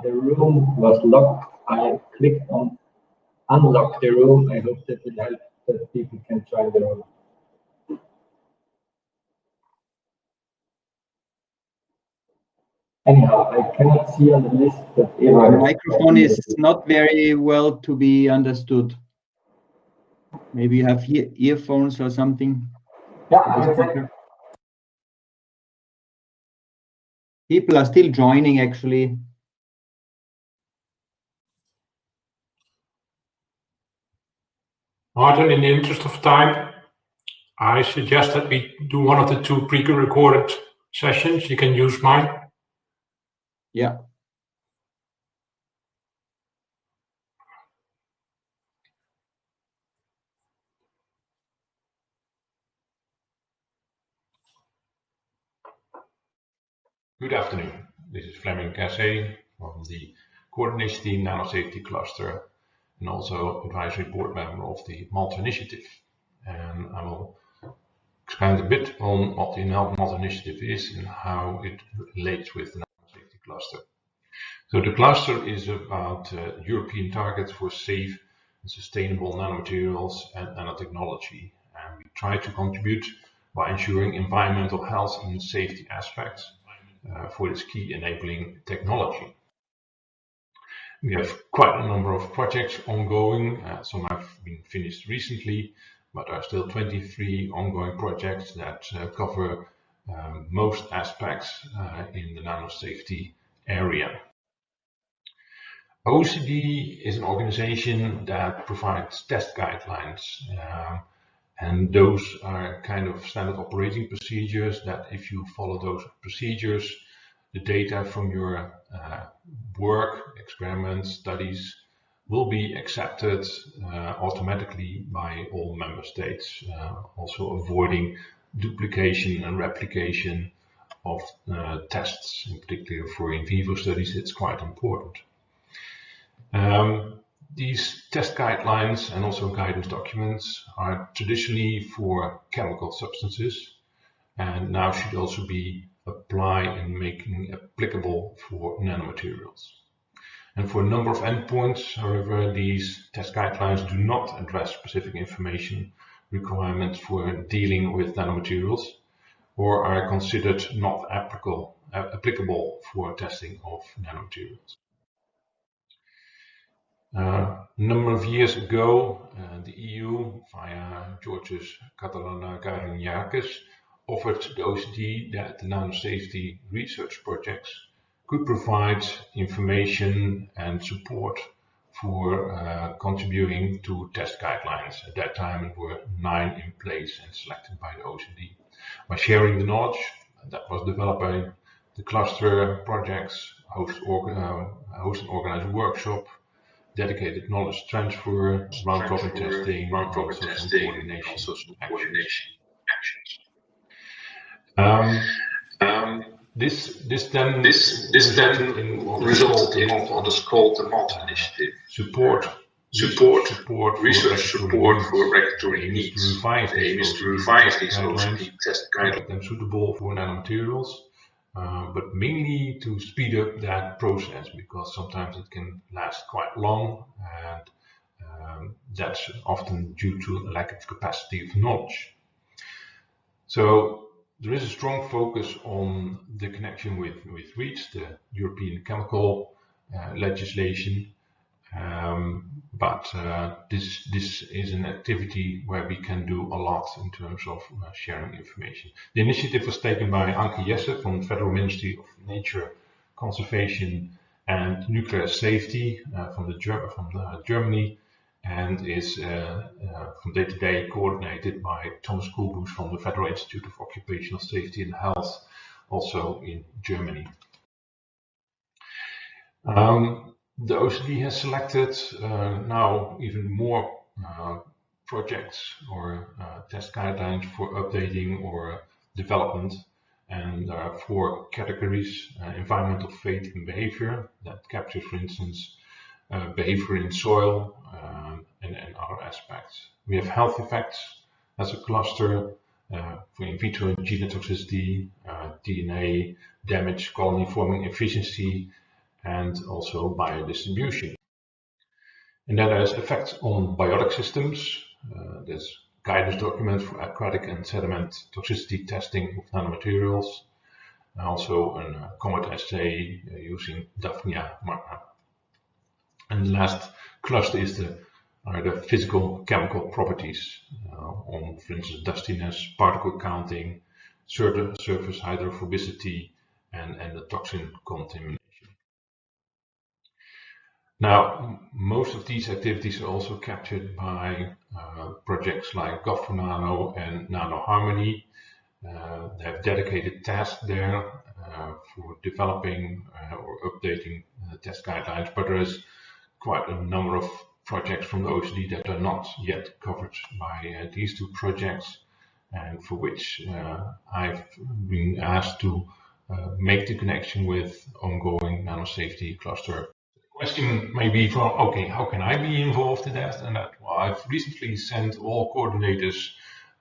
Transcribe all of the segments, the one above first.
the room was locked. I clicked on unlock the room. I hope that will help that people can join the room. Anyhow, I cannot see on the list that Eva. The microphone is not very well to be understood. Maybe you have earphones or something. Yeah, people are still joining, actually. Martin, in the interest of time, I suggest that we do one of the two pre-recorded sessions. You can use mine. Yeah. Good afternoon. This is Fleming Cassé from the coordination team NanoSafety Cluster and also advisory board member of the Malta Initiative. And I will expand a bit on what the Malta Initiative is and how it relates with the NanoSafety Cluster. So the cluster is about European targets for safe and sustainable nanomaterials and nanotechnology. And we try to contribute by ensuring environmental health and safety aspects for this key enabling technology. We have quite a number of projects ongoing. Some have been finished recently, but there are still 23 ongoing projects that cover most aspects in the nanosafety area. OECD is an organization that provides test guidelines, and those are kind of standard operating procedures that if you follow those procedures, the data from your work, experiments, studies will be accepted automatically by all member states, also avoiding duplication and replication of tests. In particular for in vivo studies, it's quite important. These test guidelines and also guidance documents are traditionally for chemical substances and now should also be applied and making applicable for nanomaterials. And for a number of endpoints, however, these test guidelines do not address specific information requirements for dealing with nanomaterials or are considered not applicable for testing of nanomaterials. A number of years ago, the EU, via George's Catalana Gariniakis, offered the OECD that the nanosafety research projects could provide information and support for contributing to test guidelines. At that time, there were 9 in place and selected by the OECD. By sharing the knowledge that was developed by the cluster projects, host and organize a workshop, dedicated knowledge transfer, round-robin testing, and also some coordination actions. This then resulted in what is called the Malta Initiative. Research support for regulatory needs. The aim is to revise these OECD test guidelines, make them suitable for nanomaterials, but mainly to speed up that process because sometimes it can last quite long, and that's often due to a lack of capacity of knowledge. So there is a strong focus on the connection with REACH, the European chemical legislation, but this is an activity where we can do a lot in terms of sharing information. The initiative was taken by Anke Jesse from the Federal Ministry of Nature, Conservation and Nuclear Safety from Germany, and is from day to day coordinated by Thomas Koolboes from the Federal Institute of Occupational Safety and Health, also in Germany. The OECD has selected now even more projects or test guidelines for updating or development, and there are 4 categories: environmental fate and behavior, that captures, for instance, behavior in soil and other aspects. We have health effects as a cluster for in vitro genotoxicity, DNA damage, colony forming efficiency, and also biodistribution. And then there's effects on biotic systems. There's guidance documents for aquatic and sediment toxicity testing of nanomaterials, and also a comet assay using Daphnia magna. And the last cluster is the physical chemical properties on, for instance, dustiness, particle counting, surface hydrophobicity, and the toxin contamination. Now, most of these activities are also captured by projects like GovNano and NanoHarmony. They have dedicated tasks there for developing or updating test guidelines, but there is quite a number of projects from the OECD that are not yet covered by these two projects, and for which I've been asked to make the connection with ongoing NanoSafety Cluster. Question may be from, okay, how can I be involved in that? And well, I've recently sent all coordinators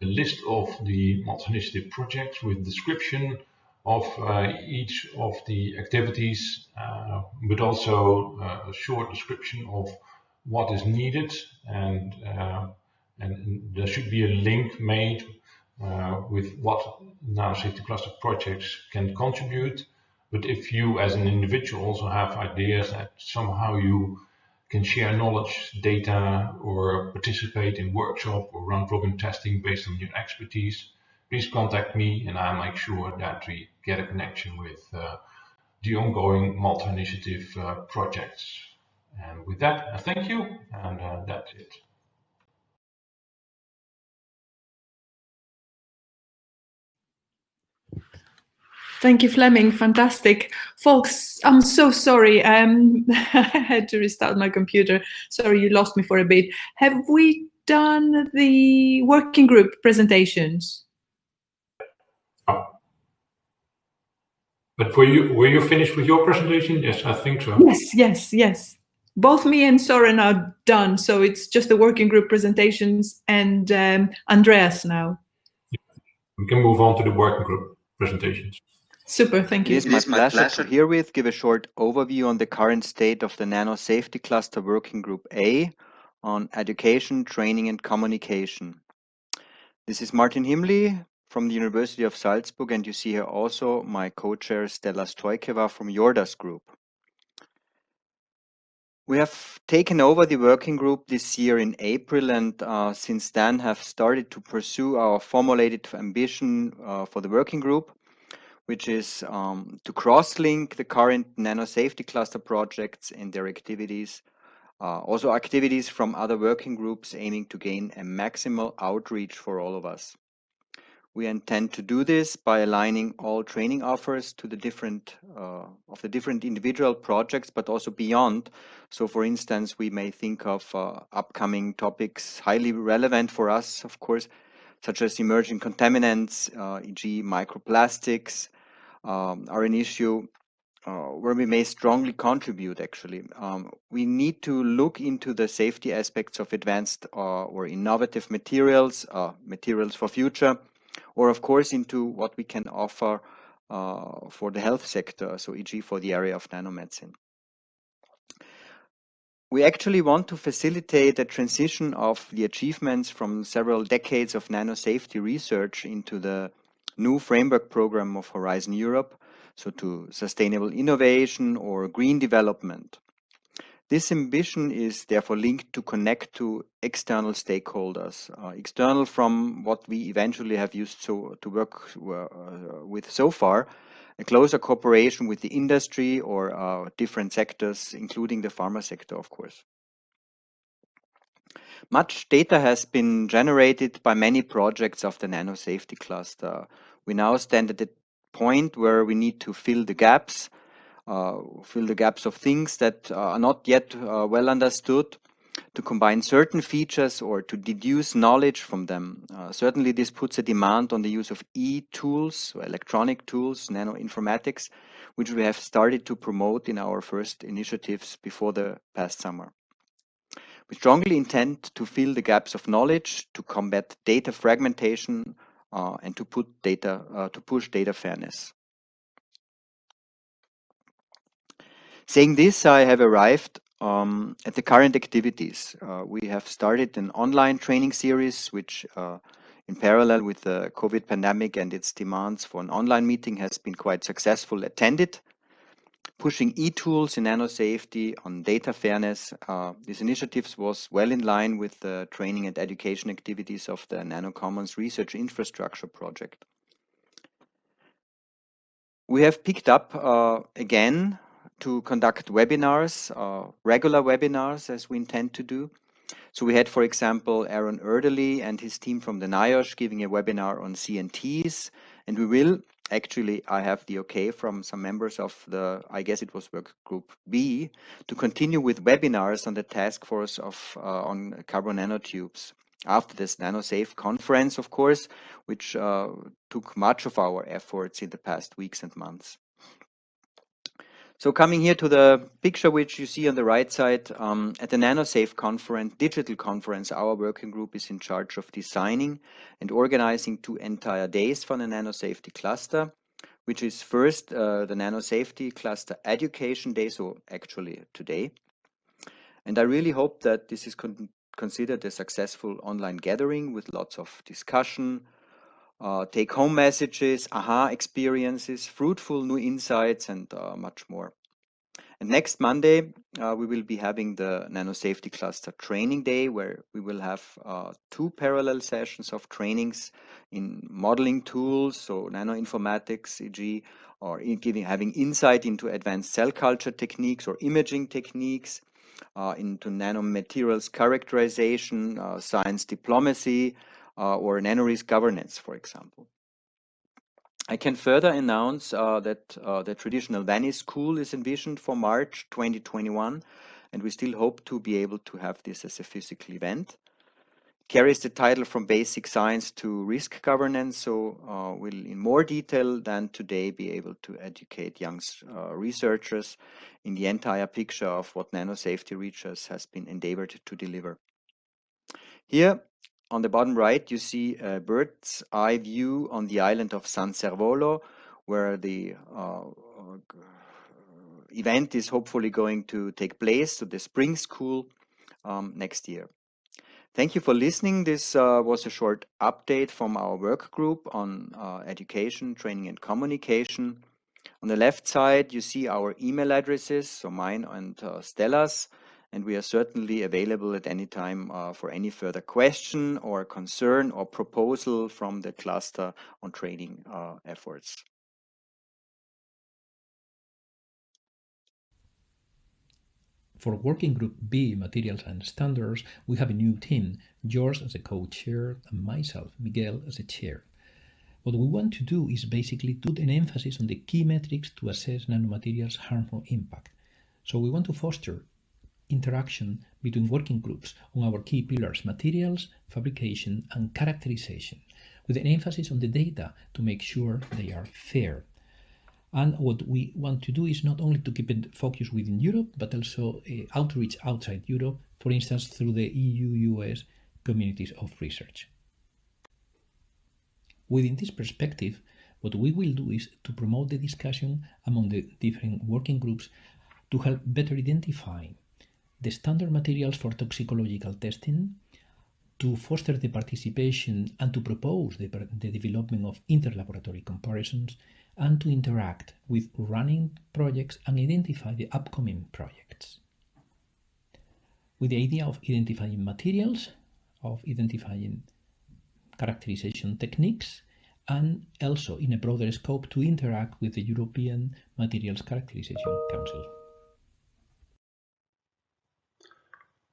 a list of the multi-initiative projects with description of each of the activities, but also a short description of what is needed, and there should be a link made with what NanoSafety Cluster projects can contribute. But if you as an individual also have ideas that somehow you can share knowledge, data, or participate in workshop or round-robin testing based on your expertise, please contact me and I'll make sure that we get a connection with the ongoing multi-initiative projects. And with that, I thank you, and that's it. Thank you, Fleming. Fantastic. Folks, I'm so sorry. I had to restart my computer. Sorry, you lost me for a bit. Have we done the working group presentations? But were you finished with your presentation? Yes, I think so. Yes. Both me and Soren are done, so it's just the working group presentations and Andreas now. We can move on to the working group presentations. Super, thank you. It is my pleasure to herewith give a short overview on the current state of the NanoSafety Cluster Working Group A on education, training and communication. This is Martin Himli from the University of Salzburg, and you see here also my co-chair Stella Stojkeva from Jordas Group. We have taken over the working group this year in April, and since then have started to pursue our formulated ambition for the working group, which is to cross-link the current NanoSafety cluster projects and their activities, also activities from other working groups aiming to gain a maximal outreach for all of us. We intend to do this by aligning all training offers to the different individual projects, but also beyond. So, for instance, we may think of upcoming topics highly relevant for us, of course, such as emerging contaminants, e.g., microplastics, are an issue where we may strongly contribute, actually. We need to look into the safety aspects of advanced or innovative materials, materials for future, or of course into what we can offer for the health sector, so e.g. for the area of nanomedicine. We actually want to facilitate the transition of the achievements from several decades of nanosafety research into the new framework program of Horizon Europe, so to sustainable innovation or green development. This ambition is therefore linked to connect to external stakeholders, external from what we eventually have used to work with so far, a closer cooperation with the industry or different sectors, including the pharma sector, of course. Much data has been generated by many projects of the NanoSafety cluster. We now stand at the point where we need to fill the gaps of things that are not yet well understood, to combine certain features or to deduce knowledge from them. Certainly this puts a demand on the use of e-tools, electronic tools, nanoinformatics, which we have started to promote in our first initiatives before the past summer. We strongly intend to fill the gaps of knowledge, to combat data fragmentation, and to push data fairness. Saying this, I have arrived at the current activities. We have started an online training series, which in parallel with the COVID pandemic and its demands for an online meeting has been quite successful attended. Pushing e-tools in nanosafety on data fairness, these initiatives was well in line with the training and education activities of the Nano Commons Research Infrastructure project. We have picked up again to conduct webinars, regular webinars as we intend to do. So we had, for example, Aaron Erderly and his team from the NIOSH giving a webinar on CNTs, and we will, actually, I have the okay from some members of the, I guess it was work group B, to continue with webinars on the task force of on carbon nanotubes. After this NanoSafe conference, of course, which took much of our efforts in the past weeks and months. So coming here to the picture which you see on the right side, at the NanoSafe conference, digital conference, our working group is in charge of designing and organizing 2 entire days for the NanoSafety cluster, which is first the NanoSafety Cluster Education Day, so actually today. And I really hope that this is considered a successful online gathering with lots of discussion, take-home messages, aha experiences, fruitful new insights, and much more. And next Monday, we will be having the NanoSafety Cluster Training Day, where we will have 2 parallel sessions of trainings in modeling tools, so nanoinformatics, e.g., or having insight into advanced cell culture techniques or imaging techniques, into nanomaterials characterization, science diplomacy, or NanoRisk Governance, for example. I can further announce that the traditional Venice School is envisioned for March 2021, and we still hope to be able to have this as a physical event. Carries the title From Basic Science to Risk Governance, so will in more detail than today be able to educate young researchers in the entire picture of what nanosafety research has been endeavored to deliver. Here on the bottom right, you see a bird's eye view on the island of San Servolo, where the event is hopefully going to take place, so the spring school next year. Thank you for listening. This was a short update from our work group on education, training, and communication. On the left side, you see our email addresses, so mine and Stella's, and we are certainly available at any time for any further question or concern or proposal from the cluster on training efforts. For Working Group B, Materials and Standards, we have a new team, George as a co-chair and myself, Miguel, as a chair. What we want to do is basically put an emphasis on the key metrics to assess nanomaterials' harmful impact. So we want to foster interaction between working groups on our key pillars, materials, fabrication, and characterization, with an emphasis on the data to make sure they are fair. And what we want to do is not only to keep it focused within Europe, but also outreach outside Europe, for instance, through the EU-US communities of research. Within this perspective, what we will do is to promote the discussion among the different working groups to help better identify the standard materials for toxicological testing, to foster the participation and to propose the development of interlaboratory comparisons, and to interact with running projects and identify the upcoming projects. With the idea of identifying materials, of identifying characterization techniques, and also in a broader scope to interact with the European Materials Characterization Council.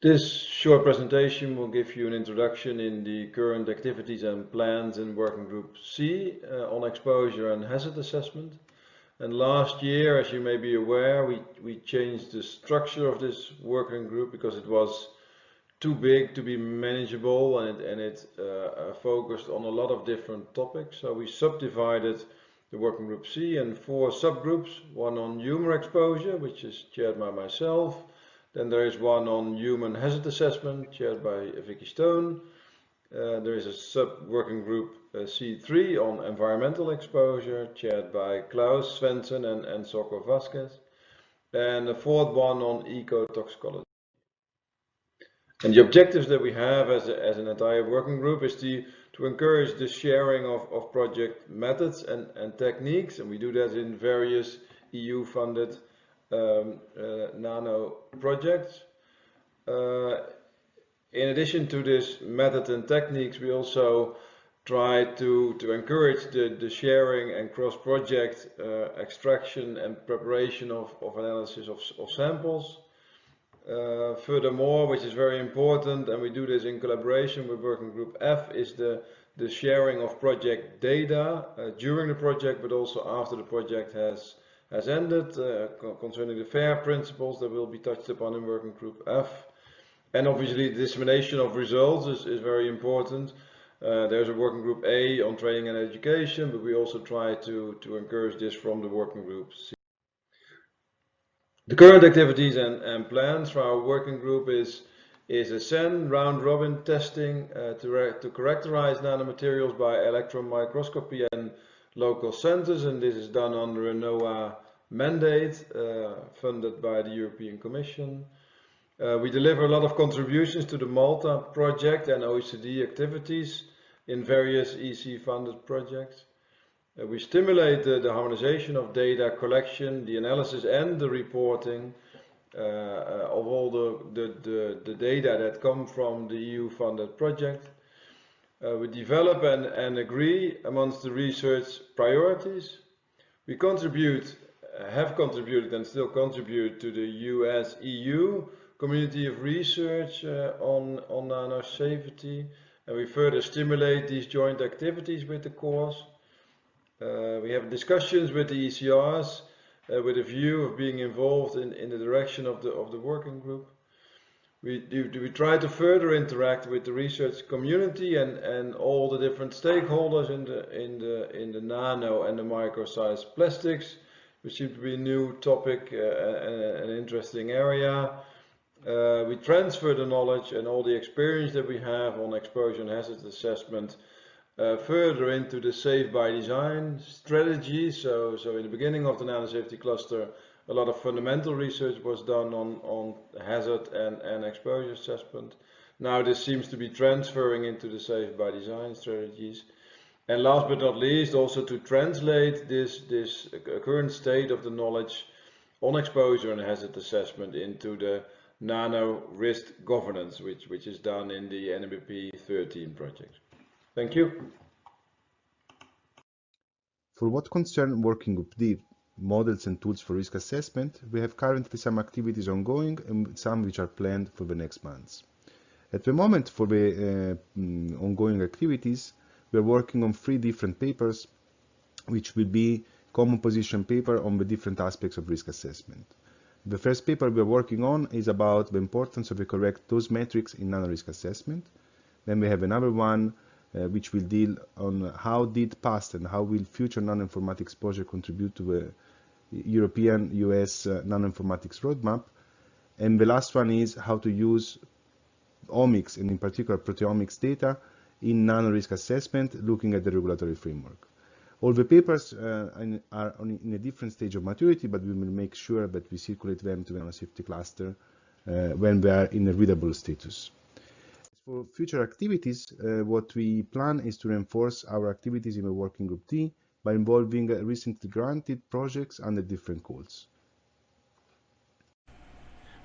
This short presentation will give you an introduction in the current activities and plans in Working Group C on exposure and hazard assessment. And last year, as you may be aware, we changed the structure of this working group because it was too big to be manageable, and it focused on a lot of different topics. So we subdivided the Working Group C in 4 subgroups, one on humor exposure, which is chaired by myself. Then there is one on human hazard assessment, chaired by Vicky Stone. There is a sub-working group C3 on environmental exposure, chaired by Klaus Svensson and Soko Vasquez. and the fourth one on ecotoxicology. And the objectives that we have as an entire working group is to encourage the sharing of project methods and techniques, and we do that in various EU-funded nano projects. In addition to this method and techniques, we also try to encourage the sharing and cross-project extraction and preparation of analysis of samples. Furthermore, which is very important, and we do this in collaboration with Working Group F, is the sharing of project data during the project, but also after the project has ended, concerning the FAIR principles that will be touched upon in Working Group F. And obviously the dissemination of results is very important. There's a Working Group A on training and education, but we also try to encourage this from the Working Group C. The current activities and plans for our working group is a SEN round-robin testing to characterize nanomaterials by electron microscopy and local centers, and this is done under a NOAA mandate funded by the European Commission. We deliver a lot of contributions to the Malta project and OECD activities in various EC-funded projects. We stimulate the harmonization of data collection, the analysis and the reporting of all the data that come from the EU-funded project. We develop and agree amongst the research priorities. We have contributed and still contribute to the US-EU community of research on nanosafety, and we further stimulate these joint activities with the course. We have discussions with the ECRs with a view of being involved in the direction of the working group. We try to further interact with the research community and all the different stakeholders in the nano and the micro-sized plastics, which seems to be a new topic and an interesting area. We transfer the knowledge and all the experience that we have on exposure and hazard assessment further into the Safe-by-Design strategy. So in the beginning of the NanoSafety Cluster, a lot of fundamental research was done on hazard and exposure assessment. Now this seems to be transferring into the Safe-by-Design strategies. And last but not least, also to translate this current state of the knowledge on exposure and hazard assessment into the NanoRisk Governance, which is done in the NMBP 13 project. Thank you. For what concerns Working Group D, models and tools for risk assessment, we have currently some activities ongoing and some which are planned for the next months. At the moment, for the ongoing activities, we are working on 3 different papers, which will be common position paper on the different aspects of risk assessment. The first paper we are working on is about the importance of the correct dose metrics in nanorisk assessment. Then we have another one which will deal on how did past and how will future nanoinformatics exposure contribute to the European-US nanoinformatics roadmap. And the last one is how to use omics and in particular proteomics data in nanorisk assessment, looking at the regulatory framework. All the papers are in a different stage of maturity, but we will make sure that we circulate them to the NanoSafety cluster when they are in a readable status. For future activities, what we plan is to reinforce our activities in the Working Group D by involving recently granted projects under different calls.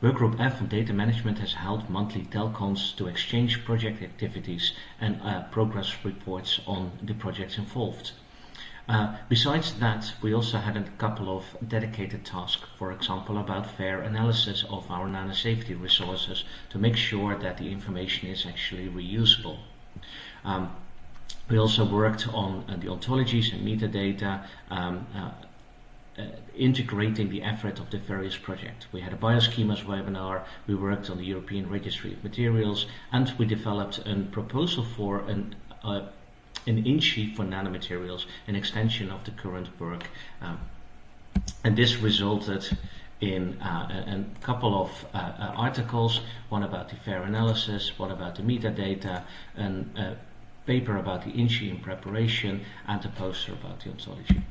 Workgroup F on data management has held monthly telcons to exchange project activities and progress reports on the projects involved. Besides that, we also had a couple of dedicated tasks, for example, about fair analysis of our nanosafety resources to make sure that the information is actually reusable. We also worked on the ontologies and metadata, integrating the effort of the various projects. We had a bioschemas webinar, we worked on the European Registry of Materials, and we developed a proposal for an INCHI for nanomaterials, an extension of the current work. And this resulted in a couple of articles, one about the fair analysis, one about the metadata, a paper about the INCHI in preparation, and a poster about the ontology.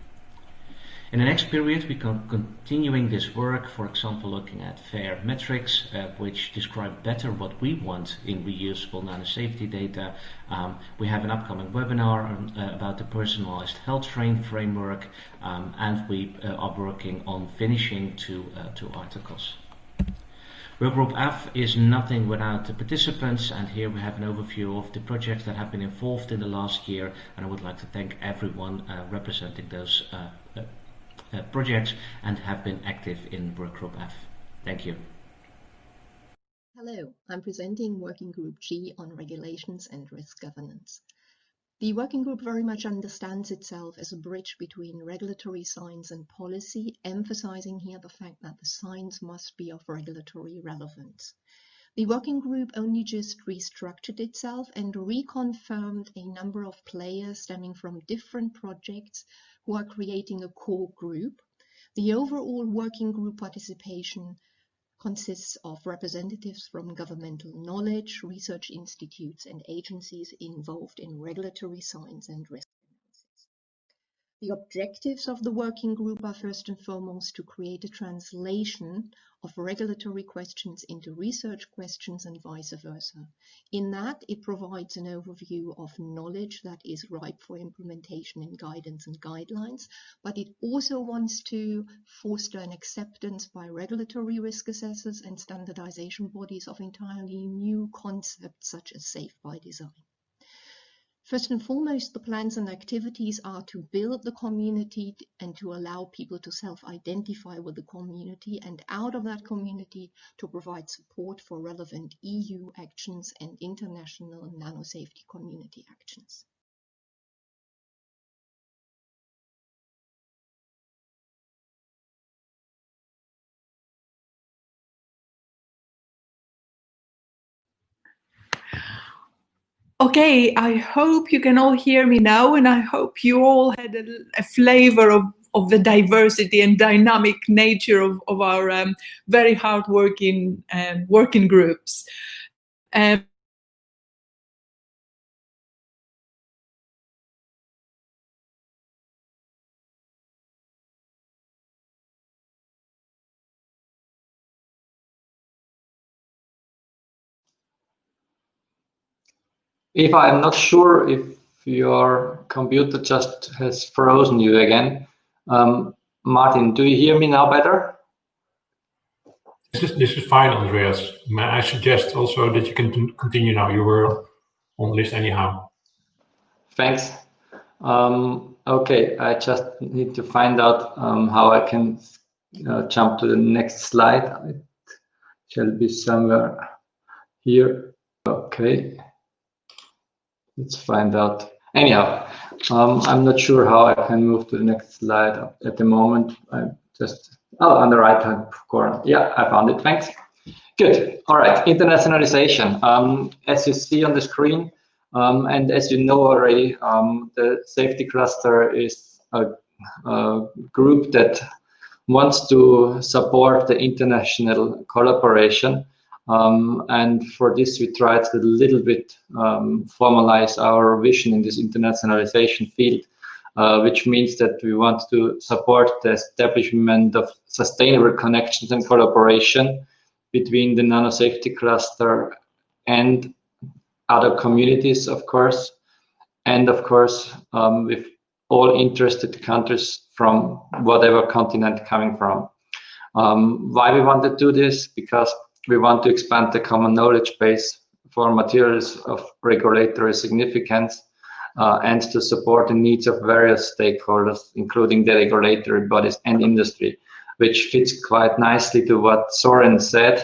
In the next period, we are continuing this work, for example, looking at FAIR metrics, which describe better what we want in reusable nanosafety data. We have an upcoming webinar about the personalized health framework, and we are working on finishing two articles. Workgroup F is nothing without the participants, and here we have an overview of the projects that have been involved in the last year, and I would like to thank everyone representing those projects and have been active in Workgroup F. Thank you. Hello, I'm presenting Working Group G on Regulations and Risk Governance. The working group very much understands itself as a bridge between regulatory science and policy, emphasizing here the fact that the science must be of regulatory relevance. The working group only just restructured itself and reconfirmed a number of players stemming from different projects who are creating a core group. The overall working group participation consists of representatives from governmental knowledge, research institutes and agencies involved in regulatory science and risk analysis. The objectives of the working group are first and foremost to create a translation of regulatory questions into research questions and vice versa. In that, it provides an overview of knowledge that is ripe for implementation in guidance and guidelines, but it also wants to foster an acceptance by regulatory risk assessors and standardization bodies of entirely new concepts such as safe-by-design. First and foremost, the plans and activities are to build the community and to allow people to self-identify with the community, and out of that community to provide support for relevant EU actions and international nanosafety community actions. Okay, I hope you can all hear me now, and I hope you all had a flavor of the diversity and dynamic nature of our very hard-working working groups. If I'm not sure if your computer just has frozen you again, Martin, do you hear me now better? This is fine, Andreas. I suggest also that you can continue now. You were on the list anyhow. Thanks. Okay, I just need to find out how I can jump to the next slide. It shall be somewhere here. Okay. Let's find out. Anyhow, I'm not sure how I can move to the next slide at the moment. I'm just, on the right hand corner. Yeah, I found it, thanks. Good, all right, internationalization. As you see on the screen, and as you know already, the safety cluster is a group that wants to support the international collaboration. And for this, we tried to a little bit formalize our vision in this internationalization field, which means that we want to support the establishment of sustainable connections and collaboration between the NanoSafety cluster and other communities, of course, and of course with all interested countries from whatever continent coming from. Why we want to do this? Because we want to expand the common knowledge base for materials of regulatory significance and to support the needs of various stakeholders, including the regulatory bodies and industry, which fits quite nicely to what Soren said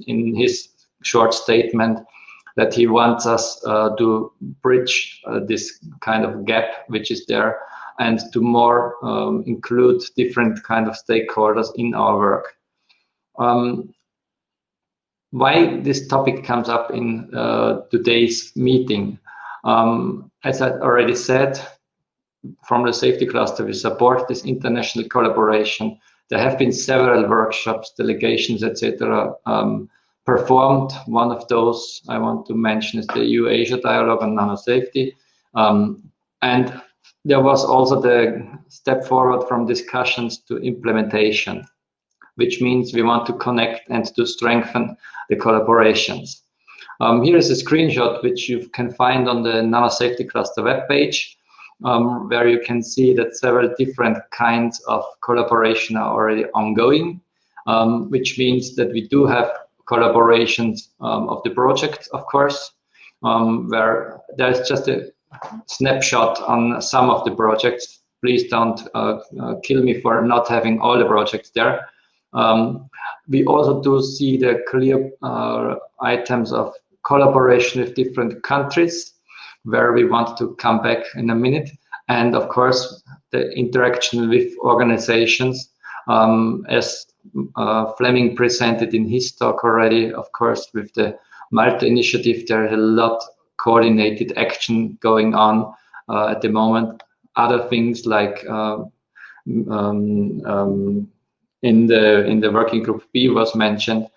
in his short statement, that he wants us to bridge this kind of gap which is there and to more include different kind of stakeholders in our work. Why this topic comes up in today's meeting? As I already said, from the safety cluster, we support this international collaboration. There have been several workshops, delegations, etc. performed. One of those I want to mention is the EU-Asia dialogue on nanosafety. And there was also the step forward from discussions to implementation, which means we want to connect and to strengthen the collaborations. Here is a screenshot which you can find on the NanoSafety Cluster webpage, where you can see that several different kinds of collaboration are already ongoing, which means that we do have collaborations of the project, of course, where there's just a snapshot on some of the projects. Please don't kill me for not having all the projects there. We also do see the clear items of collaboration with different countries, where we want to come back in a minute. And of course, the interaction with organizations, as Fleming presented in his talk already, of course, with the Malta initiative, there is a lot coordinated action going on at the moment. Other things like in the working group B was mentioned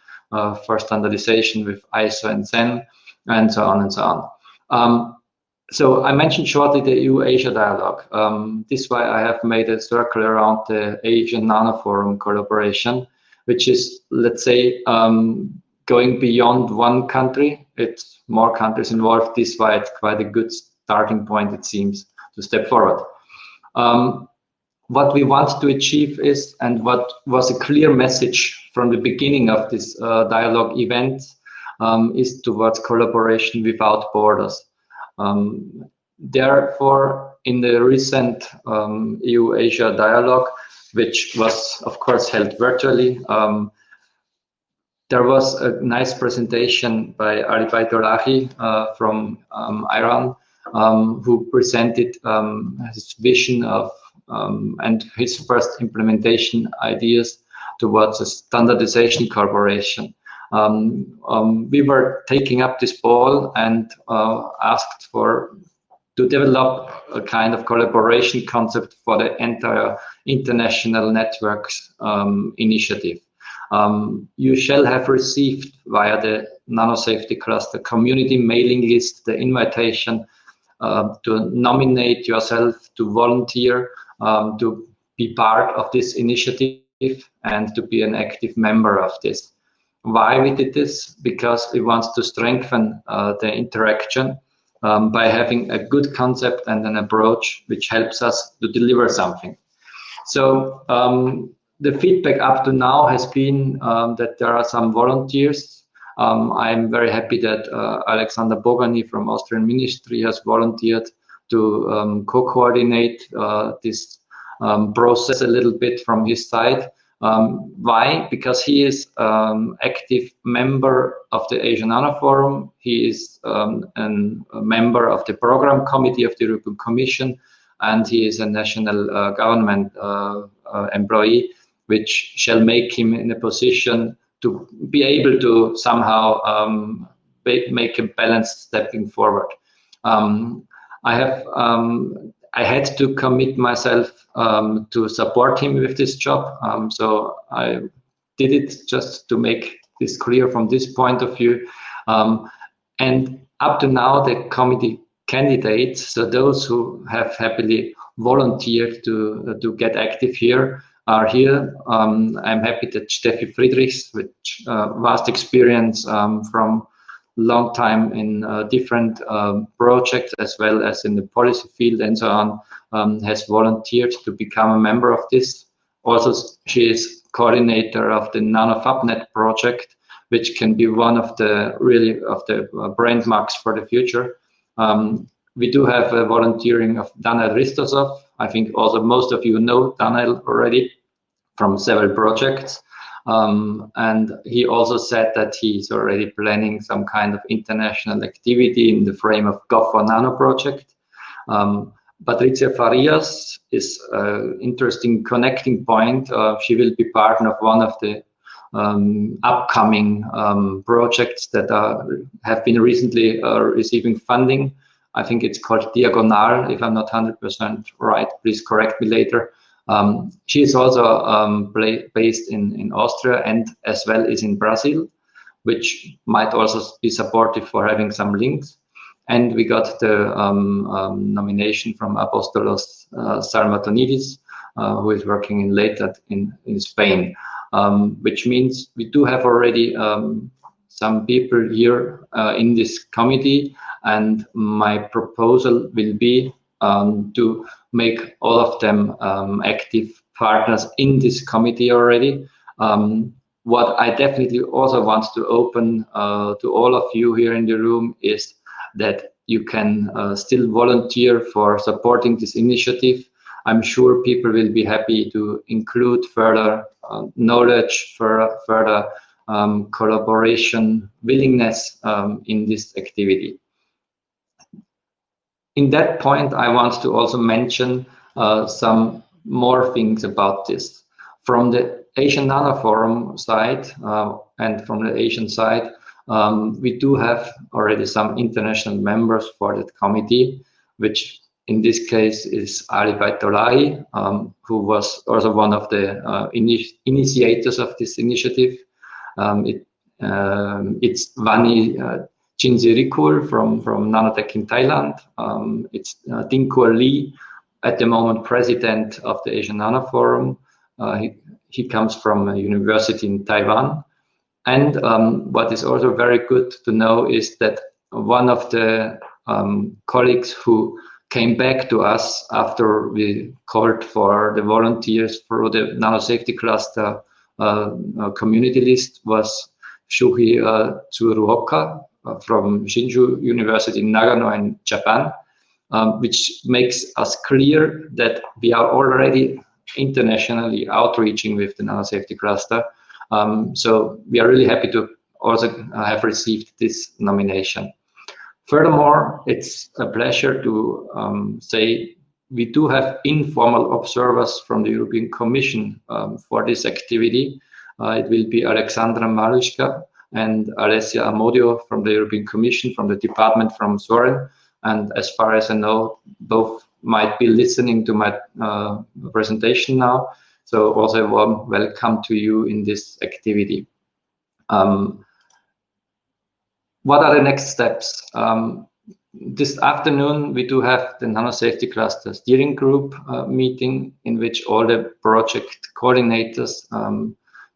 for standardization with ISO and CEN, and so on and so on. So I mentioned shortly the EU-Asia dialogue. This is why I have made a circle around the Asian Nano Forum collaboration, which is, let's say, going beyond one country. It's more countries involved. This is why it's quite a good starting point, it seems, to step forward. What we want to achieve is, and what was a clear message from the beginning of this dialogue event, is towards collaboration without borders. Therefore, in the recent EU-Asia dialogue, which was, of course, held virtually, there was a nice presentation by Ali Baitolahi from Iran, who presented his vision of and his first implementation ideas towards a standardization collaboration. We were taking up this ball and asked to develop a kind of collaboration concept for the entire international networks initiative. You shall have received via the NanoSafety Cluster community mailing list the invitation to nominate yourself, to volunteer, to be part of this initiative and to be an active member of this. Why we did this? Because we want to strengthen the interaction by having a good concept and an approach which helps us to deliver something. So the feedback up to now has been that there are some volunteers. I'm very happy that Alexander Bogani from Austrian Ministry has volunteered to co-coordinate this process a little bit from his side. Why? Because he is active member of the Asian Nano Forum. He is a member of the program committee of the European Commission, and he is a national government employee, which shall make him in a position to be able to somehow make a balanced stepping forward. I had to commit myself to support him with this job, so I did it just to make this clear from this point of view. And up to now, the committee candidates, so those who have happily volunteered to get active here, are here. I'm happy that Steffi Friedrichs, with vast experience from long time in different projects as well as in the policy field and so on, has volunteered to become a member of this. Also, she is coordinator of the NanoFabNet project, which can be one of the brand marks for the future. We do have a volunteering of Daniel Ristosov. I think also most of you know Daniel already from several projects. And he also said that he's already planning some kind of international activity in the frame of Gov4Nano project. Patricia Farias is an interesting connecting point. She will be partner of one of the upcoming projects that have been recently receiving funding. I think it's called Diagonal. If I'm not 100% right, please correct me later. She is also based in Austria and as well as in Brazil, which might also be supportive for having some links. and we got the nomination from Apostolos Sarmatonidis, who is working in LATAT in Spain, which means we do have already some people here in this committee, and my proposal will be to make all of them active partners in this committee already. What I definitely also want to open to all of you here in the room is that you can still volunteer for supporting this initiative. I'm sure people will be happy to include further knowledge, further collaboration, willingness in this activity. In that point, I want to also mention some more things about this. From the Asian Nano Forum side and from the Asian side, we do have already some international members for that committee, which in this case is Ali Baitolahi, who was also one of the initiators of this initiative. It's Vani Chinzirikul from Nanotech in Thailand. It's Dinkur Lee, at the moment president of the Asian Nano Forum. He comes from a university in Taiwan. And what is also very good to know is that one of the colleagues who came back to us after we called for the volunteers for the NanoSafety Cluster community list was Shuhei Tsuruoka from Shinshu University in Nagano in Japan, which makes us clear that we are already internationally outreaching with the NanoSafety Cluster. So we are really happy to also have received this nomination. Furthermore, it's a pleasure to say we do have informal observers from the European Commission for this activity. It will be Alexandra Marushka and Alessia Amodio from the European Commission, from the department from Soren. And as far as I know, both might be listening to my presentation now. So also a warm welcome to you in this activity. What are the next steps? This afternoon, we do have the NanoSafety Cluster Steering Group meeting, in which all the project coordinators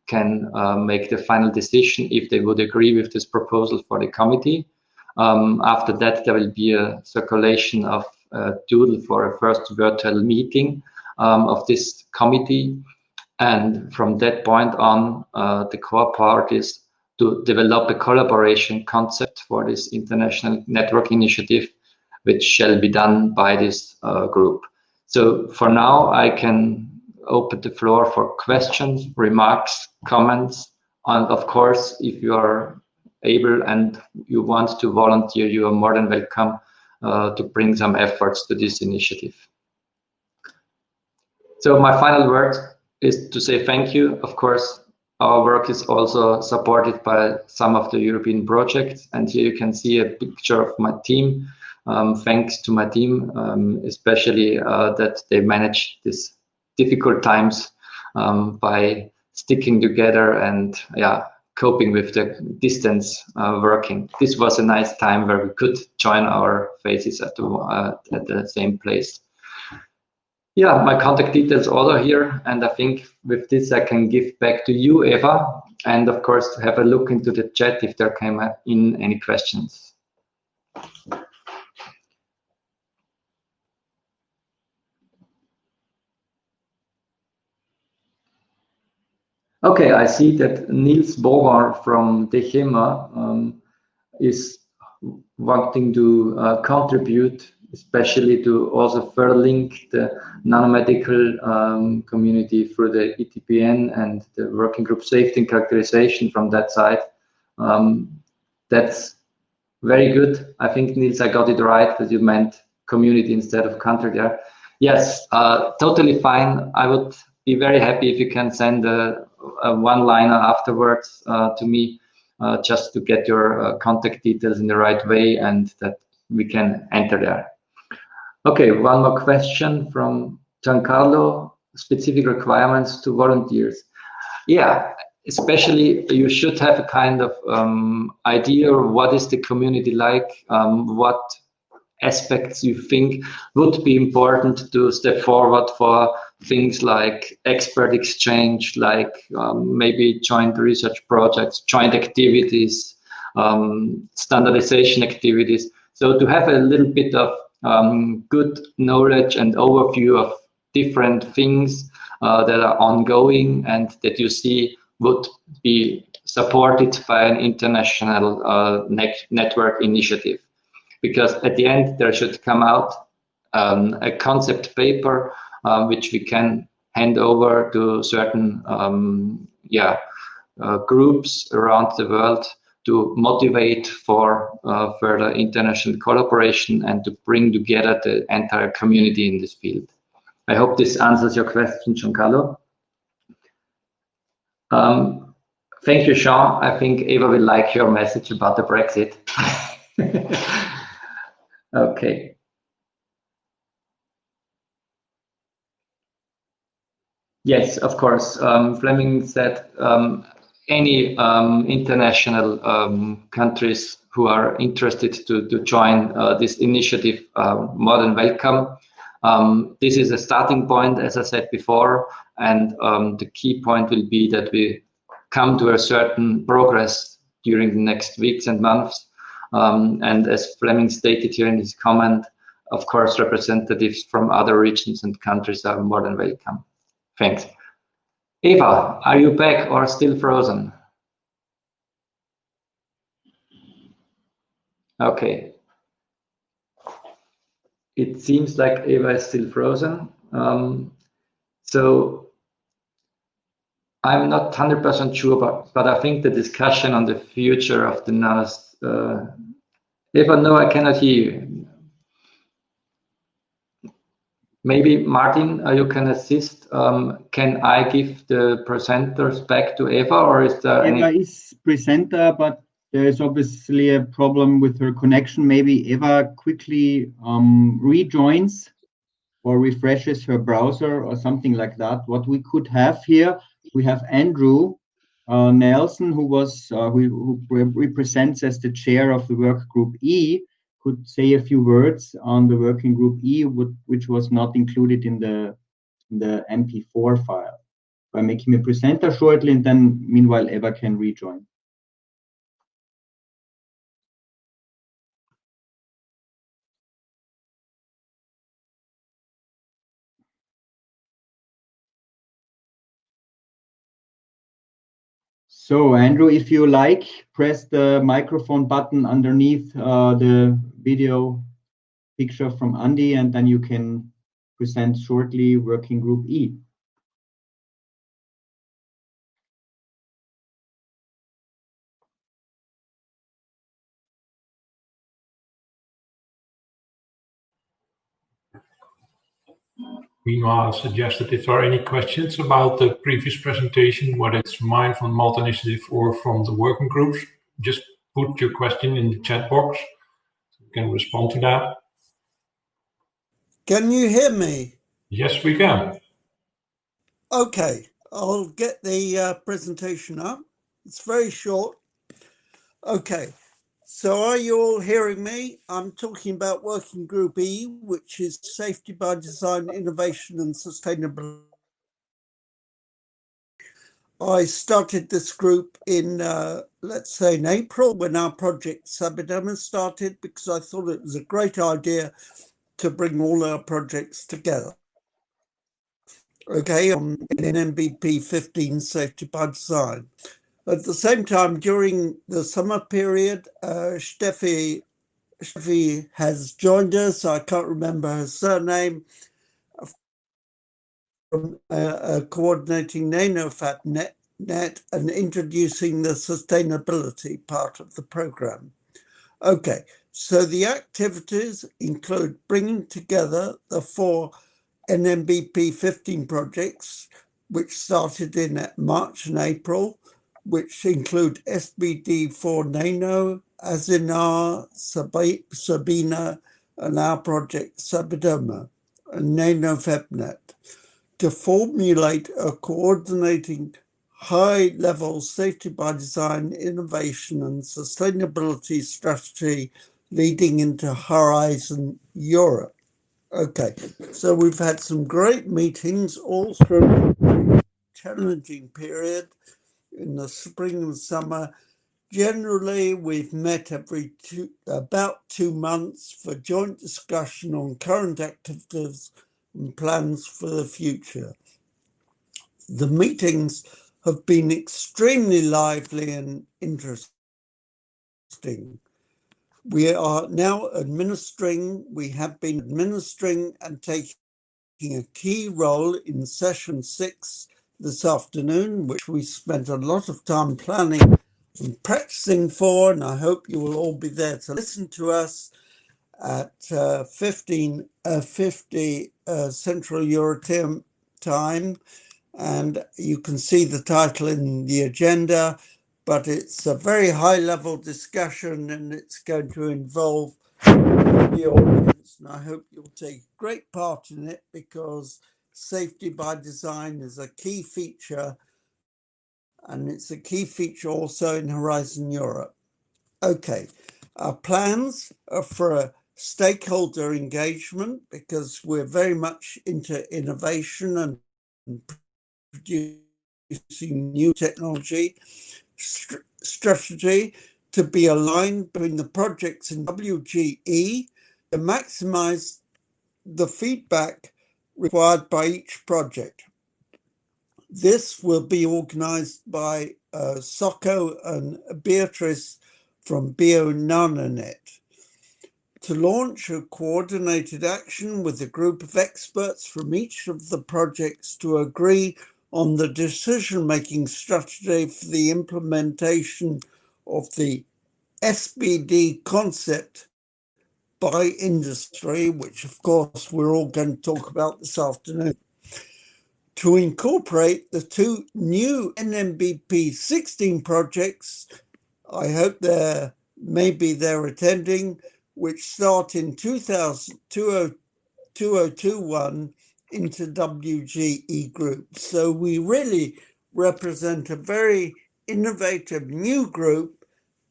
can make the final decision if they would agree with this proposal for the committee. After that, there will be a circulation of a doodle for a first virtual meeting of this committee. And from that point on, the core part is to develop a collaboration concept for this international network initiative, which shall be done by this group. So for now, I can open the floor for questions, remarks, comments, and of course, if you are able and you want to volunteer, you are more than welcome to bring some efforts to this initiative. So my final word is to say thank you. Of course, our work is also supported by some of the European projects, and here you can see a picture of my team. Thanks to my team, especially that they managed these difficult times by sticking together and coping with the distance working. This was a nice time where we could join our faces at the same place. Yeah, my contact details all are here, and I think with this I can give back to you, Eva, and of course have a look into the chat if there came in any questions. Okay, I see that Niels Bogar from DECHEMA is wanting to contribute, especially to also further link the nanomedical community through the ETPN and the working group safety and characterization from that side. That's very good. I think, Niels, I got it right that you meant community instead of country there. Yes, totally fine. I would be very happy if you can send a one-liner afterwards to me, just to get your contact details in the right way and that we can enter there. Okay, one more question from Giancarlo, specific requirements to volunteers. Yeah, especially you should have a kind of idea of what is the community like, what aspects you think would be important to step forward for things like expert exchange, like maybe joint research projects, joint activities, standardization activities. So to have a little bit of good knowledge and overview of different things that are ongoing and that you see would be supported by an international network initiative. Because at the end there should come out a concept paper which we can hand over to certain groups around the world to motivate for further international collaboration and to bring together the entire community in this field. I hope this answers your question, Giancarlo. Thank you, Sean. I think Eva will like your message about the Brexit. Okay. Yes, of course. Fleming said any international countries who are interested to join this initiative are more than welcome. This is a starting point, as I said before, and the key point will be that we come to a certain progress during the next weeks and months. And as Fleming stated here in his comment, of course, representatives from other regions and countries are more than welcome. Thanks. Eva, are you back or still frozen? Okay. It seems like Eva is still frozen. So I'm not 100% sure, but I think the discussion on the future of the nanos. Eva, no, I cannot hear you. Maybe Martin, you can assist. Can I give the presenters back to Eva, or is there Eva is presenter, but there is obviously a problem with her connection. Maybe Eva quickly rejoins or refreshes her browser or something like that. What we could have here, we have Andrew Nelson, who represents as the chair of the work group E, could say a few words on the working group E, which was not included in the MP4 file. I make him a presenter shortly, and then meanwhile Eva can rejoin. So Andrew, if you like, press the microphone button underneath the video picture from Andy, and then you can present shortly working group E. Meanwhile, I suggest that if there are any questions about the previous presentation, whether it's mine from the Malta Initiative or from the working groups, just put your question in the chat box. We can respond to that. Can you hear me? Yes, we can. Okay, I'll get the presentation up. It's very short. Okay, so are you all hearing me? I'm talking about Working Group E, which is Safety by Design, Innovation and Sustainability. I started this group in, let's say, in April when our project Sabiderma started, because I thought it was a great idea to bring all our projects together. Okay, on NMBP 15 Safety by Design. At the same time, during the summer period, Steffi has joined us. I can't remember her surname. From coordinating NanoFAP net and introducing the sustainability part of the program. Okay, so the activities include bringing together the 4 NMBP 15 projects, which started in March and April, which include SBD4 Nano, Azinar, Sabina, and our project Sabiderma, and NanoFAPnet, to formulate a coordinating high-level safety by design, innovation and sustainability strategy leading into Horizon Europe. Okay, so we've had some great meetings all through a challenging period in the spring and summer. Generally, we've met every about 2 months for joint discussion on current activities and plans for the future. The meetings have been extremely lively and interesting. We have been administering and taking a key role in session 6 this afternoon, which we spent a lot of time planning and practicing for, and I hope you will all be there to listen to us at 15:50 Central European time. And you can see the title in the agenda, but it's a very high-level discussion, and it's going to involve the audience, and I hope you'll take great part in it, because safety by design is a key feature, and it's a key feature also in Horizon Europe. Okay, our plans are for a stakeholder engagement, because we're very much into innovation and producing new technology. Strategy to be aligned between the projects in WGE to maximize the feedback required by each project. This will be organized by Socco and Beatrice from BioNanoNet to launch a coordinated action with a group of experts from each of the projects to agree on the decision-making strategy for the implementation of the SBD concept by industry, which of course we're all going to talk about this afternoon, to incorporate the 2 new NMBP 16 projects. I hope they're attending, which start in 2021 into WGE Group. So we really represent a very innovative new group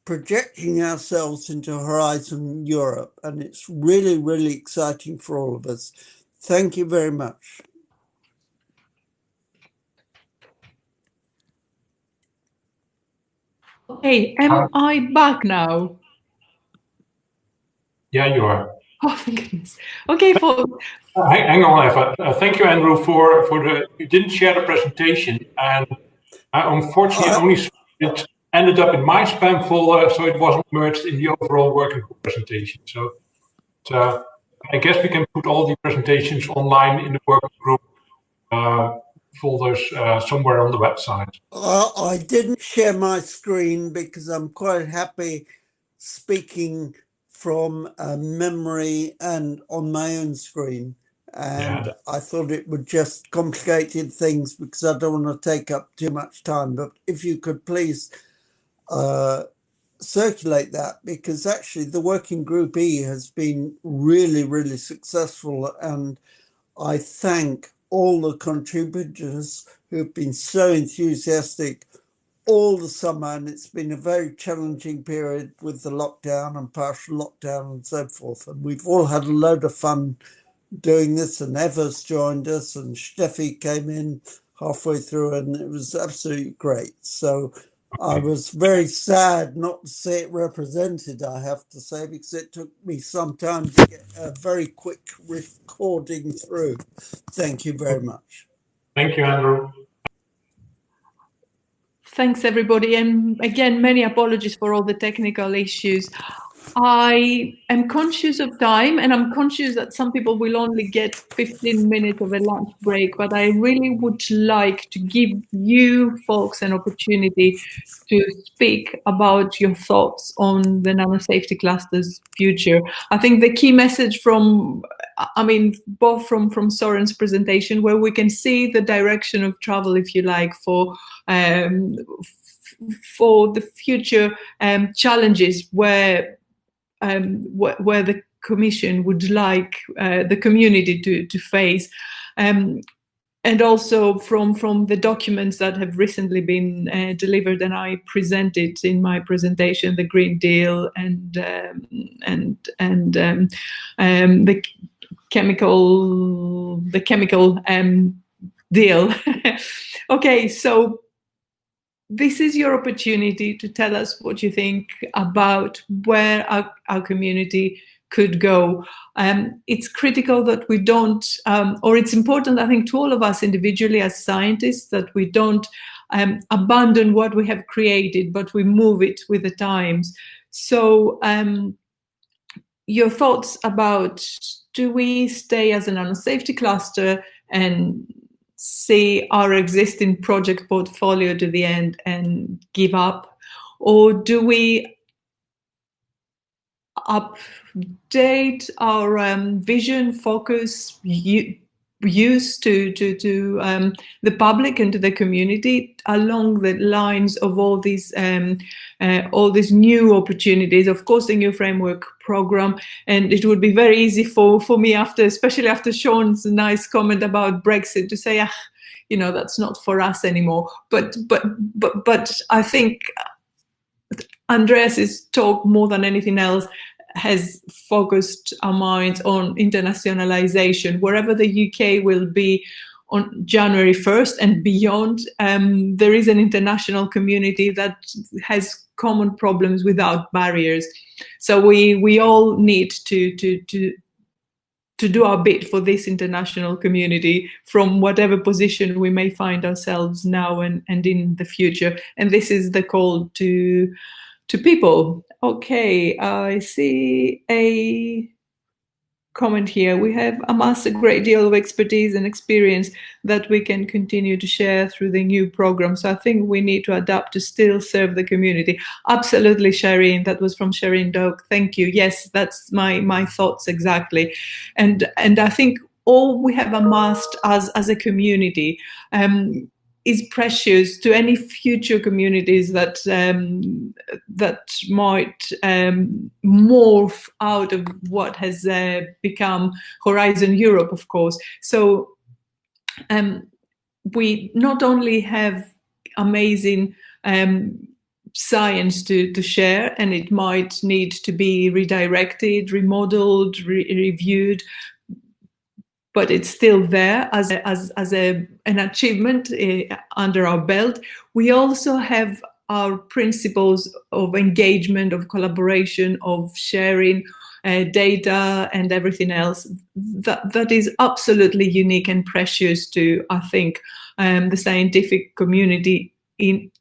projecting ourselves into Horizon Europe, and it's really, really exciting for all of us. Thank you very much. Okay, am I back now? Yeah, you are. Oh, thank goodness. Okay, folks. Hang on, Eva. Thank you, Andrew, for the. You didn't share the presentation, and I unfortunately only saw it ended up in my spam folder, so it wasn't merged in the overall working group presentation. So I guess we can put all the presentations online in the working group folders somewhere on the website. I didn't share my screen because I'm quite happy speaking from memory and on my own screen. And yeah, I thought it would just complicate things because I don't want to take up too much time. But if you could please circulate that, because actually the working group E has been really, really successful. And I thank all the contributors who've been so enthusiastic all the summer, and it's been a very challenging period with the lockdown and partial lockdown and so forth. And we've all had a load of fun doing this, and Eva's joined us, and Steffi came in halfway through, and it was absolutely great. So I was very sad not to see it represented, I have to say, because it took me some time to get a very quick recording through. Thank you very much. Thank you, Andrew. Thanks, everybody. And again, many apologies for all the technical issues. I am conscious of time, and I'm conscious that some people will only get 15 minutes of a lunch break, but I really would like to give you folks an opportunity to speak about your thoughts on the NanoSafety Cluster's future. I think the key message from, both from Soren's presentation, where we can see the direction of travel, if you like, for the future challenges where the Commission would like the community to face. and also from the documents that have recently been delivered, and I presented in my presentation the Green Deal and the chemical deal. Okay, so this is your opportunity to tell us what you think about where our community could go. It's critical that we don't, or it's important, I think, to all of us individually as scientists, that we don't abandon what we have created, but we move it with the times. So your thoughts about, do we stay as a NanoSafety cluster and see our existing project portfolio to the end and give up, or do we update our vision, focus, use to the public and to the community along the lines of all these new opportunities? Of course, the new framework program, and it would be very easy for me, especially after Sean's nice comment about Brexit, to say, that's not for us anymore. But I think Andreas's talk, more than anything else, has focused our minds on internationalization. Wherever the UK will be on January 1st and beyond, there is an international community that has common problems without barriers. So we all need to do our bit for this international community from whatever position we may find ourselves now and in the future. And this is the call to people. Okay, I see a comment here. We have amassed a great deal of expertise and experience that we can continue to share through the new program. So I think we need to adapt to still serve the community. Absolutely, Shireen. That was from Shireen Doak. Thank you. Yes, that's my thoughts exactly. And I think all we have amassed as a community is precious to any future communities that might morph out of what has become Horizon Europe, of course. So we not only have amazing science to share, and it might need to be redirected, remodeled, reviewed, but it's still there as an achievement under our belt. We also have our principles of engagement, of collaboration, of sharing data and everything else that is absolutely unique and precious to, I think, the scientific community in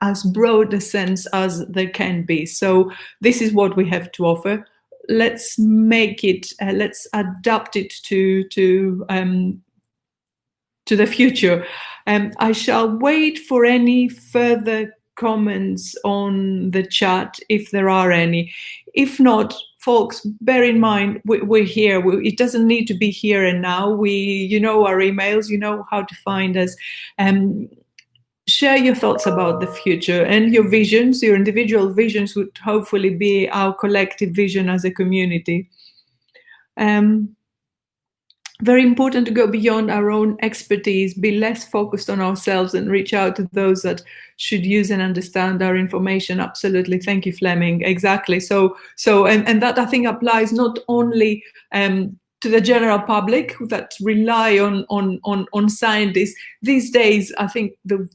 as broad a sense as there can be. So this is what we have to offer. Let's make it, let's adapt it to the future. I shall wait for any further comments on the chat, if there are any. If not, folks, bear in mind, we're here. It doesn't need to be here and now. You know our emails, you know how to find us. Share your thoughts about the future, and your visions, your individual visions would hopefully be our collective vision as a community. Very important to go beyond our own expertise, be less focused on ourselves, and reach out to those that should use and understand our information. Absolutely. Thank you, Fleming. Exactly. So and that, I think, applies not only to the general public that rely on scientists. These days, I think the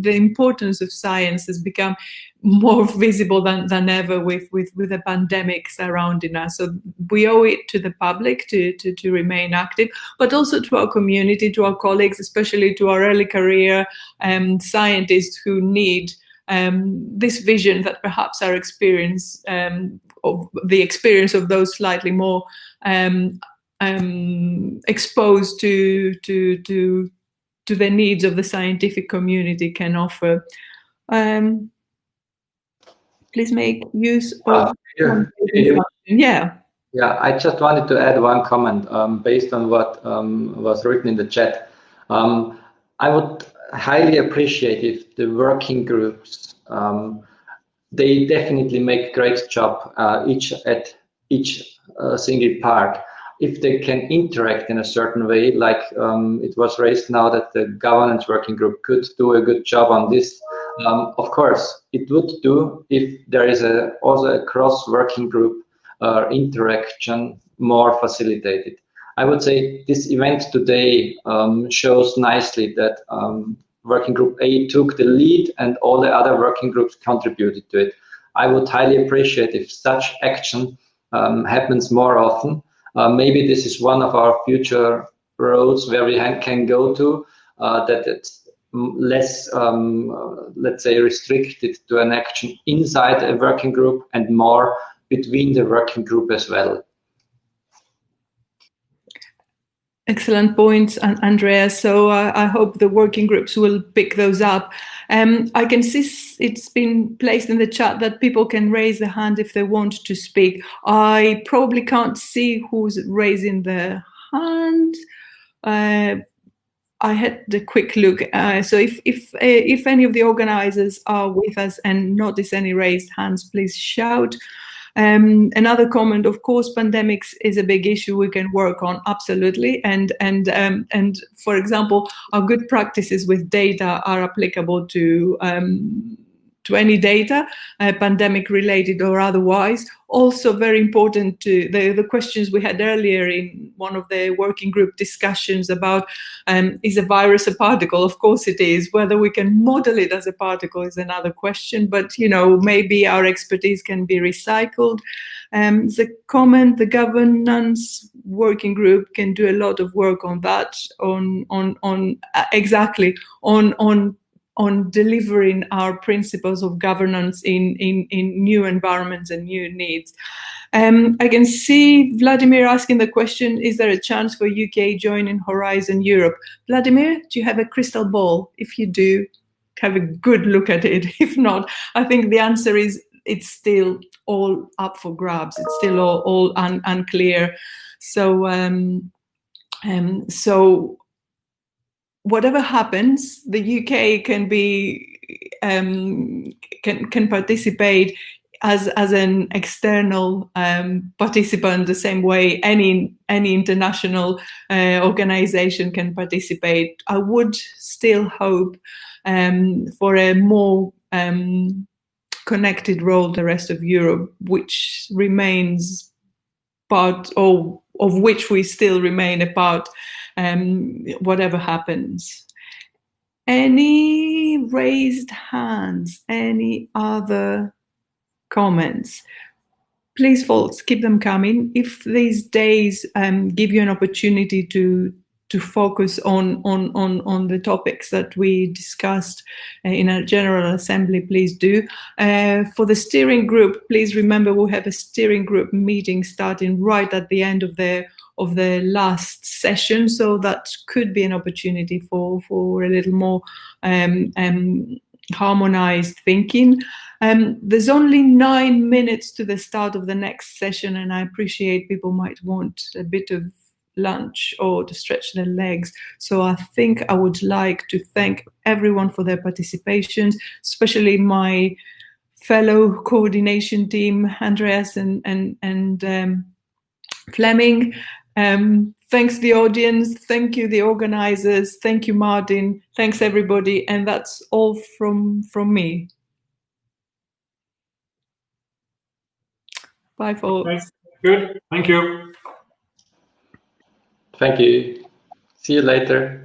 importance of science has become more visible than ever with the pandemic surrounding us. So we owe it to the public to remain active, but also to our community, to our colleagues, especially to our early career scientists who need this vision that perhaps our experience, of the experience of those slightly more exposed to the needs of the scientific community can offer. Please make use of. Yeah. I just wanted to add one comment based on what was written in the chat. I would highly appreciate if the working groups, they definitely make a great job each single part. if they can interact in a certain way, like it was raised now that the governance working group could do a good job on this. Of course, it would do if there is also a cross working group interaction more facilitated. I would say this event today shows nicely that working group A took the lead and all the other working groups contributed to it. I would highly appreciate if such action happens more often. Maybe this is one of our future roads where we can go to, that it's less, let's say, restricted to an action inside a working group and more between the working group as well. Excellent points, Andreas. So I hope the working groups will pick those up. I can see it's been placed in the chat that people can raise their hand if they want to speak. I probably can't see who's raising their hand. I had the quick look. So if any of the organizers are with us and notice any raised hands, please shout. Another comment, of course, pandemics is a big issue we can work on, absolutely. And for example, our good practices with data are applicable to any data, pandemic related or otherwise. Also very important to the questions we had earlier in one of the working group discussions about is a virus a particle? Of course it is. Whether we can model it as a particle is another question, but you know, maybe our expertise can be recycled. The comment, the governance working group can do a lot of work on that, on delivering our principles of governance in new environments and new needs. I can see Vladimir asking the question, is there a chance for UK joining Horizon Europe? Vladimir, do you have a crystal ball? If you do, have a good look at it. If not, I think the answer is it's still all up for grabs. It's still all unclear. So, so whatever happens, the UK can be can participate as an external participant the same way any international organization can participate. I would still hope for a more connected role the rest of Europe, which remains part of which we still remain a part, whatever happens. Any raised hands? Any other comments? Please, folks, keep them coming. If these days give you an opportunity to focus on the topics that we discussed in our General Assembly, please do. For the steering group, please remember we have a steering group meeting starting right at the end of the last session, so that could be an opportunity for a little more harmonized thinking. There's only 9 minutes to the start of the next session, and I appreciate people might want a bit of lunch or to stretch their legs. So I think I would like to thank everyone for their participation, especially my fellow coordination team, Andreas and Fleming. Thanks the audience, thank you the organizers, thank you Martin, thanks everybody, and that's all from me. Bye folks. Okay. Good, thank you. Thank you. See you later.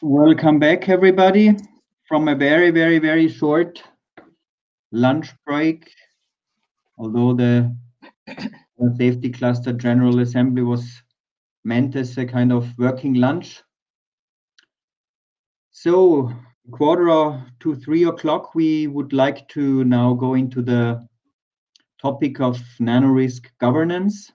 Welcome back, everybody, from a very short lunch break. Although the Safety Cluster General Assembly was meant as a kind of working lunch. So, 2:45 to 3 o'clock, we would like to now go into the topic of NanoRisk governance.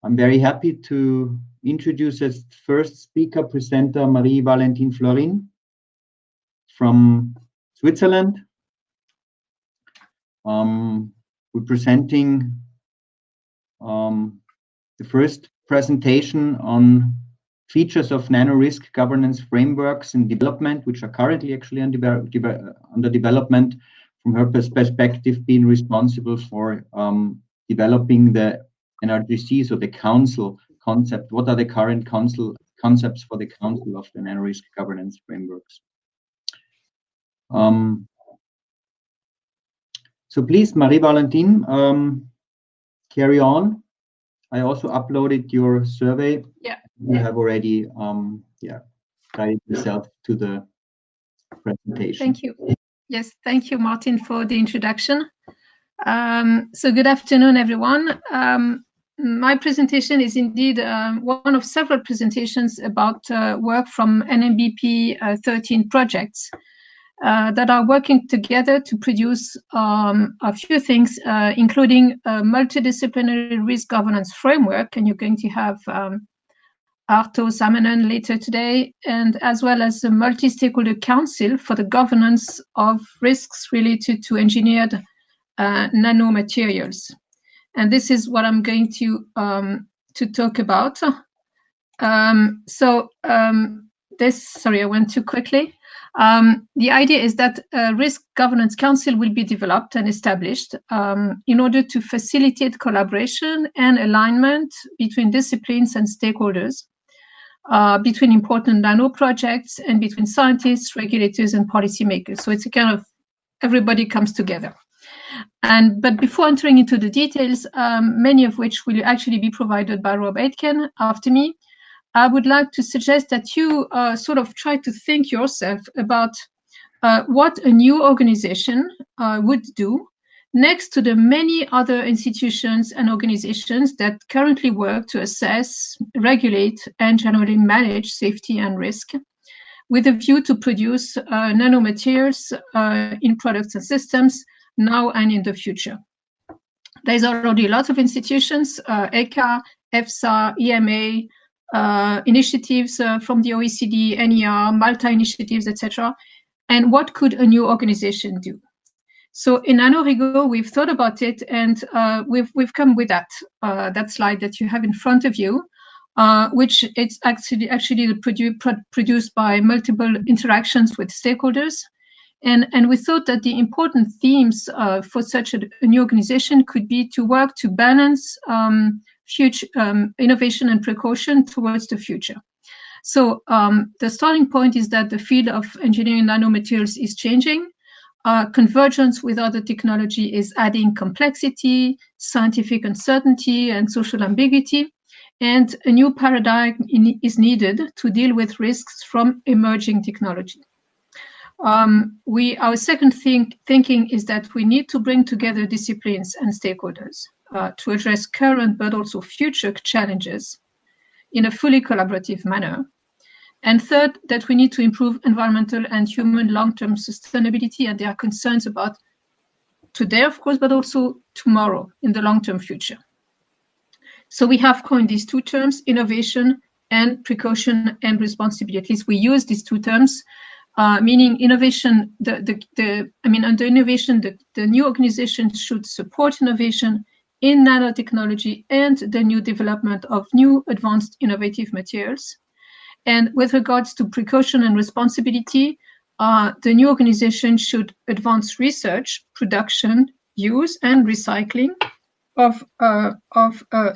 I'm very happy to introduce as first speaker presenter Marie-Valentine Florin from Switzerland. We're presenting the first presentation on features of NanoRisk governance frameworks in development, which are currently actually under development, from her perspective, being responsible for developing the NRGC, so the council concept. What are the current concepts for the council of the NanoRisk governance frameworks? So please, Marie-Valentine, carry on. I also uploaded your survey. Yeah. You have already guided yourself to the presentation. Thank you. Yes, thank you, Martin, for the introduction. So good afternoon, everyone. My presentation is indeed one of several presentations about work from NMBP 13 projects that are working together to produce a few things, including a multidisciplinary risk governance framework, and you're going to have Arto Samanen later today, and as well as a multi-stakeholder council for the governance of risks related to engineered nanomaterials. And this is what I'm going to talk about. Sorry, I went too quickly. The idea is that a risk governance council will be developed and established in order to facilitate collaboration and alignment between disciplines and stakeholders, between important nano projects and between scientists, regulators, and policymakers. So it's a kind of everybody comes together. But before entering into the details, many of which will actually be provided by Rob Aitken after me, I would like to suggest that you sort of try to think yourself about what a new organization would do next to the many other institutions and organizations that currently work to assess, regulate, and generally manage safety and risk, with a view to produce nanomaterials in products and systems now and in the future. There's already a lot of institutions, ECHA, EFSA, EMA, initiatives from the OECD, NER, Malta initiatives, etc. And what could a new organization do? So in NanoRigo, we've thought about it, and we've come with that slide that you have in front of you, which it's actually produced by multiple interactions with stakeholders. And we thought that the important themes for such a new organization could be to work to balance future innovation and precaution towards the future. So the starting point is that the field of engineering nanomaterials is changing. Convergence with other technology is adding complexity, scientific uncertainty, and social ambiguity. And a new paradigm is needed to deal with risks from emerging technology. Our second thinking is that we need to bring together disciplines and stakeholders to address current but also future challenges in a fully collaborative manner. And third, that we need to improve environmental and human long-term sustainability, and there are concerns about today, of course, but also tomorrow in the long-term future. So we have coined these two terms, innovation and precaution and responsibility. At least we use these two terms, meaning innovation. Under innovation, the new organization should support innovation in nanotechnology and the new development of new advanced innovative materials. And with regards to precaution and responsibility, the new organization should advance research, production, use, and recycling of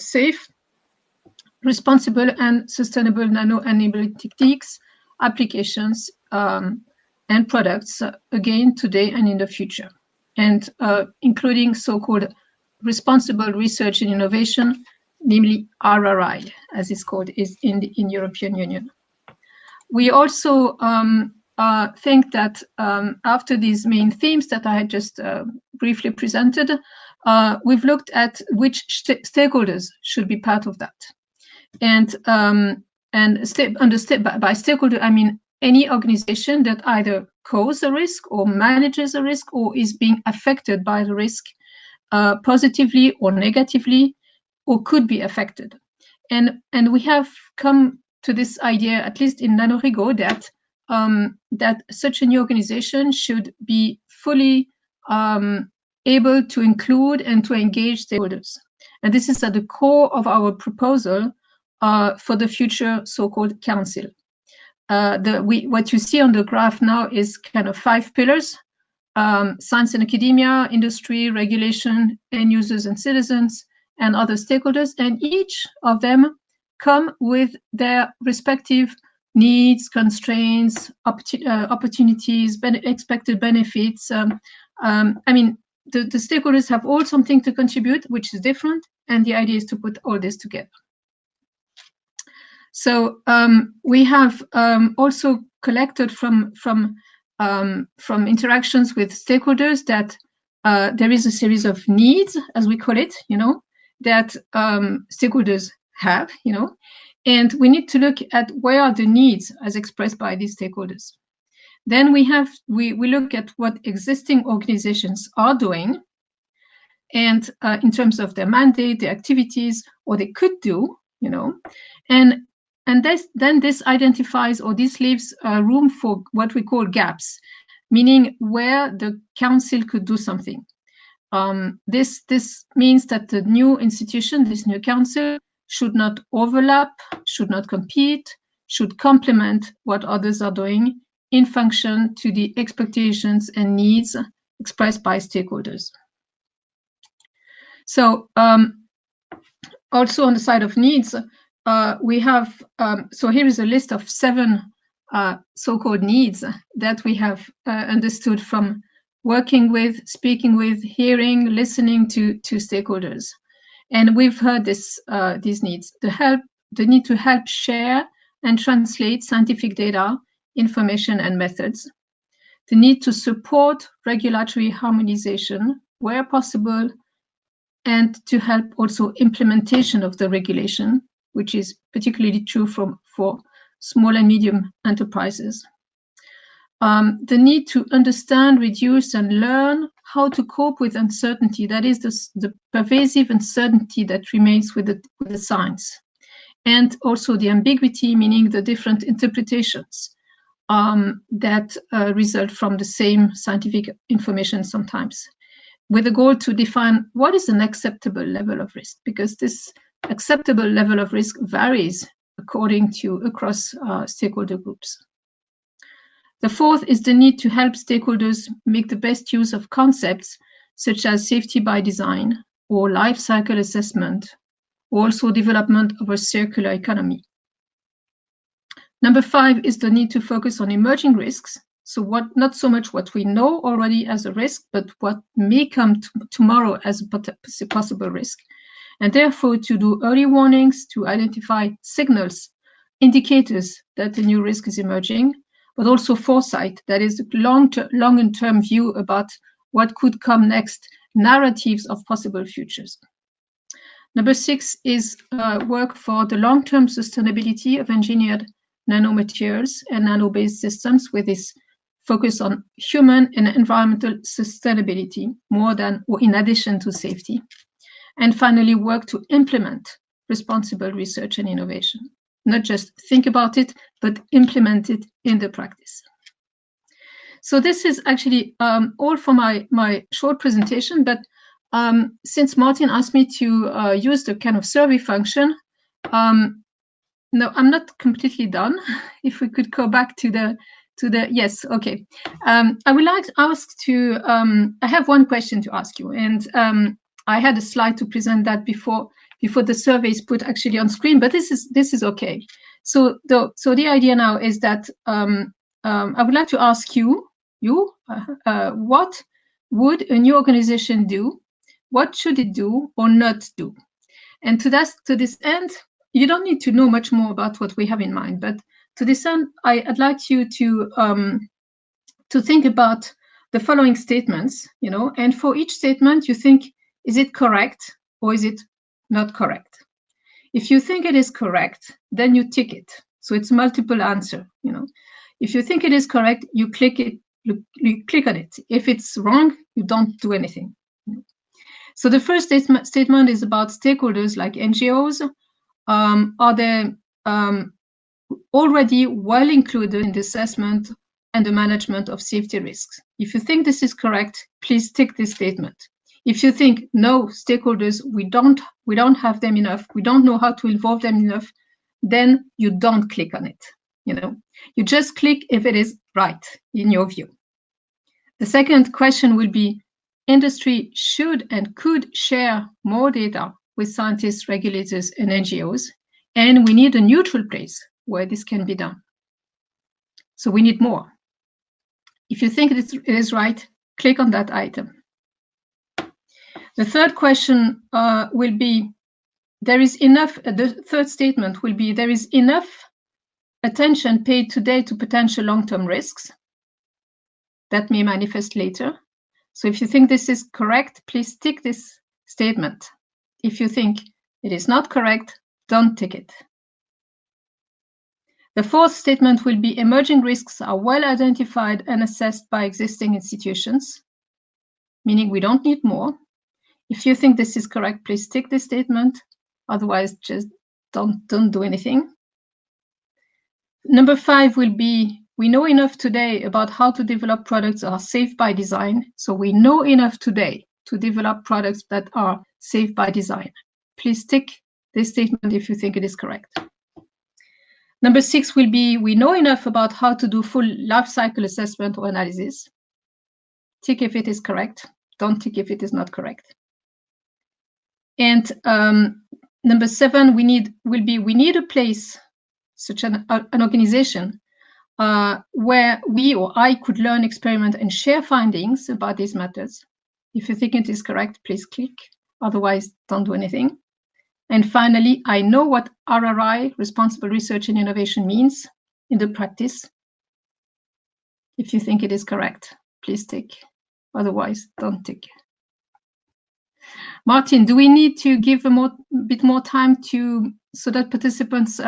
safe, responsible, and sustainable nano-enabling techniques, applications, and products, again, today and in the future, and including so-called responsible research and innovation, namely RRI, as it's called in European Union. we also think that after these main themes that I had just briefly presented, we've looked at which stakeholders should be part of that. And by stakeholder, I mean any organization that either causes a risk or manages a risk or is being affected by the risk positively or negatively, or could be affected. And we have come to this idea, at least in NanoRigo, that that such a new organization should be fully able to include and to engage stakeholders. And this is at the core of our proposal for the future so-called council. What you see on the graph now is kind of 5 pillars: science and academia, industry, regulation, end users and citizens, and other stakeholders. And each of them come with their respective needs, constraints, opportunities, expected benefits. I mean, the stakeholders have all something to contribute, which is different, and the idea is to put all this together. So we have also collected from interactions with stakeholders that there is a series of needs, as we call it, that stakeholders have, and we need to look at where are the needs as expressed by these stakeholders. Then we look at what existing organizations are doing, and in terms of their mandate, their activities, or they could do, and this identifies, or this leaves room for what we call gaps, meaning where the council could do something. This means that the new institution, this new council, should not overlap, should not compete, should complement what others are doing in function to the expectations and needs expressed by stakeholders. So also on the side of needs, we have, so here is a list of 7 so-called needs that we have understood from working with, speaking with, hearing, listening to stakeholders. And we've heard these needs: the need to help share and translate scientific data, information, and methods; the need to support regulatory harmonization where possible, and to help also implementation of the regulation, which is particularly true for small and medium enterprises. The need to understand, reduce, and learn how to cope with uncertainty, that is the pervasive uncertainty that remains with the science, and also the ambiguity, meaning the different interpretations that result from the same scientific information sometimes, with the goal to define what is an acceptable level of risk, because this acceptable level of risk varies across stakeholder groups. The fourth is the need to help stakeholders make the best use of concepts such as safety by design or life cycle assessment, or also development of a circular economy. Number 5 is the need to focus on emerging risks. So not so much what we know already as a risk, but what may come tomorrow as a possible risk. And therefore to do early warnings, to identify signals, indicators that a new risk is emerging, but also foresight, that is the long-term view about what could come next, narratives of possible futures. Number 6 is work for the long-term sustainability of engineered nanomaterials and nano-based systems, with this focus on human and environmental sustainability more than or in addition to safety. And finally, work to implement responsible research and innovation. Not just think about it, but implement it in the practice. So this is actually all for my short presentation, but since Martin asked me to use the kind of survey function, no, I'm not completely done. If we could go back to the yes, okay. I would like to ask I have one question to ask you, and I had a slide to present that before the survey is put actually on screen, but this is okay. So the idea now is that I would like to ask you what would a new organization do? What should it do or not do? And to this end, you don't need to know much more about what we have in mind, but To this end, I'd like you to think about the following statements, and for each statement, you think, is it correct or is it not correct? If you think it is correct, then you tick it. So it's multiple answer, If you think it is correct, you click it, you click on it. If it's wrong, you don't do anything. So the first statement is about stakeholders like NGOs. Are they already well included in the assessment and the management of safety risks? If you think this is correct, please tick this statement. If you think no, stakeholders, we don't have them enough, we don't know how to involve them enough, then you don't click on it. You just click if it is right in your view. The second question will be, industry should and could share more data with scientists, regulators, and NGOs, and we need a neutral place where this can be done. So we need more. If you think it is right, click on that item. The third question will be, the third statement will be, there is enough attention paid today to potential long-term risks that may manifest later. So if you think this is correct, please tick this statement. If you think it is not correct, don't tick it. The fourth statement will be, emerging risks are well identified and assessed by existing institutions, meaning we don't need more. If you think this is correct, please tick this statement. Otherwise, just don't do anything. Number 5 will be, we know enough today about how to develop products that are safe by design. So we know enough today to develop products that are safe by design. Please tick this statement if you think it is correct. Number 6 will be, we know enough about how to do full life cycle assessment or analysis. Tick if it is correct. Don't tick if it is not correct. And number 7 we need a place, such an organization, where we or I could learn, experiment, and share findings about these matters. If you think it is correct, please click. Otherwise, don't do anything. And finally, I know what RRI, Responsible Research and Innovation, means in the practice. If you think it is correct, please tick. Otherwise, don't tick. Martin, do we need to give a bit more time so that participants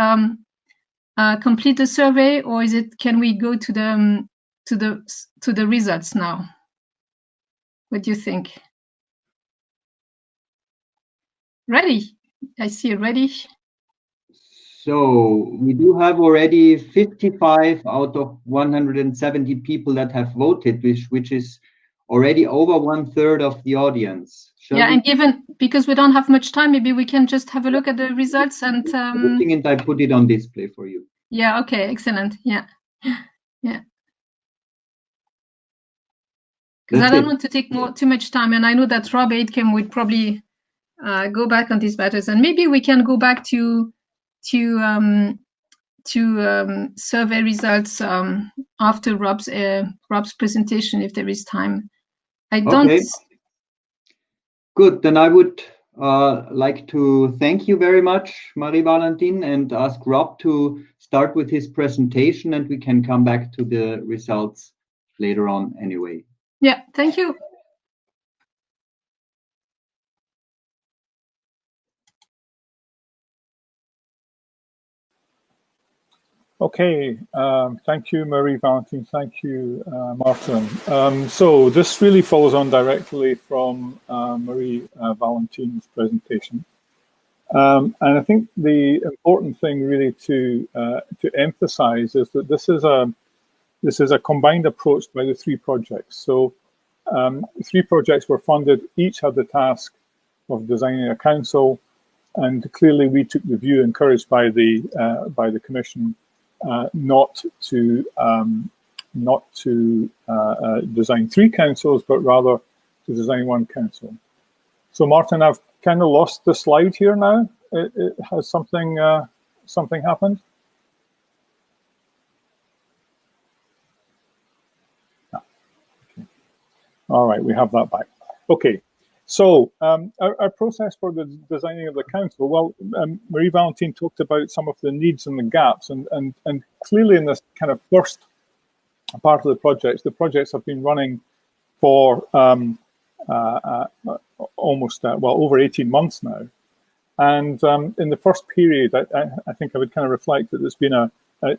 complete the survey, or can we go to the results now? What do you think? Ready? I see it ready. So we do have already 55 out of 170 people that have voted, which is already over 1/3 of the audience. And because we don't have much time, maybe we can just have a look at the results and. And I put it on display for you. Yeah. Okay. Excellent. Yeah. Because I don't want to take too much time, and I know that Rob Aitken would probably go back on these matters, and maybe we can go back to survey results after Rob's presentation if there is time. Okay. Good. Then I would like to thank you very much, Marie-Valentine, and ask Rob to start with his presentation, and we can come back to the results later on anyway. Yeah, thank you. Okay, thank you, Marie-Valentine. Thank you, Martin. So this really follows on directly from Marie-Valentine's presentation. And I think the important thing really to emphasize is that this is a combined approach by the 3 projects. So 3 projects were funded, each had the task of designing a council, and clearly we took the view encouraged by the Commission not to design 3 councils, but rather to design 1 council. So Martin, I've kind of lost the slide here now. Has something happened? No. Okay. All right, we have that back. Okay. So our process for the designing of the council, well, Marie-Valentine talked about some of the needs and the gaps, and clearly in this kind of first part of the projects have been running for almost, well, over 18 months now. And in the first period, I think I would kind of reflect that there's been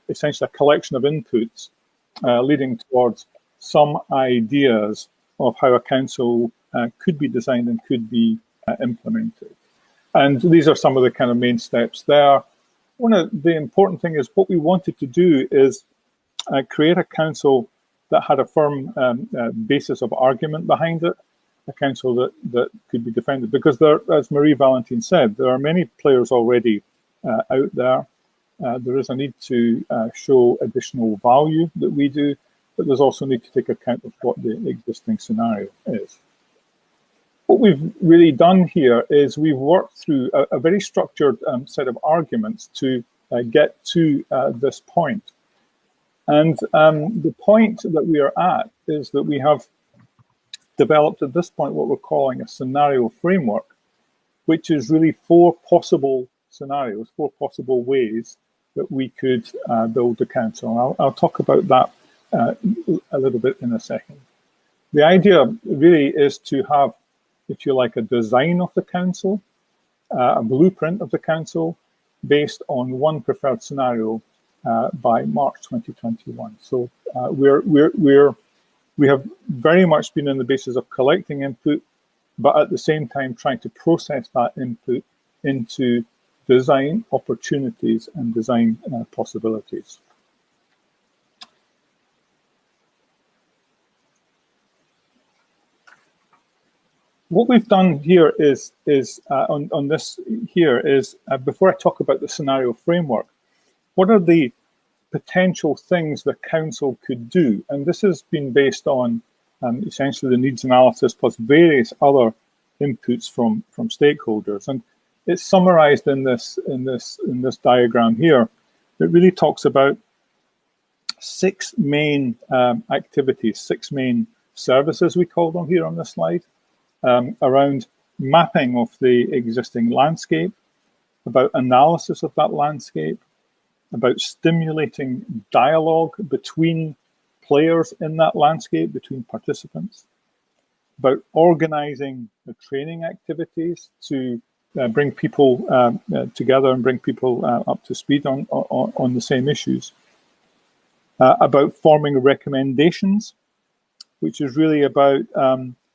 essentially a collection of inputs leading towards some ideas of how a council could be designed and could be implemented. And these are some of the kind of main steps there. One of the important thing is what we wanted to do is create a council that had a firm basis of argument behind it, a council that could be defended. Because there, as Marie-Valentine said, there are many players already out there. There is a need to show additional value that we do, but there's also a need to take account of what the existing scenario is. What we've really done here is we've worked through a very structured set of arguments to get to this point. And the point that we are at is that we have developed at this point what we're calling a scenario framework, which is really 4 possible scenarios, 4 possible ways that we could build the council. I'll talk about that a little bit in a second. The idea really is to have, if you like, a design of the council, a blueprint of the council based on one preferred scenario by March 2021. So we have very much been on the basis of collecting input, but at the same time trying to process that input into design opportunities and design possibilities. What we've done here is on this here is, before I talk about the scenario framework, what are the potential things the council could do? And this has been based on essentially the needs analysis plus various other inputs from stakeholders. And it's summarized in this diagram here. It really talks about 6 main activities, 6 main services, we call them here on this slide, around mapping of the existing landscape, about analysis of that landscape, about stimulating dialogue between players in that landscape, between participants, about organizing the training activities to bring people together and bring people up to speed on the same issues, about forming recommendations, which is really about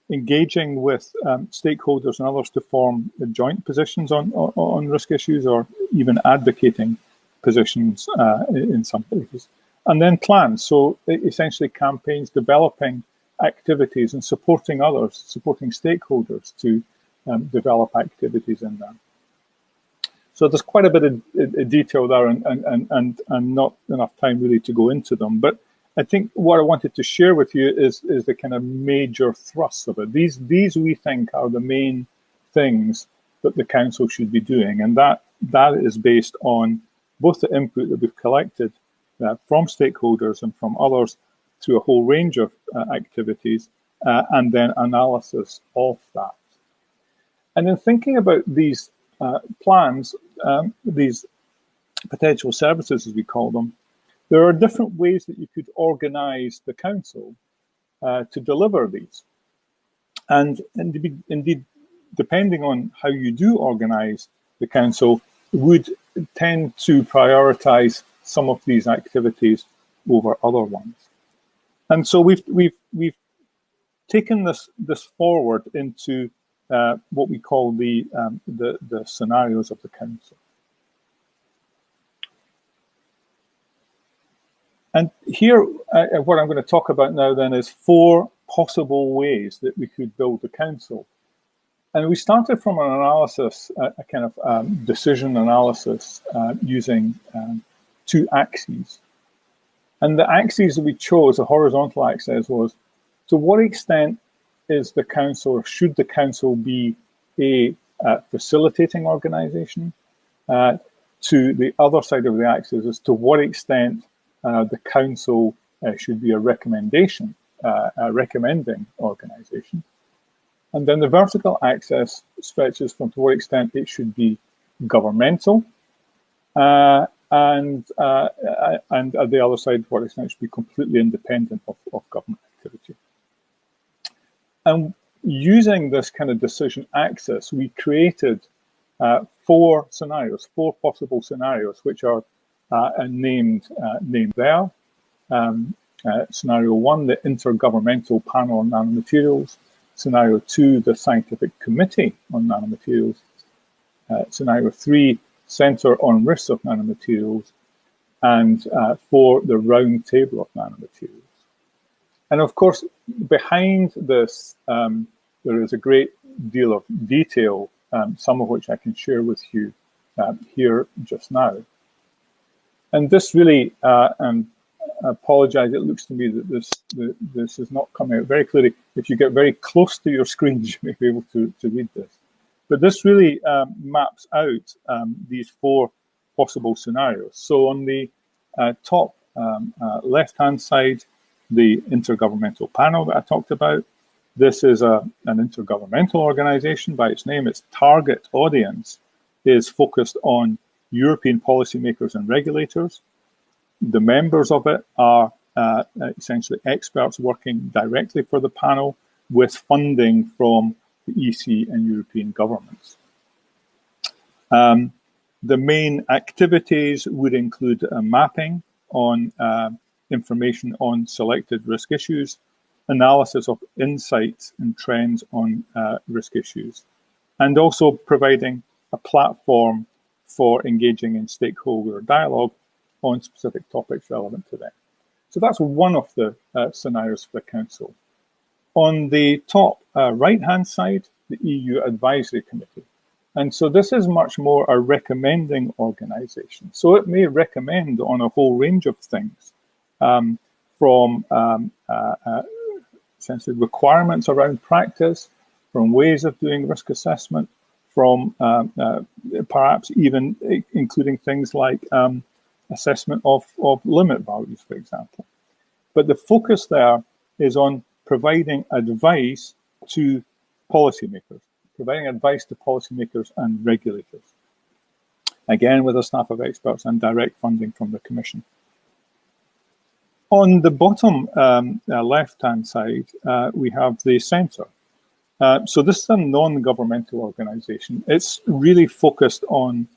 engaging with stakeholders and others to form joint positions on risk issues, or even advocating positions in some cases. And then plans, so essentially campaigns, developing activities and supporting others, supporting stakeholders to develop activities in them. So there's quite a bit of detail there and not enough time really to go into them. But I think what I wanted to share with you is the kind of major thrusts of it. These we think are the main things that the council should be doing, and that is based on both the input that we've collected from stakeholders and from others through a whole range of activities, and then analysis of that. And in thinking about these plans, these potential services, as we call them, there are different ways that you could organize the council to deliver these. And indeed, depending on how you do organize the council, would tend to prioritize some of these activities over other ones. And so we've taken this forward into what we call the scenarios of the council. And here, what I'm going to talk about now then is 4 possible ways that we could build the council. And we started from an analysis, a kind of decision analysis using 2 axes. And the axes that we chose, the horizontal axis, was to what extent is the council, or should the council be a facilitating organization? To the other side of the axis is to what extent the council should be a recommending organization. And then the vertical axis stretches from to what extent it should be governmental, and at the other side, to what extent it should be completely independent of government activity. And using this kind of decision axis, we created 4 scenarios, 4 possible scenarios, which are named there. Scenario 1, the Intergovernmental Panel on Nanomaterials. Scenario 2, the Scientific Committee on Nanomaterials. Scenario 3, Centre on Risks of Nanomaterials. And 4, the Round Table of Nanomaterials. And of course, behind this, there is a great deal of detail, some of which I can share with you here just now. And this really, and I apologize, it looks to me that this is not coming out very clearly. If you get very close to your screens, you may be able to read this. But this really maps out these 4 possible scenarios. So on the top left-hand side, the Intergovernmental Panel that I talked about. This is an intergovernmental organization by its name. Its target audience is focused on European policymakers and regulators. The members of it are essentially experts working directly for the panel with funding from the EC and European governments. The main activities would include a mapping on information on selected risk issues, analysis of insights and trends on risk issues, and also providing a platform for engaging in stakeholder dialogue on specific topics relevant to them. So that's one of the scenarios for the Council. On the top right-hand side, the EU Advisory Committee. And so this is much more a recommending organization. So it may recommend on a whole range of things, from essentially requirements around practice, from ways of doing risk assessment, from perhaps even including things like assessment of limit values, for example. But the focus there is on providing advice to policymakers, and regulators. Again, with a staff of experts and direct funding from the Commission. On the bottom left-hand side, we have the Centre. So this is a non-governmental organisation. It's really focused on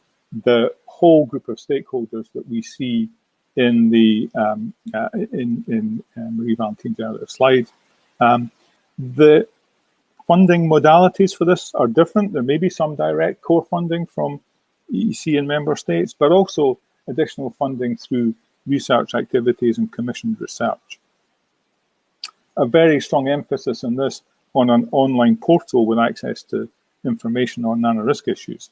the whole group of stakeholders that we see in the Marie Valentine's earlier slide. The funding modalities for this are different. There may be some direct core funding from EC and member states, but also additional funding through research activities and commissioned research. A very strong emphasis on this on an online portal with access to information on nano-risk issues,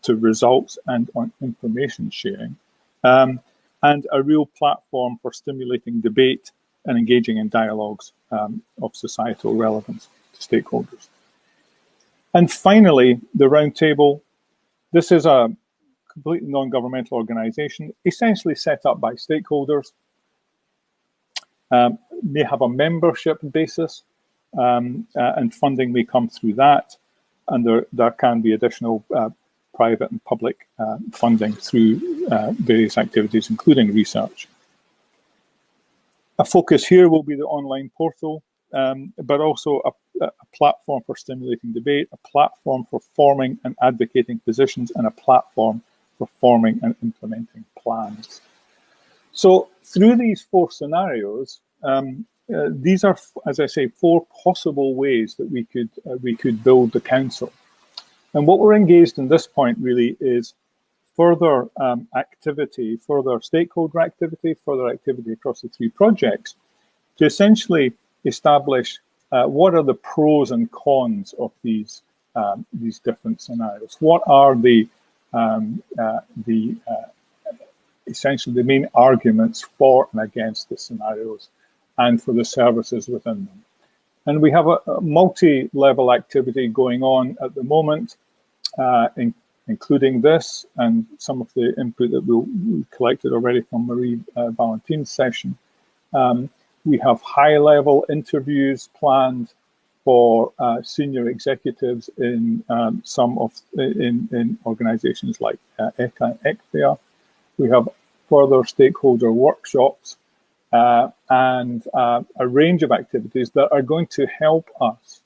to results and on information sharing, and a real platform for stimulating debate and engaging in dialogues of societal relevance to stakeholders. And finally, the roundtable. This is a completely non-governmental organization, essentially set up by stakeholders, may have a membership basis, and funding may come through that, and there can be additional private and public funding through various activities, including research. A focus here will be the online portal, but also a platform for stimulating debate, a platform for forming and advocating positions, and a platform for forming and implementing plans. So through these 4 scenarios, these are, as I say, 4 possible ways that we could build the Council. And what we're engaged in this point really is further activity, further stakeholder activity, further activity across the 3 projects to essentially establish what are the pros and cons of these different scenarios. What are essentially the main arguments for and against the scenarios and for the services within them. And we have a multi-level activity going on at the moment, including this and some of the input that we collected already from Marie Valentine's session. We have high-level interviews planned for senior executives in in organizations like ECA and ECFIA. We have further stakeholder workshops and a range of activities that are going to help us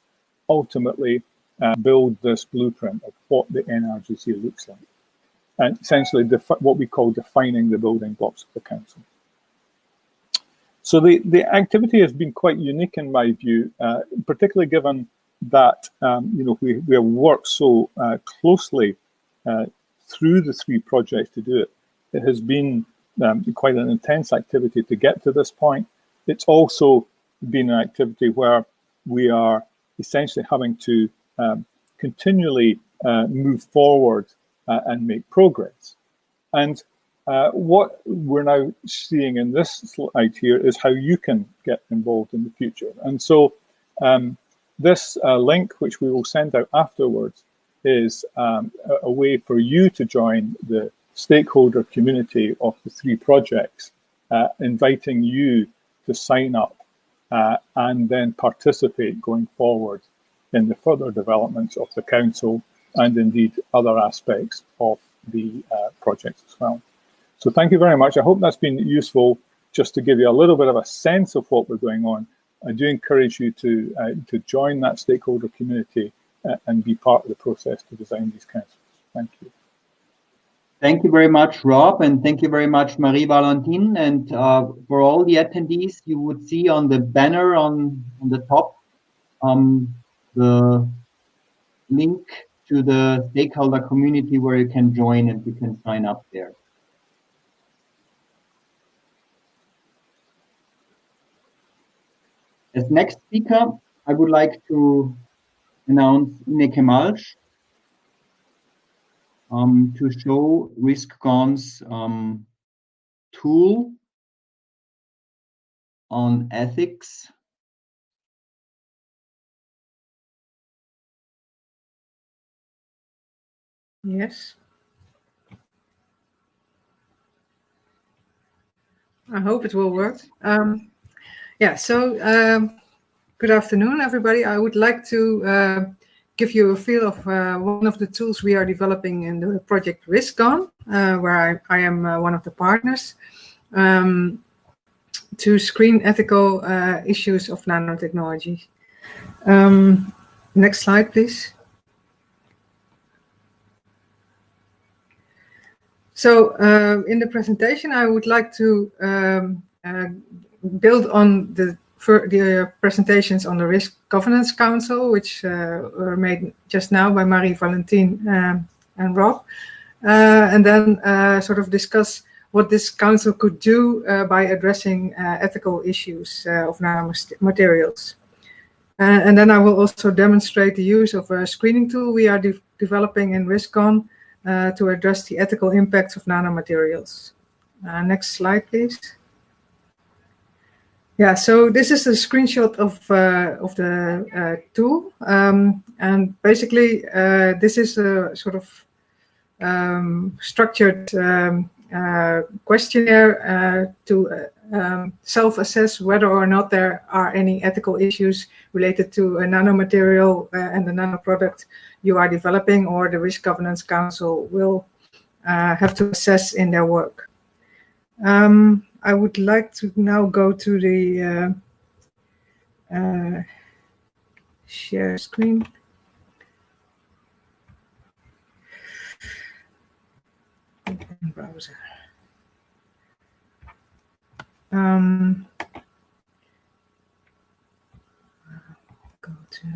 ultimately build this blueprint of what the NRGC looks like, and essentially what we call defining the building blocks of the council. So the activity has been quite unique in my view, particularly given that we have worked so closely through the 3 projects to do it. It has been quite an intense activity to get to this point. It's also been an activity where we are essentially having to continually move forward and make progress. And what we're now seeing in this slide here is how you can get involved in the future. And so this link, which we will send out afterwards, is a way for you to join the stakeholder community of the 3 projects, inviting you to sign up and then participate going forward in the further developments of the council and indeed other aspects of the projects as well. So thank you very much. I hope that's been useful just to give you a little bit of a sense of what we're going on. I do encourage you to join that stakeholder community and be part of the process to design these councils. Thank you. Thank you very much, Rob, and thank you very much, Marie-Valentine. And for all the attendees, you would see on the banner on the top the link to the stakeholder community where you can join and you can sign up there. As next speaker, I would like to announce Ineke Malch to show RiskGon's tool on ethics. Yes. I hope it will work. Yeah, so good afternoon, everybody. I would like to give you a feel of one of the tools we are developing in the project RiskGon, where I am one of the partners, to screen ethical issues of nanotechnology. Next slide, please. So in the presentation, I would like to build on the presentations on the Risk Governance Council, which were made just now by Marie-Valentine and Rob, and then sort of discuss what this council could do by addressing ethical issues of nanomaterials. And then I will also demonstrate the use of a screening tool we are developing in RiskGon to address the ethical impacts of nanomaterials. Next slide, please. Yeah, so this is a screenshot of the tool, and basically this is a sort of structured questionnaire to self-assess whether or not there are any ethical issues related to a nanomaterial and the nanoproduct you are developing, or the Risk Governance Council will have to assess in their work. I would like to now go to the share screen. Open browser. Go to.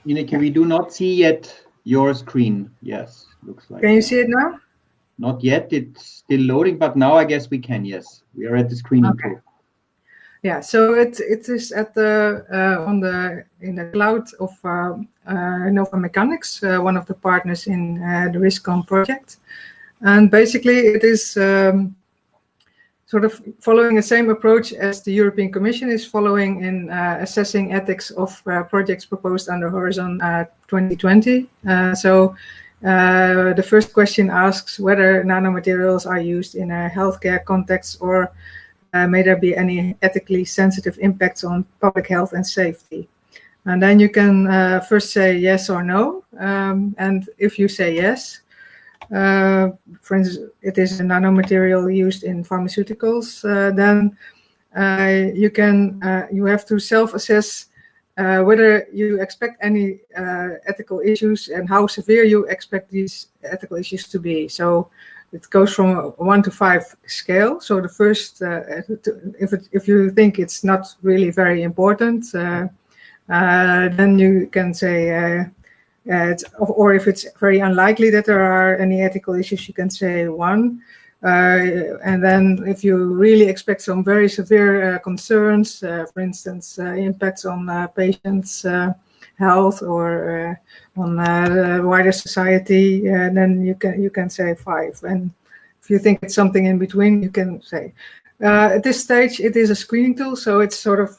Ineke, we do not see yet your screen. Yes, looks like. Can you see it now? Not yet. It's still loading, but now I guess we can. Yes, we are at the screening tool. Yeah, so it is at the in the cloud of Nova Mechanics, one of the partners in the RiskGon project. And basically, it is sort of following the same approach as the European Commission is following in assessing ethics of projects proposed under Horizon 2020. So the first question asks whether nanomaterials are used in a healthcare context, or may there be any ethically sensitive impacts on public health and safety. And then you can first say yes or no. And if you say yes, for instance, it is a nanomaterial used in pharmaceuticals, then you have to self-assess whether you expect any ethical issues and how severe you expect these ethical issues to be. So it goes from a 1 to 5 scale. So the first, if you think it's not really very important, then you can say, or if it's very unlikely that there are any ethical issues, you can say 1. And then if you really expect some very severe concerns, for instance, impacts on patients' health or on the wider society, then you can say 5. And if you think it's something in between, you can say. At this stage, it is a screening tool, so it's sort of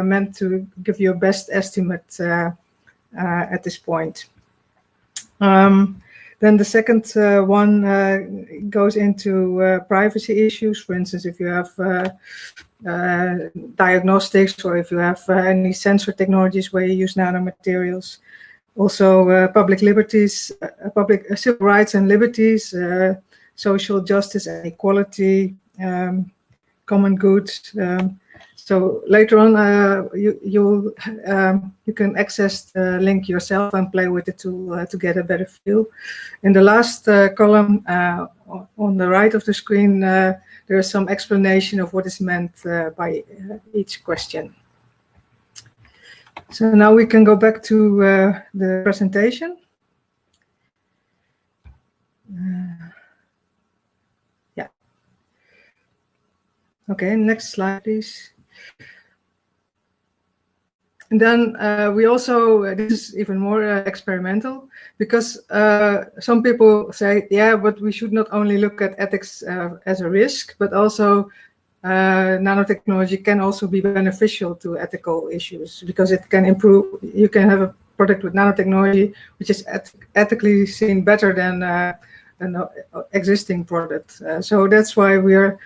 meant to give you a best estimate at this point. Then the second one goes into privacy issues. For instance, if you have diagnostics, or if you have any sensor technologies where you use nanomaterials. Also public liberties, civil rights and liberties, social justice and equality, common goods. So later on, you can access the link yourself and play with the tool to get a better feel. In the last column on the right of the screen, there is some explanation of what is meant by each question. So now we can go back to the presentation. Yeah. Okay, next slide, please. And then we also, this is even more experimental, because some people say, yeah, but we should not only look at ethics as a risk, but also nanotechnology can also be beneficial to ethical issues, because it can improve, you can have a product with nanotechnology which is ethically seen better than an existing product. So that's why we are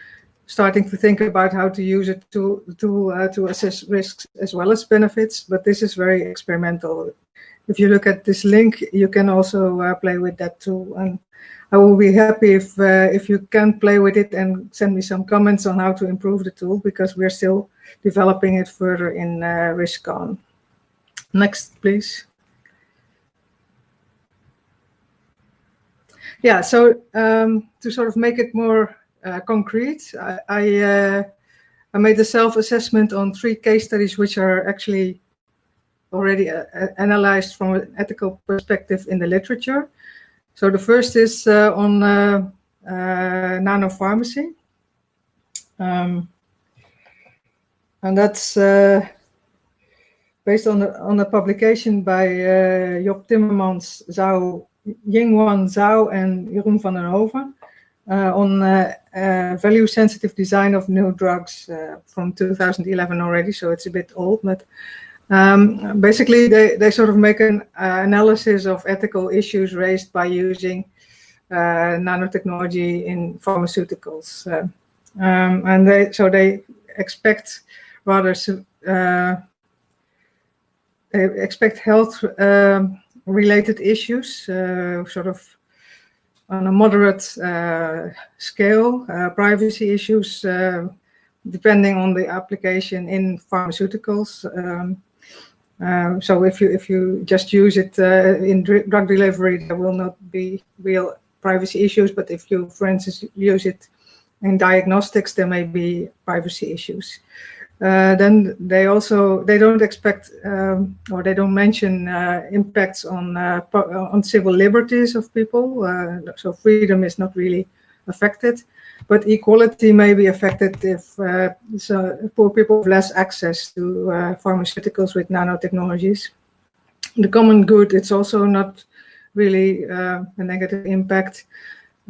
starting to think about how to use it to assess risks as well as benefits, but this is very experimental. If you look at this link, you can also play with that tool, and I will be happy if you can play with it and send me some comments on how to improve the tool, because we're still developing it further in RiskCon. Next, please. Yeah, so to sort of make it more concrete, I made a self-assessment on 3 case studies which are actually already analyzed from an ethical perspective in the literature. So the first is on nanopharmacy, and that's based on a publication by Job Timmermans, Yingwan Zhao, and Jeroen van den Hoven on value-sensitive design of new drugs from 2011 already, so it's a bit old, but basically they sort of make an analysis of ethical issues raised by using nanotechnology in pharmaceuticals, and they expect rather they expect health related issues, sort of on a moderate scale, privacy issues depending on the application in pharmaceuticals. So if you just use it in drug delivery, there will not be real privacy issues. But if you, for instance, use it in diagnostics, there may be privacy issues. Then they don't expect or they don't mention impacts on civil liberties of people. So freedom is not really affected, but equality may be affected if poor people have less access to pharmaceuticals with nanotechnologies. The common good, it's also not really a negative impact.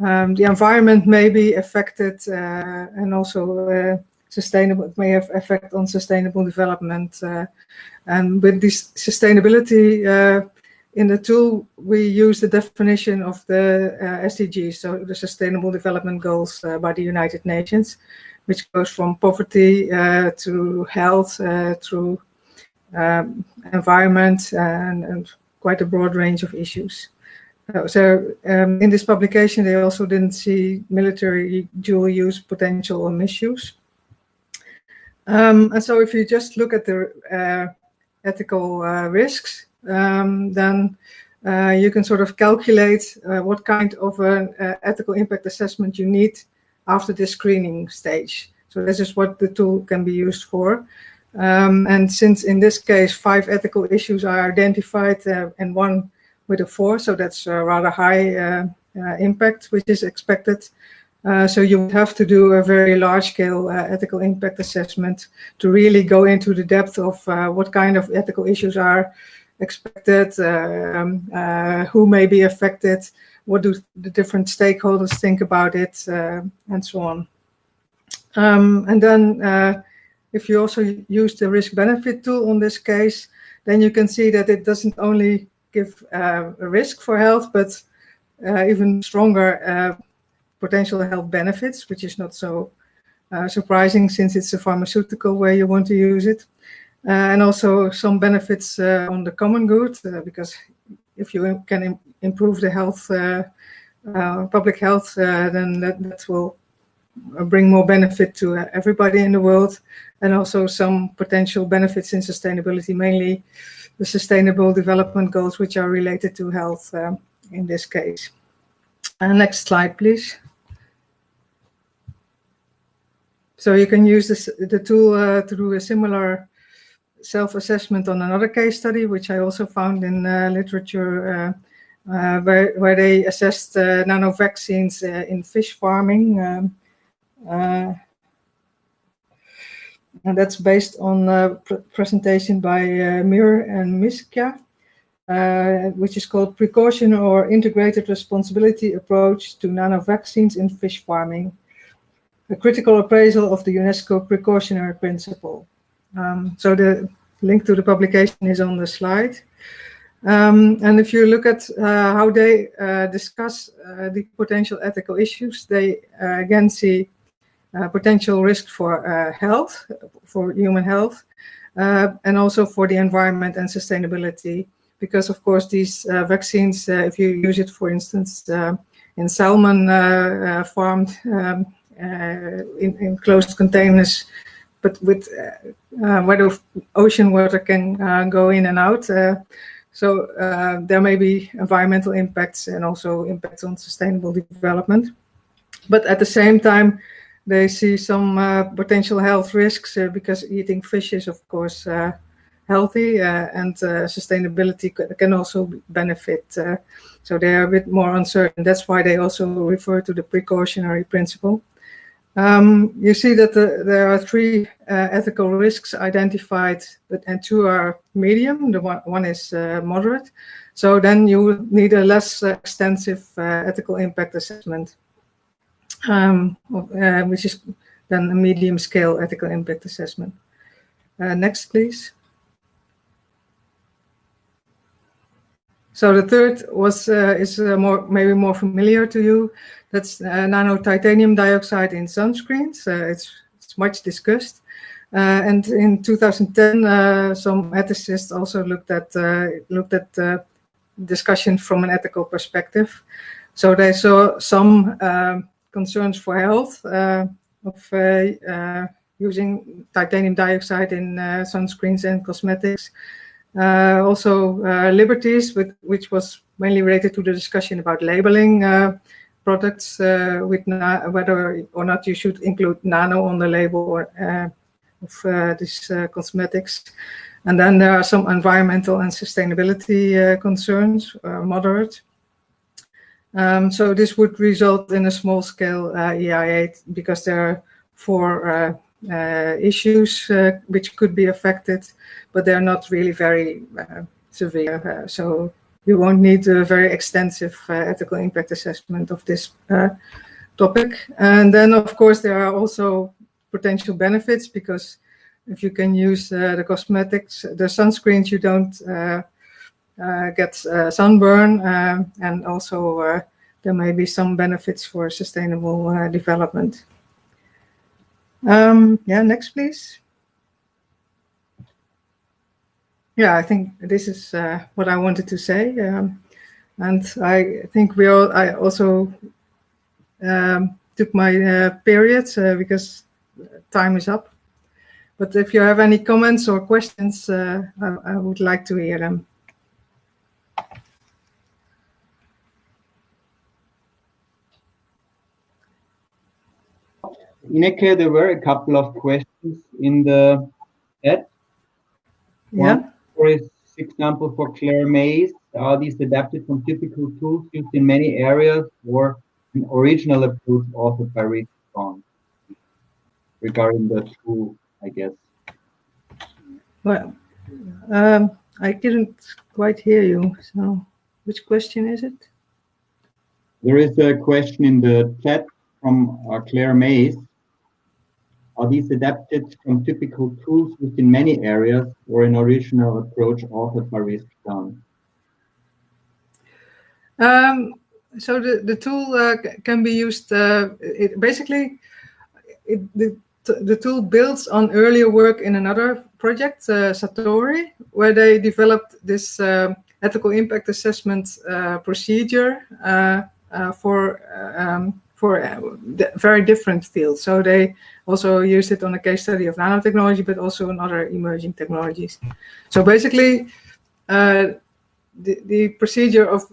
The environment may be affected, and also sustainable. It may have effect on sustainable development. And with this sustainability in the tool, we use the definition of the SDGs, so the Sustainable Development Goals by the United Nations, which goes from poverty to health, through environment, and quite a broad range of issues. In this publication, they also didn't see military dual use potential or misuse. And so if you just look at the ethical risks, then you can sort of calculate what kind of an ethical impact assessment you need after the screening stage. So this is what the tool can be used for. And since in this case 5 ethical issues are identified and 1 with a 4, so that's a rather high impact which is expected. So you would have to do a very large-scale ethical impact assessment to really go into the depth of what kind of ethical issues are expected, who may be affected, what do the different stakeholders think about it, and so on. And then if you also use the risk-benefit tool on this case, then you can see that it doesn't only give a risk for health, but even stronger potential health benefits, which is not so surprising since it's a pharmaceutical where you want to use it. And also some benefits on the common good, because if you can improve the health, public health, then that will bring more benefit to everybody in the world. And also some potential benefits in sustainability, mainly the Sustainable Development Goals, which are related to health in this case. Next slide, please. So you can use the tool to do a similar self-assessment on another case study, which I also found in literature, where they assessed nanovaccines in fish farming. And that's based on a presentation by Mir and Miska, which is called Precaution or Integrated Responsibility Approach to Nanovaccines in Fish Farming, a critical appraisal of the UNESCO precautionary principle. So the link to the publication is on the slide. And if you look at how they discuss the potential ethical issues, they again see potential risk for health, for human health, and also for the environment and sustainability. Because of course these vaccines, if you use it, for instance, in salmon farmed in closed containers, but with where ocean water can go in and out. So there may be environmental impacts and also impacts on sustainable development. But at the same time, they see some potential health risks because eating fish is, of course, healthy, and sustainability can also benefit. So they are a bit more uncertain. That's why they also refer to the precautionary principle. You see that there are 3 ethical risks identified, and 2 are medium. The one is moderate. So then you need a less extensive ethical impact assessment, which is then a medium scale ethical impact assessment. Next, please. So the third is maybe more familiar to you. That's nano titanium dioxide in sunscreens. It's much discussed. And in 2010, some ethicists also looked at discussion from an ethical perspective. So they saw some concerns for health of using titanium dioxide in sunscreens and cosmetics. Also liberties, which was mainly related to the discussion about labeling products, with whether or not you should include nano on the label of these cosmetics. And then there are some environmental and sustainability concerns, moderate. So this would result in a small-scale EIA because there are 4 issues which could be affected, but they're not really very severe. So you won't need a very extensive ethical impact assessment of this topic. And then, of course, there are also potential benefits, because if you can use the cosmetics, the sunscreens, you don't get sunburn, and also there may be some benefits for sustainable development. Yeah, next, please. Yeah, I think this is what I wanted to say, and I think I also took my period because time is up. But if you have any comments or questions, I would like to hear them. Ineke, there were a couple of questions in the chat. Yeah. One, for example, for Claire Mays, are these adapted from typical tools used in many areas, or an original approach authored by Rick Kahn? Regarding the tool, I guess. Well, I didn't quite hear you. So, which question is it? There is a question in the chat from Claire Mays. Are these adapted from typical tools used in many areas, or an original approach authored by Rick Kahn? So the tool can be used. The tool builds on earlier work in another project, Satori, where they developed this ethical impact assessment procedure for very different fields. So they also used it on a case study of nanotechnology, but also on other emerging technologies. So basically, the procedure of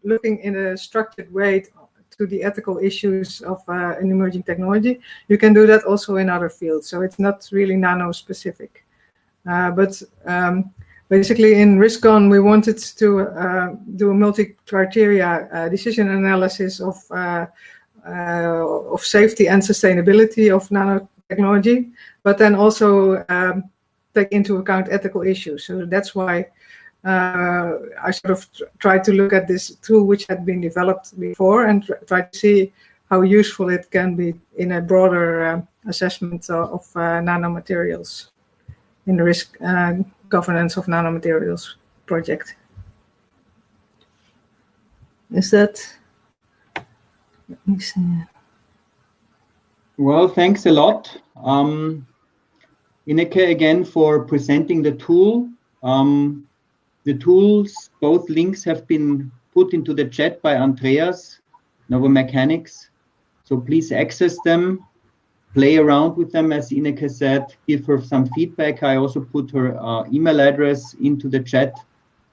looking in a structured way to the ethical issues of an emerging technology, you can do that also in other fields. So it's not really nano specific. But basically in RiskCon, we wanted to do a multi-criteria decision analysis of safety and sustainability of nanotechnology, but then also take into account ethical issues. So that's why I sort of tried to look at this tool which had been developed before and try to see how useful it can be in a broader assessment of nanomaterials in the risk governance of nanomaterials project. Is that? Let me see. Well, thanks a lot, Ineke, again for presenting the tool. The tools, both links have been put into the chat by Andreas, Novo Mechanics. So please access them, play around with them, as Ineke said, give her some feedback. I also put her email address into the chat.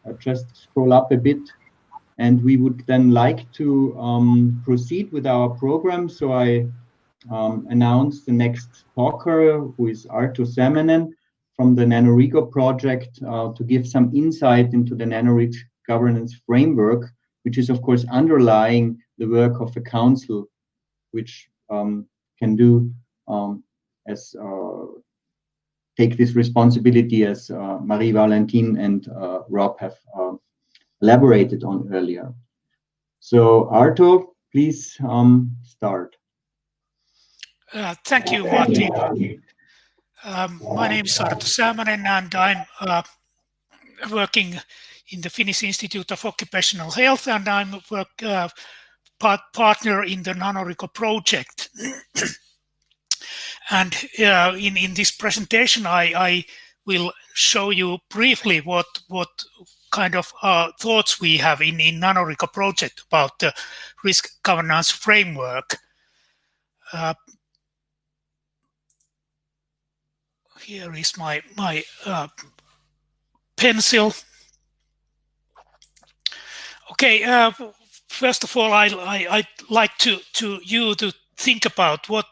I'll just scroll up a bit. And we would then like to proceed with our program. So I announced the next talker, who is Arto Samanen, from the NanoRigo project, to give some insight into the NanoRisk Governance Framework, which is, of course, underlying the work of the Council, which can do take this responsibility, as Marie-Valentine and Rob have elaborated on earlier. So, Arto, please start. Thank you, Martin. My name is Arto Samanen, and I'm working in the Finnish Institute of Occupational Health, and I'm a partner in the NanoRigo project. And in this presentation, I will show you briefly what kind of thoughts we have in NanoRigo project about the risk governance framework. Here is my pencil. Okay, first of all, I'd like you to think about what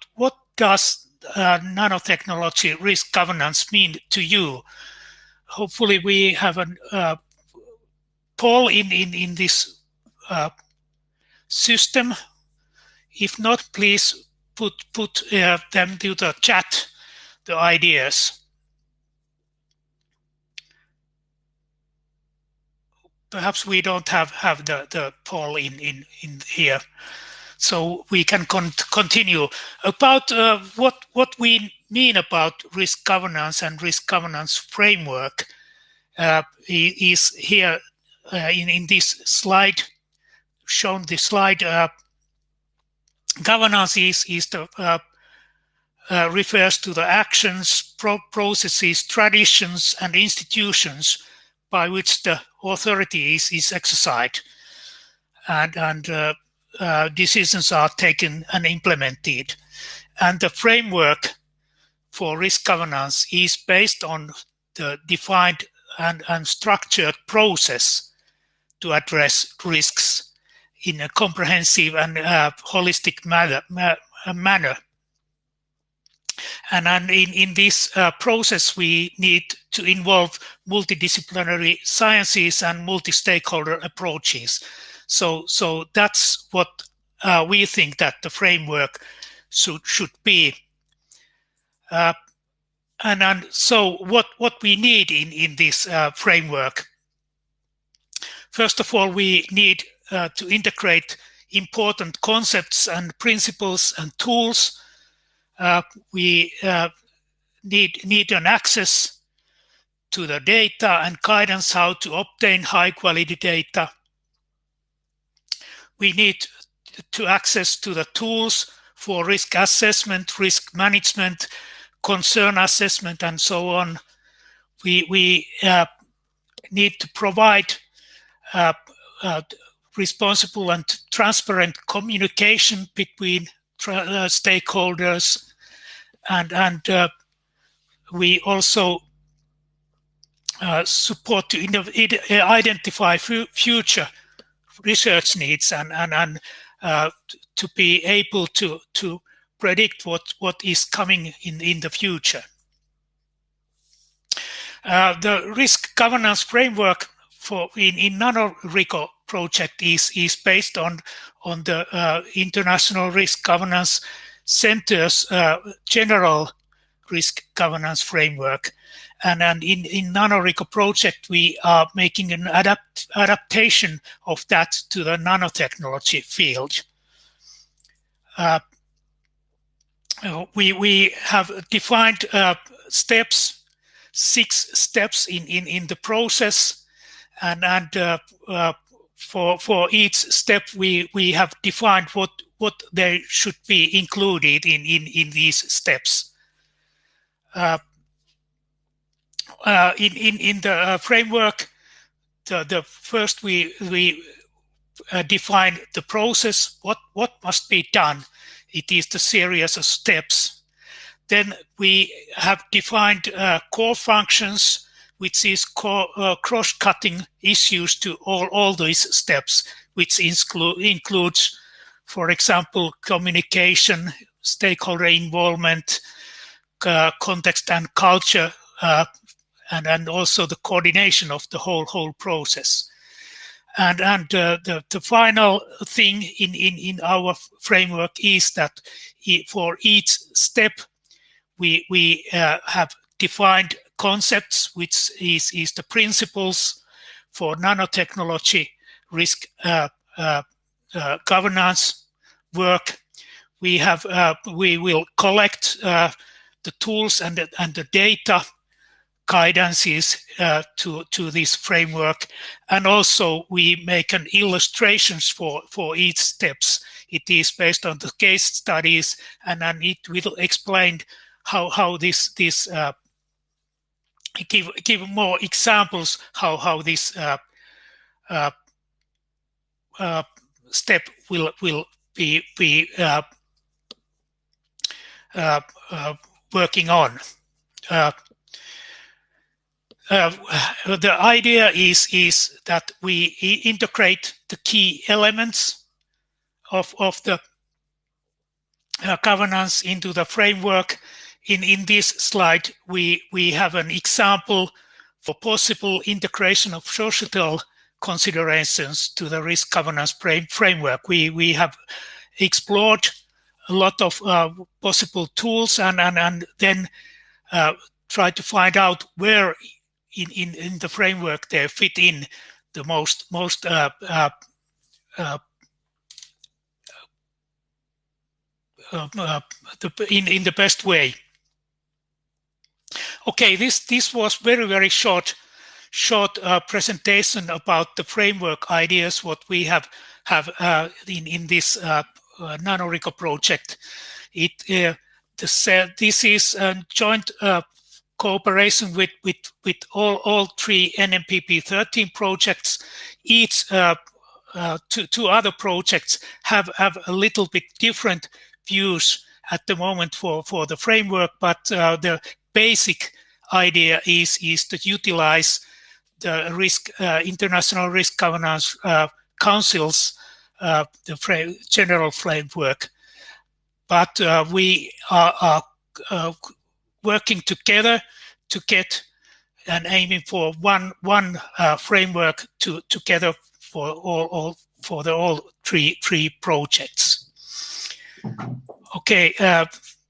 does nanotechnology risk governance mean to you. Hopefully, we have a poll in this system. If not, please put them to the chat, the ideas. perhaps we don't have the poll in here, so we can continue about what we mean about risk governance and risk governance framework. Is here in this slide, shown this slide. Governance is the refers to the actions, processes, traditions, and institutions by which the authority is exercised, and decisions are taken and implemented. And the framework for risk governance is based on the defined and structured process to address risks in a comprehensive and holistic manner. And in this process, we need to involve multidisciplinary sciences and multi-stakeholder approaches. So that's what we think that the framework should be. And so what we need in this framework? First of all, we need to integrate important concepts and principles and tools. We need an access to the data and guidance how to obtain high quality data. We need to access to the tools for risk assessment, risk management, concern assessment, and so on. We need to provide responsible and transparent communication between stakeholders, and we also support to identify future research needs and to be able to predict what is coming in the future. The risk governance framework in NanoRisk project is based on the International Governance Center's general risk governance framework. And in NanoRisk project, we are making an adaptation of that to the nanotechnology field. We have defined steps, 6 steps in the process, and for each step we have defined what they should be included in these steps. In the framework, the first we define the process, what must be done. It is the series of steps. Then we have defined core functions, which is cross-cutting issues to all these steps, which includes, for example, communication, stakeholder involvement, context and culture, and also the coordination of the whole process. And the final thing in our framework is that for each step we have defined concepts, which is the principles for nanotechnology risk governance work. We will collect the tools and the data guidances to this framework, and also we make an illustrations for each steps. It is based on the case studies, and then it will explain how this give more examples how this step will be working on. The idea is that we integrate the key elements of the governance into the framework. In this slide, we have an example for possible integration of societal considerations to the risk governance framework. We have explored a lot of possible tools and then try to find out where in the framework they fit in the most in the best way. Okay, this was very short presentation about the framework ideas what we have in this NanoRico project. This is a joint cooperation with all three NMPP 13 projects. Each two other projects have a little bit different views at the moment for the framework, but the basic idea is to utilize the International Risk Governance Council's general framework. But we are working together to get and aiming for one framework together for all three projects. Okay,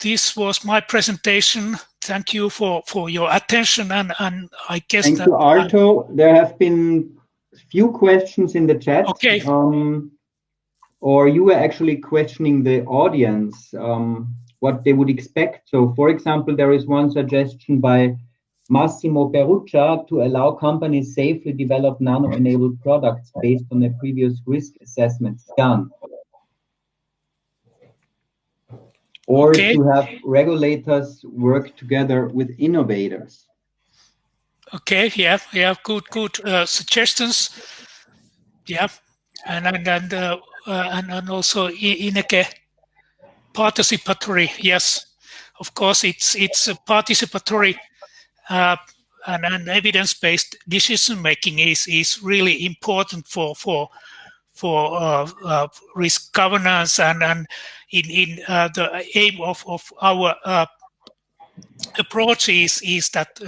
this was my presentation. Thank you for your attention, and I guess thank you, Arto. There have been a few questions in the chat. Okay. Or you were actually questioning the audience, what they would expect. So, for example, there is one suggestion by Massimo Peruccia to allow companies safely develop nano-enabled products based on their previous risk assessments done. Or to have regulators work together with innovators. Okay, yeah, good suggestions. Yeah, and also Ineke, participatory. Yes, of course, it's a participatory and evidence-based decision making is really important for risk governance, and in the aim of our approach is that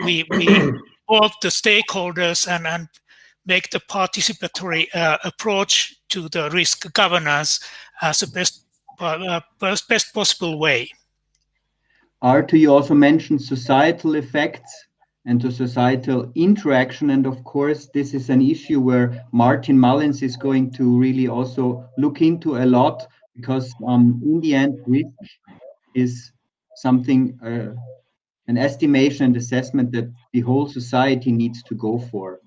we involve the stakeholders and make the participatory approach to the risk governance as the best possible way. Arto, you also mentioned societal effects and the societal interaction, and of course this is an issue where Martin Mullins is going to really also look into a lot, because in the end risk is something, an estimation and assessment that the whole society needs to go for.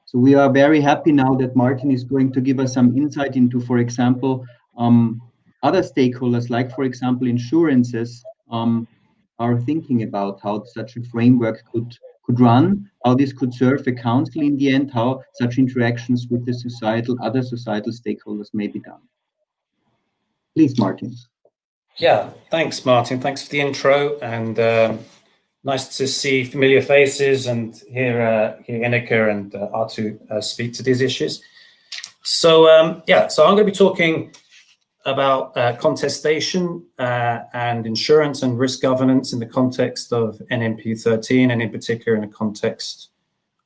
So we are very happy now that Martin is going to give us some insight into, for example, other stakeholders, like for example insurances, are thinking about how such a framework could run, how this could serve a council in the end, how such interactions with the other societal stakeholders may be done. Please, Martin. Yeah, thanks, Martin. Thanks for the intro, and nice to see familiar faces and hear Ineke and Arto speak to these issues. So yeah, so I'm going to be talking about contestation and insurance and risk governance in the context of NMP 13, and in particular in the context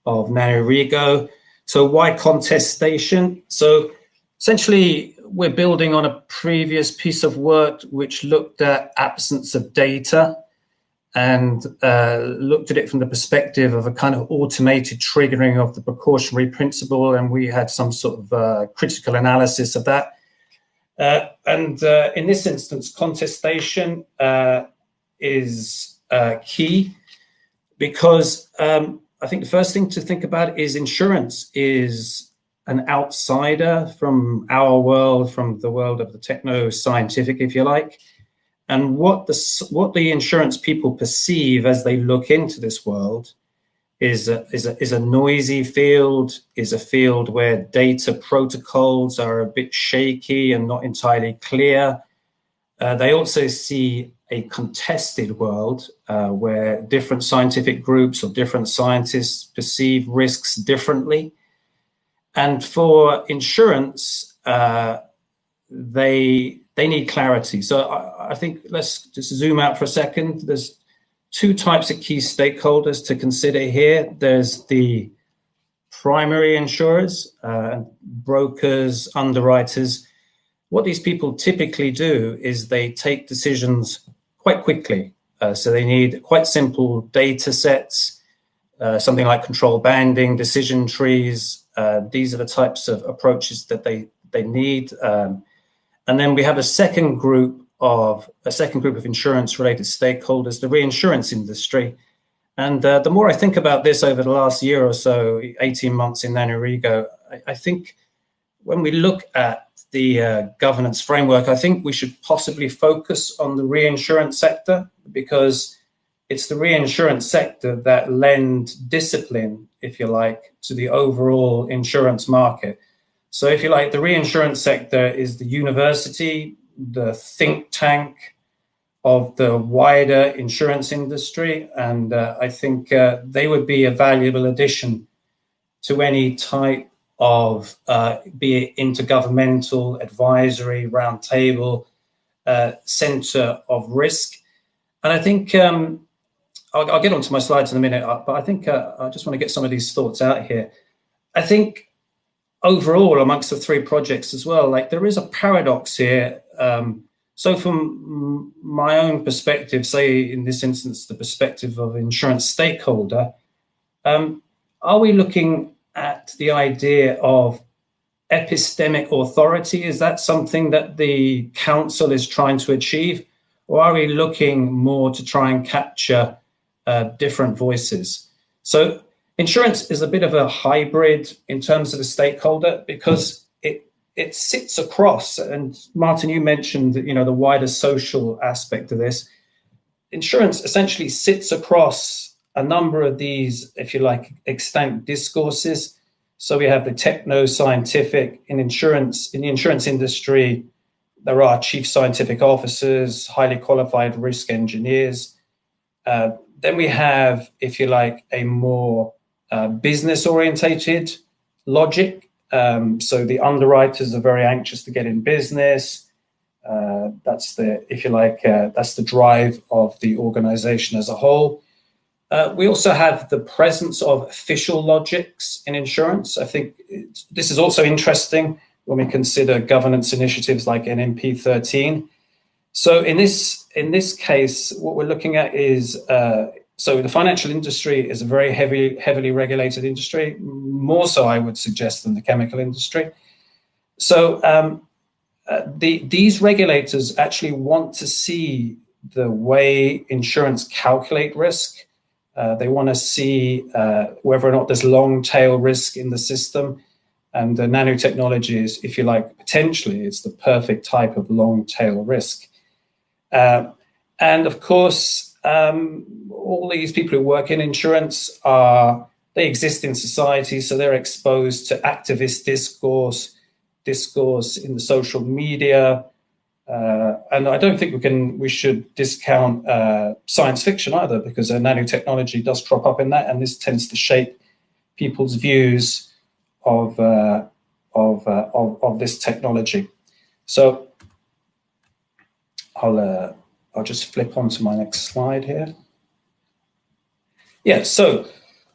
of NanoRigo. So why contestation? So essentially, we're building on a previous piece of work which looked at absence of data and looked at it from the perspective of a kind of automated triggering of the precautionary principle, and we had some sort of critical analysis of that. And in this instance, contestation is key, because I think the first thing to think about is insurance is an outsider from our world, from the world of the techno-scientific, if you like. And what the insurance people perceive as they look into this world is a noisy field, is a field where data protocols are a bit shaky and not entirely clear. They also see a contested world where different scientific groups or different scientists perceive risks differently. And for insurance, they need clarity. So I think let's just zoom out for a second. There's two types of key stakeholders to consider here. There's the primary insurers, brokers, underwriters. What these people typically do is they take decisions quite quickly. So they need quite simple data sets, something like control banding, decision trees, these are the types of approaches that they need. And then we have a second group of insurance-related stakeholders, the reinsurance industry. And the more I think about this over the last year or so, 18 months in NanoRigo, I think when we look at the governance framework, I think we should possibly focus on the reinsurance sector, because it's the reinsurance sector that lends discipline, if you like, to the overall insurance market. So if you like, the reinsurance sector is the university, the think tank of the wider insurance industry. And I think they would be a valuable addition to any type of, be it intergovernmental, advisory, roundtable, center of risk. And I think, I'll get onto my slides in a minute, but I think I just want to get some of these thoughts out here. I think overall, amongst the three projects as well, like there is a paradox here. So from my own perspective, say in this instance, the perspective of insurance stakeholder, are we looking at the idea of epistemic authority? Is that something that the council is trying to achieve? Or are we looking more to try and capture different voices? So insurance is a bit of a hybrid in terms of the stakeholder, because it sits across, and Martin, you mentioned that, the wider social aspect of this. Insurance essentially sits across a number of these, if you like, extant discourses. So we have the techno-scientific in the insurance industry. There are chief scientific officers, highly qualified risk engineers. Then we have, if you like, a more business-orientated logic. So the underwriters are very anxious to get in business. That's the, if you like, that's the drive of the organization as a whole. We also have the presence of official logics in insurance. I think this is also interesting when we consider governance initiatives like NMP 13. So in this case, what we're looking at is, so the financial industry is a very heavily regulated industry, more so I would suggest than the chemical industry. So these regulators actually want to see the way insurance calculate risk. They want to see whether or not there's long tail risk in the system. And nanotechnology is, if you like, potentially it's the perfect type of long tail risk. And of course, all these people who work in insurance they exist in society, so they're exposed to activist discourse in the social media. And I don't think we should discount science fiction either, because nanotechnology does crop up in that, and this tends to shape people's views of this technology. So I'll just flip on to my next slide here. Yeah, so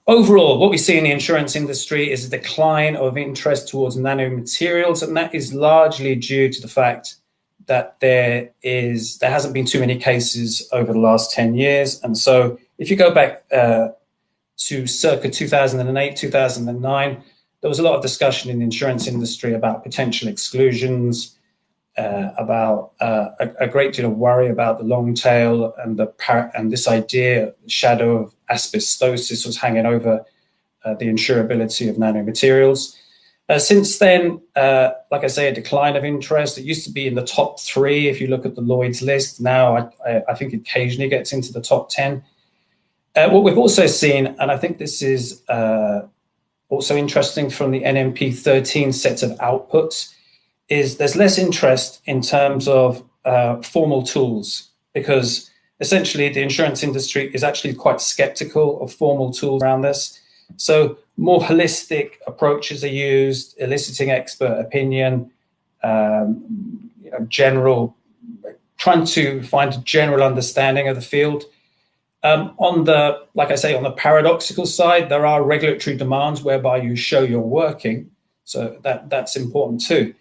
overall, what we see in the insurance industry is a decline of interest towards nanomaterials, and that is largely due to the fact that there hasn't been too many cases over the last 10 years. And so if you go back to circa 2008, 2009, there was a lot of discussion in the insurance industry about potential exclusions, about a great deal of worry about the long tail, and this idea, shadow of asbestosis was hanging over the insurability of nanomaterials. Since then, like I say, a decline of interest. It used to be in the top 3 if you look at the Lloyd's list. Now I think it occasionally gets into the top 10. What we've also seen, and I think this is also interesting from the NMP 13 set of outputs, is there's less interest in terms of formal tools, because essentially the insurance industry is actually quite skeptical of formal tools around this. So more holistic approaches are used, eliciting expert opinion, trying to find a general understanding of the field. On the, like I say, on the paradoxical side, there are regulatory demands whereby you show you're working. So that's important too.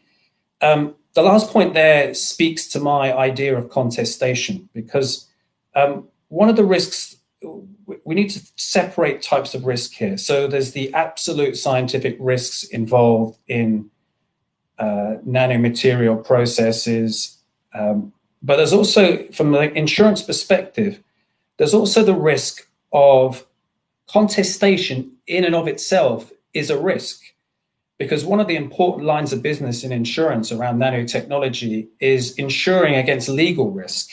The last point there speaks to my idea of contestation, because one of the risks we need to separate types of risk here. So there's the absolute scientific risks involved in nanomaterial processes, but there's also, from the insurance perspective, there's also the risk of contestation in and of itself is a risk, because one of the important lines of business in insurance around nanotechnology is insuring against legal risk.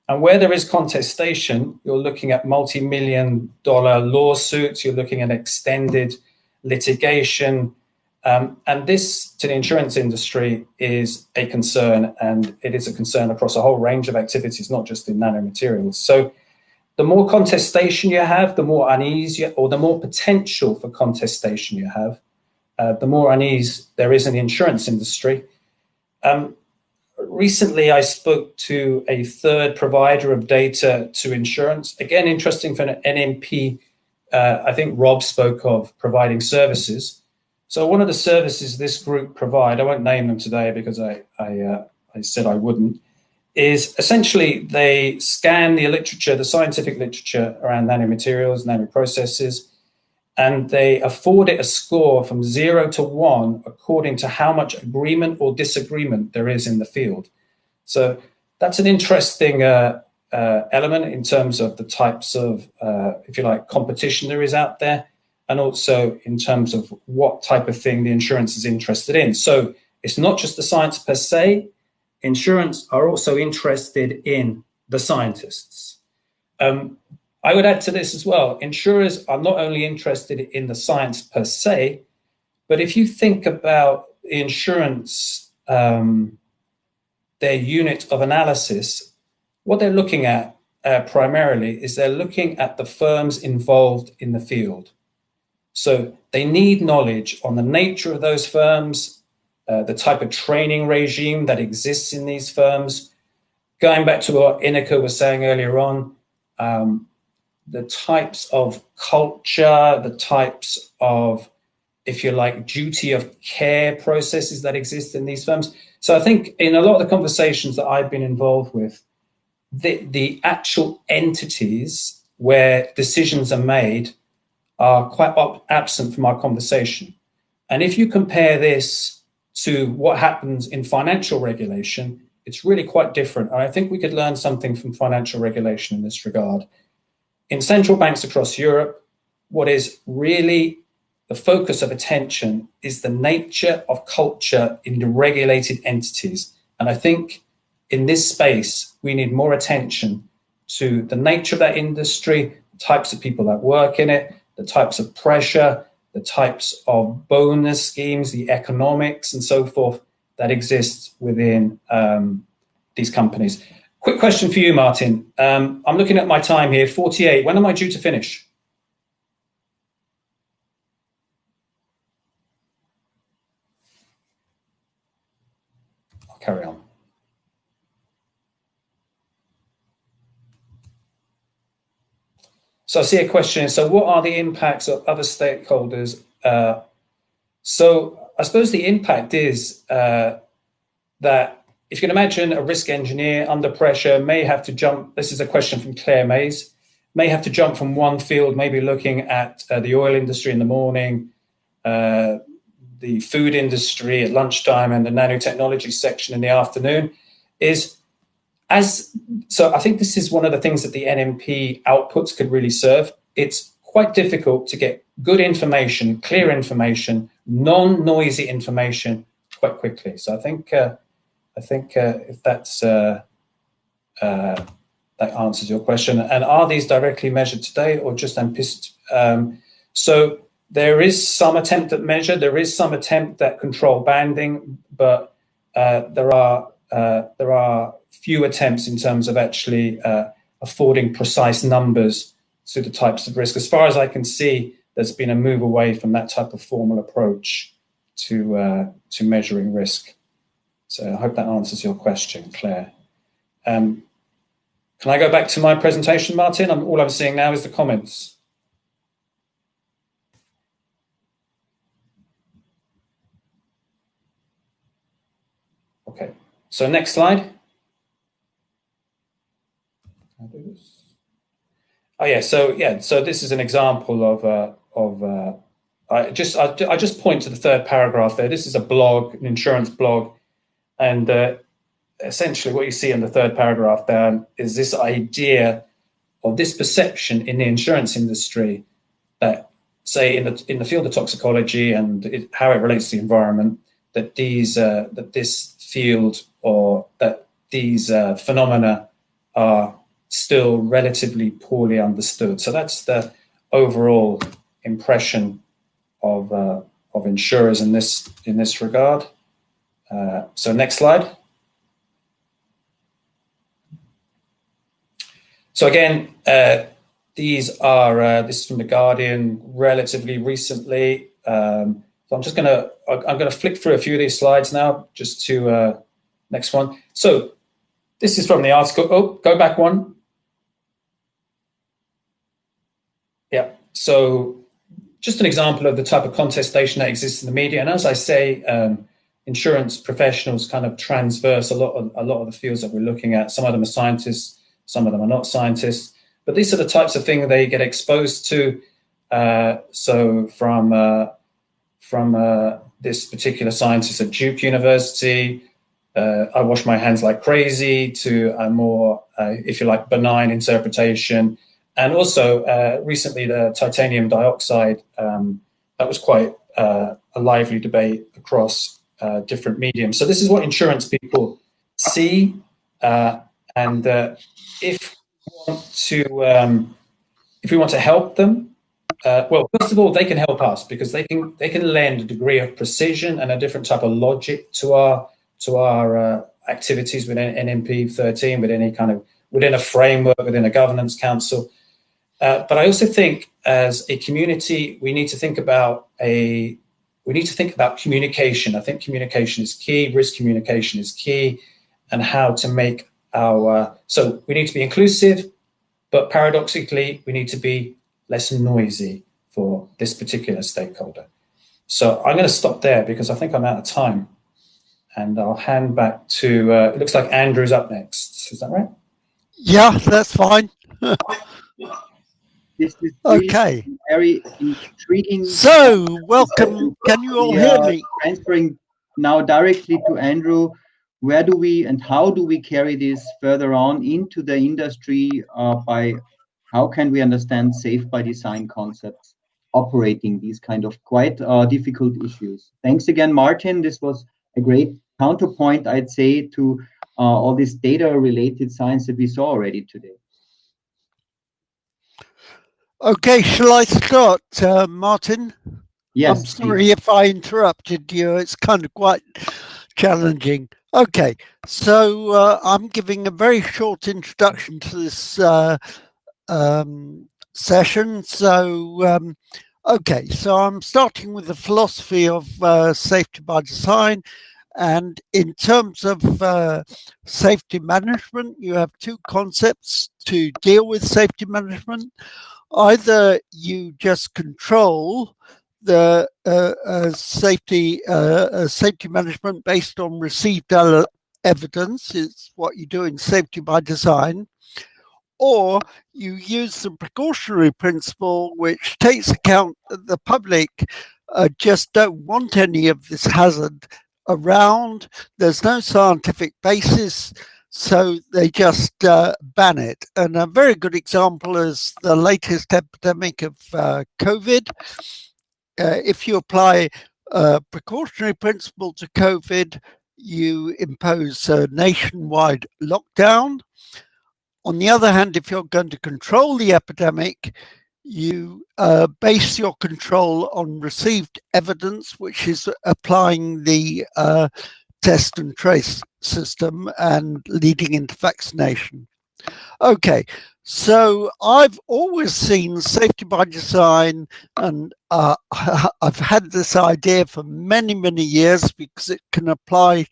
And where there is contestation, you're looking at multi-million-dollar lawsuits, you're looking at extended litigation, and this, to the insurance industry, is a concern, and it is a concern across a whole range of activities, not just in nanomaterials. So the more contestation you have, the more unease, or the more potential for contestation you have, the more unease there is in the insurance industry. Recently, I spoke to a third provider of data to insurance. Again, interesting for an NMP. I think Rob spoke of providing services. So one of the services this group provide, I won't name them today because I said I wouldn't, is essentially they scan the literature, the scientific literature around nanomaterials, nanoprocesses, and they afford it a score from 0 to 1 according to how much agreement or disagreement there is in the field. So that's an interesting element in terms of the types of, if you like, competition there is out there, and also in terms of what type of thing the insurance is interested in. So it's not just the science per se. Insurance are also interested in the scientists. I would add to this as well. Insurers are not only interested in the science per se, but if you think about insurance, their unit of analysis, what they're looking at primarily is they're looking at the firms involved in the field. So they need knowledge on the nature of those firms, the type of training regime that exists in these firms. Going back to what Ineke was saying earlier on, the types of culture, the types of, if you like, duty of care processes that exist in these firms. So I think in a lot of the conversations that I've been involved with, the actual entities where decisions are made are quite absent from our conversation. And if you compare this to what happens in financial regulation, it's really quite different. And I think we could learn something from financial regulation in this regard. In central banks across Europe, what is really the focus of attention is the nature of culture in the regulated entities. And I think in this space, we need more attention to the nature of that industry, the types of people that work in it, the types of pressure, the types of bonus schemes, the economics and so forth that exist within these companies. Quick question for you, Martin. I'm looking at my time here, 48. When am I due to finish? I'll carry on. So I see a question. So what are the impacts of other stakeholders? So I suppose the impact is that if you can imagine a risk engineer under pressure may have to jump, this is a question from Claire Mays, may have to jump from one field, maybe looking at the oil industry in the morning, the food industry at lunchtime, and the nanotechnology section in the afternoon. So I think this is one of the things that the NMP outputs could really serve. It's quite difficult to get good information, clear information, non-noisy information quite quickly. So I think if that's that answers your question. And are these directly measured today or just implicit? So there is some attempt at measure, there is some attempt at control banding, but there are few attempts in terms of actually affording precise numbers to the types of risk. As far as I can see, there's been a move away from that type of formal approach to measuring risk. So I hope that answers your question, Claire. Can I go back to my presentation, Martin? All I'm seeing now is the comments. Okay, so next slide. Oh yeah, so this is an example of I just point to the third paragraph there. This is a blog, an insurance blog, and essentially what you see in the third paragraph there is this idea or this perception in the insurance industry that, say, in the field of toxicology and how it relates to the environment, that this field or that these phenomena are still relatively poorly understood. So that's the overall impression of insurers in this regard. So next slide. So again, this is from The Guardian relatively recently. So I'm gonna flick through a few of these slides now, just to next one. So this is from the article. Oh, go back one. Yeah. So just an example of the type of contestation that exists in the media. And as I say, insurance professionals kind of transverse a lot of the fields that we're looking at. Some of them are scientists, some of them are not scientists, but these are the types of things they get exposed to. So from this particular scientist at Duke University, I wash my hands like crazy, to a more, if you like, benign interpretation. And also recently the titanium dioxide, that was quite a lively debate across different mediums. So this is what insurance people see. And if we want to help them, well, first of all, they can help us because they can lend a degree of precision and a different type of logic to our activities within NMP 13, within a framework, within a governance council. But I also think, as a community, we need to think about communication. I think communication is key. Risk communication is key, and how to make so we need to be inclusive, but paradoxically, we need to be less noisy for this particular stakeholder. So I'm going to stop there because I think I'm out of time, and I'll hand back to. It looks like Andrew's up next. Is that right? Yeah, that's fine. This is okay. Very intriguing. So, welcome. Can you all hear me? Transferring now directly to Andrew. Where do we and how do we carry this further on into the industry by how can we understand safe by design concepts operating these kind of quite difficult issues? Thanks again, Martin. This was a great counterpoint, I'd say, to all this data-related science that we saw already today. Okay, shall I start, Martin? Yes. I'm sorry if I interrupted you. It's kind of quite challenging. Okay, so I'm giving a very short introduction to this session. So, okay, so I'm starting with the philosophy of safety by design. And in terms of safety management, you have two concepts to deal with safety management. Either you just control the safety management based on received evidence, is what you do in safety by design, or you use the precautionary principle, which takes account that the public just don't want any of this hazard around. There's no scientific basis, so they just ban it. And a very good example is the latest epidemic of COVID. If you apply a precautionary principle to COVID, you impose a nationwide lockdown. On the other hand, if you're going to control the epidemic, you base your control on received evidence, which is applying the test and trace system and leading into vaccination. Okay, so I've always seen safety by design, and I've had this idea for many, many years because it can apply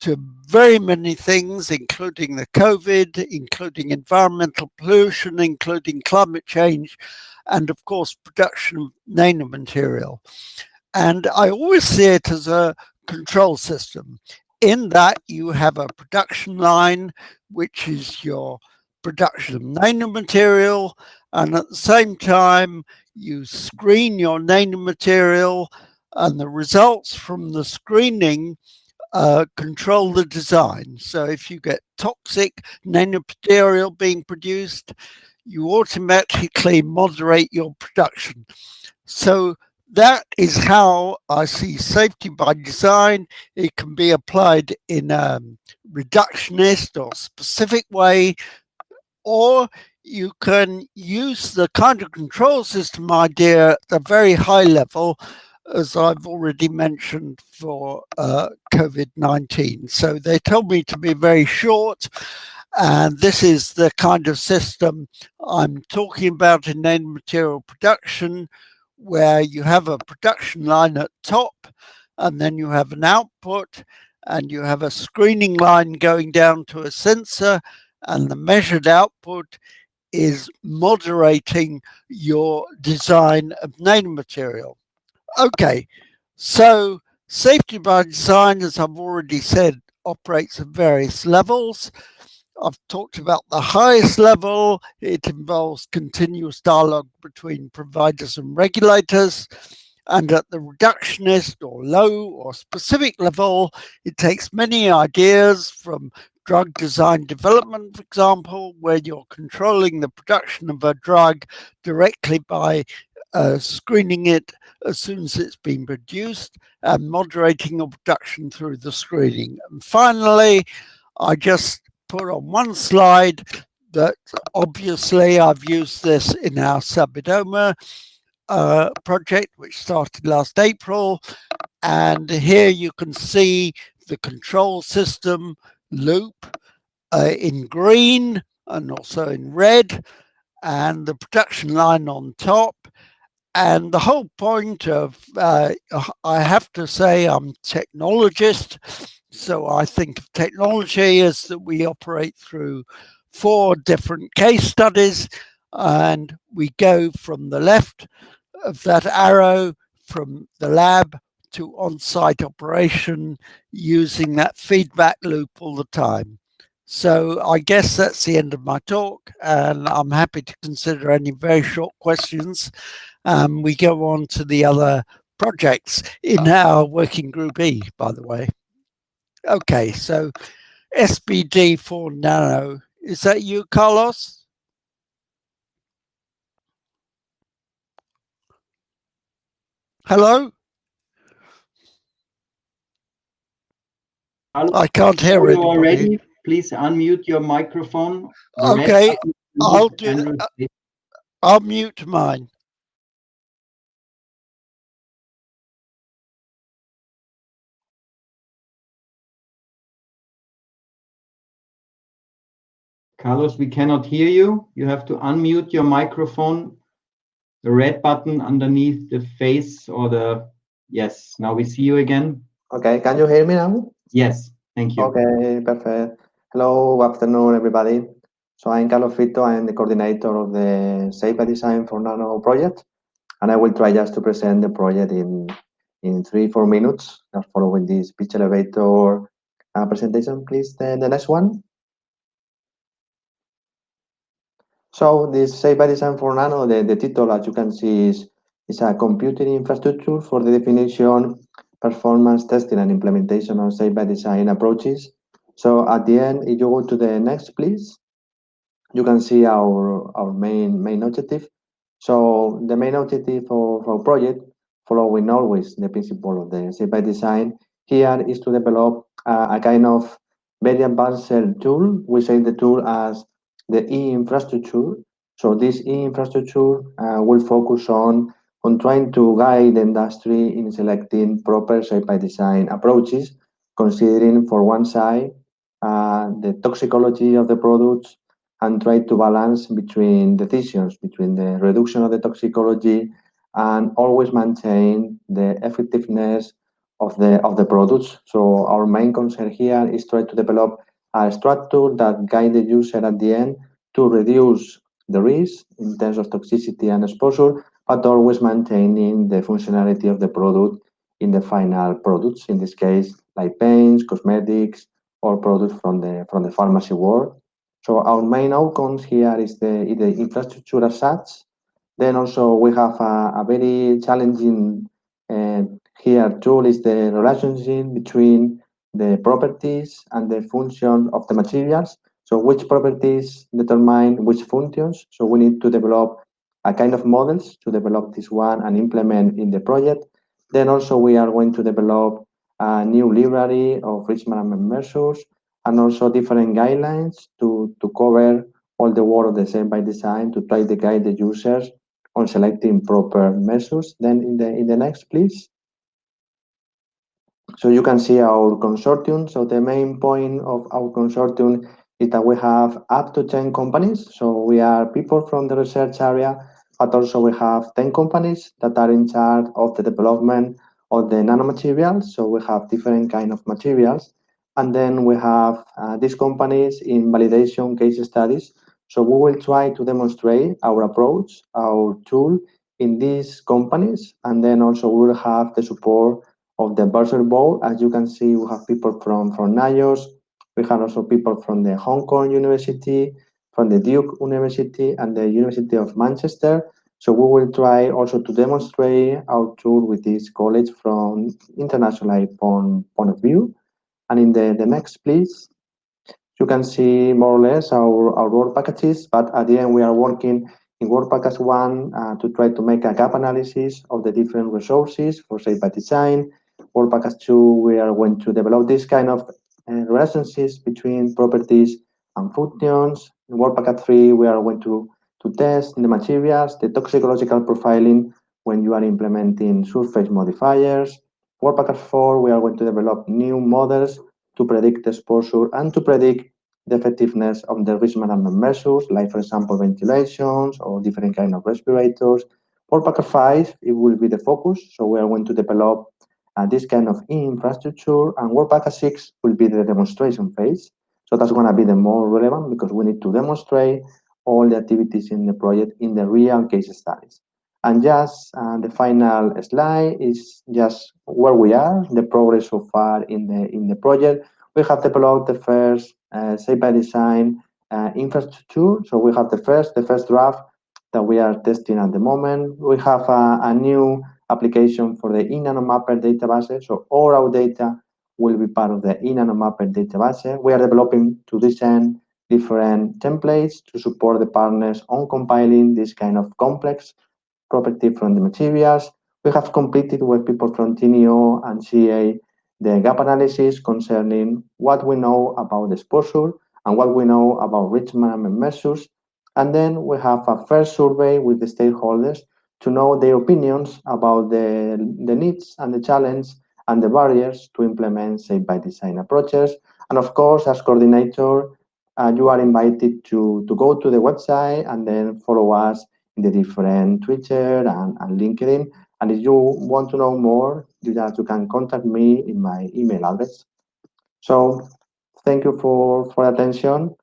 to very many things, including the COVID, including environmental pollution, including climate change, and of course, production of nanomaterial. And I always see it as a control system, in that you have a production line, which is your production of nanomaterial, And at the same time, you screen your nanomaterial, and the results from the screening control the design. So if you get toxic nanomaterial being produced, you automatically moderate your production. So that is how I see safety by design. It can be applied in a reductionist or specific way, or you can use the kind of control system idea at a very high level, as I've already mentioned for COVID-19. So they told me to be very short, and this is the kind of system I'm talking about in nanomaterial production, where you have a production line at top, and then you have an output, and you have a screening line going down to a sensor, and the measured output is moderating your design of nanomaterial. Okay, so safety by design, as I've already said, operates at various levels. I've talked about the highest level. It involves continuous dialogue between providers and regulators. And at the reductionist or low or specific level, it takes many ideas from drug design development, for example, where you're controlling the production of a drug directly by screening it as soon as it's been produced and moderating your production through the screening. And finally, I just put on one slide that obviously I've used this in our subidoma project, which started last April. And here you can see the control system loop in green and also in red, and the production line on top. And the whole point of, I have to say, I'm a technologist, so I think of technology as that we operate through 4 different case studies, and we go from the left of that arrow from the lab to on-site operation using that feedback loop all the time. So I guess that's the end of my talk, and I'm happy to consider any very short questions. We go on to the other projects in our working group E, by the way. Okay, so SBD for Nano. Is that you, Carlos? Hello? I can't hear anybody. Already. Please unmute your microphone. Okay, I'll do. I'll mute mine. Carlos, we cannot hear you. You have to unmute your microphone. The red button underneath the face or the... Yes, now we see you again. Okay, can you hear me now? Yes, thank you. Okay, perfect. Hello, good afternoon, everybody. So I'm Carlos Fito. I'm the coordinator of the Safe-by-Design for Nano project, and I will try just to present the project in 3-4 minutes, just following this pitch elevator presentation. Please, the next one. So this Safe-by-Design for Nano, the title, as you can see, is a computing infrastructure for the definition, performance testing, and implementation of Safe-by-Design approaches. So at the end, if you go to the next, please, you can see our main objective. So the main objective of our project, following always the principle of the Safe-by-Design, here is to develop a kind of very advanced tool. We say the tool as the e-infrastructure. So this e-infrastructure will focus on trying to guide the industry in selecting proper Safe-by-Design approaches, considering for one side the toxicology of the products, and try to balance between decisions between the reduction of the toxicology and always maintain the effectiveness of the products. So our main concern here is try to develop a structure that guide the user at the end to reduce the risk in terms of toxicity and exposure, but always maintaining the functionality of the product in the final products, in this case like paints, cosmetics, or products from the pharmacy world. So our main outcomes here is the infrastructure as such. Then also we have a very challenging here tool is the relationship between the properties and the function of the materials. So which properties determine which functions. So we need to develop a kind of models to develop this one and implement in the project. Then also we are going to develop a new library of risk management measures and also different guidelines to cover all the work of the Safe-by-Design to try to guide the users on selecting proper measures. Then in the next, please. So you can see our consortium. So the main point of our consortium is that we have up to 10 companies. So we are people from the research area, but also we have 10 companies that are in charge of the development of the nanomaterials. So we have different kind of materials. And then we have these companies in validation case studies. So we will try to demonstrate our approach, our tool in these companies. And then also we will have the support of the advisory board. As you can see, we have people from NIOS. We have also people from the Hong Kong University, from the Duke University, and the University of Manchester. So we will try also to demonstrate our tool with this college from international point of view. And in the next, please, you can see more or less our work packages, but at the end we are working in work package 1 to try to make a gap analysis of the different resources for Safe-by-Design. Work package 2, we are going to develop this kind of relationships between properties and functions. In work package 3, we are going to test the materials, the toxicological profiling when you are implementing surface modifiers. Work package 4, we are going to develop new models to predict exposure and to predict the effectiveness of the risk management measures, like, for example, ventilations or different kind of respirators. For package 5, it will be the focus. So we are going to develop this kind of infrastructure, and work package 6 will be the demonstration phase. So that's going to be the more relevant because we need to demonstrate all the activities in the project in the real case studies. And just the final slide is just where we are, the progress so far in the project. We have developed the first Safe-by-Design infrastructure. So we have the first draft that we are testing at the moment. We have a new application for the eNanoMapper database. So all our data will be part of the eNanoMapper database. We are developing to design different templates to support the partners on compiling this kind of complex property from the materials. We have completed with people from TNO and CA the gap analysis concerning what we know about exposure and what we know about risk management measures. And then we have a first survey with the stakeholders to know their opinions about the needs and the challenge and the barriers to implement Safe-by-Design approaches. And of course, as coordinator, you are invited to go to the website and then follow us in the different Twitter and LinkedIn. And if you want to know more, you can contact me in my email address. So thank you for attention.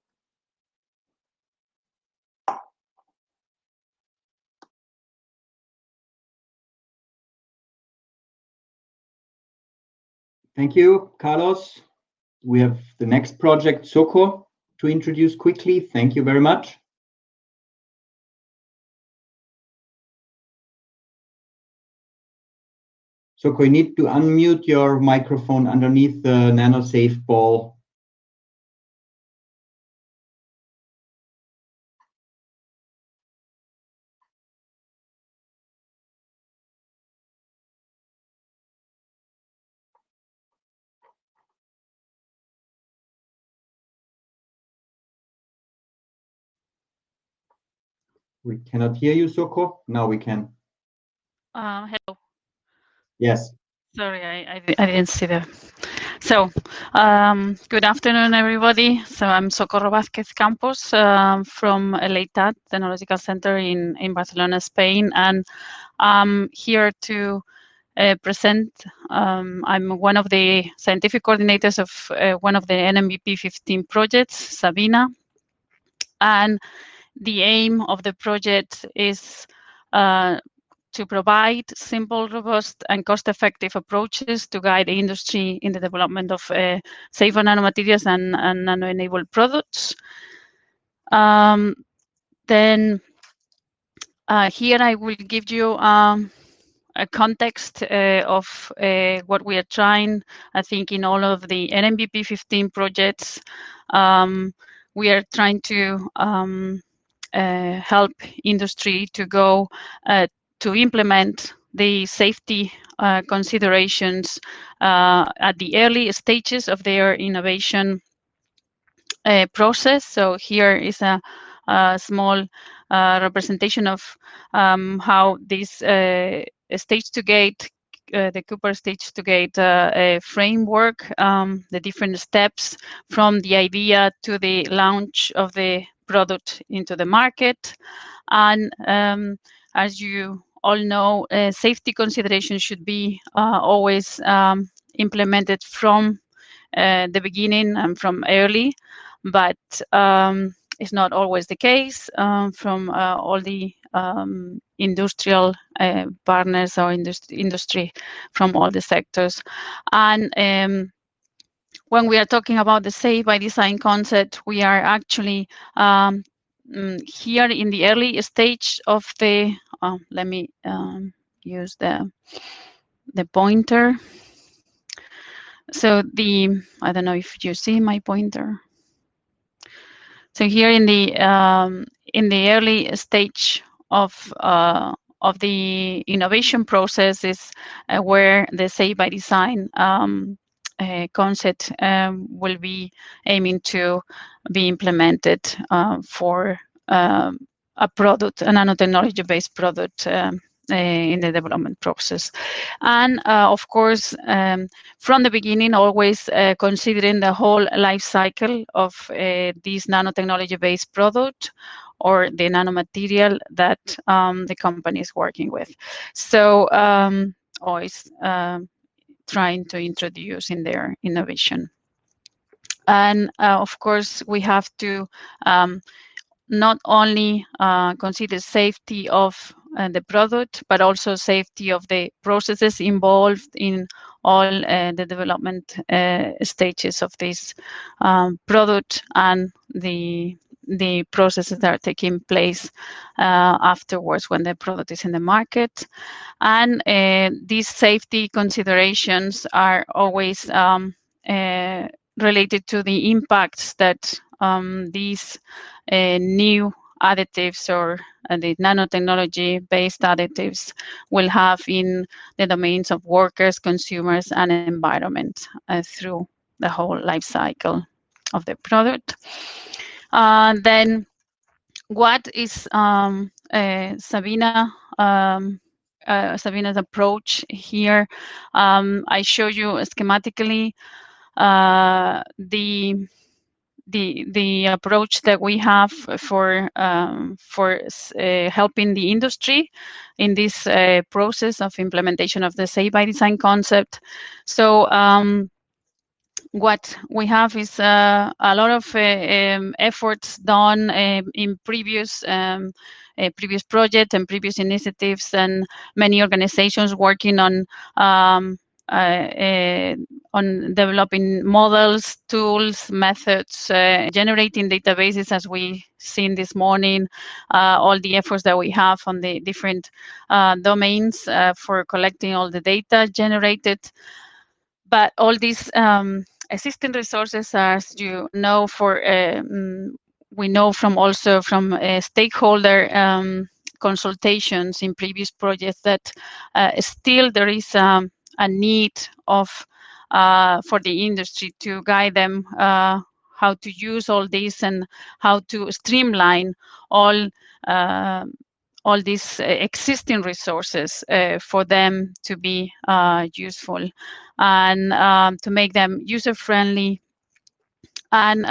Thank you, Carlos. We have the next project, Soko, to introduce quickly. Thank you very much. Soko, you need to unmute your microphone underneath the NanoSafe ball. We cannot hear you, Soko. Now we can. Hello. Yes. Sorry, I didn't see the. So, good afternoon, everybody. So I'm Socorro Vázquez Campos from LATAD, Technological Center in Barcelona, Spain, and I'm here to present. I'm one of the scientific coordinators of one of the NMVP 15 projects, Sabina, and the aim of the project is to provide simple, robust, and cost-effective approaches to guide the industry in the development of safer nanomaterials and nano-enabled products. Then here I will give you a context of what we are trying. I think in all of the NMBP 15 projects, we are trying to help industry to go to implement the safety considerations at the early stages of their innovation process. So here is a small representation of how this stage to gate, the Cooper stage to gate framework, the different steps from the idea to the launch of the product into the market. And as you all know, safety considerations should be always implemented from the beginning and from early, but it's not always the case from all the industrial partners or industry from all the sectors. And when we are talking about the safe by design concept, we are actually here in the early stage of the, let me use the pointer. So I don't know if you see my pointer. So here in the early stage of the innovation process is where the safe by design concept will be aiming to be implemented for a product, a nanotechnology-based product in the development process. And of course, from the beginning, always considering the whole life cycle of this nanotechnology-based product or the nanomaterial that the company is working with. So always trying to introduce in their innovation. And of course, we have to not only consider safety of the product, but also safety of the processes involved in all the development stages of this product and the processes that are taking place afterwards when the product is in the market. And these safety considerations are always related to the impacts that these new additives or the nanotechnology-based additives will have in the domains of workers, consumers, and environment through the whole life cycle of the product. Then what is Sabina's approach here? I show you schematically the approach that we have for helping the industry in this process of implementation of the safe by design concept. So what we have is a lot of efforts done in previous projects and previous initiatives, and many organizations working on developing models, tools, methods, generating databases, as we seen this morning, all the efforts that we have on the different domains for collecting all the data generated. But all these existing resources, as you know, we know from also from stakeholder consultations in previous projects that still there is a need of for the industry to guide them how to use all this and how to streamline all these existing resources for them to be useful and to make them user-friendly and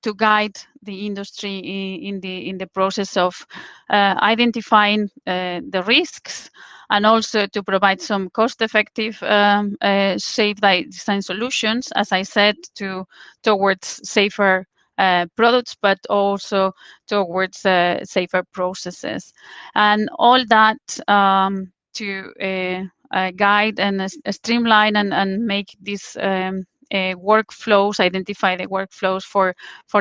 to guide the industry in the process of identifying the risks, and also to provide some cost-effective safe by design solutions, as I said, towards safer products, but also towards safer processes, and all that to guide and streamline and make this workflows, identify the workflows for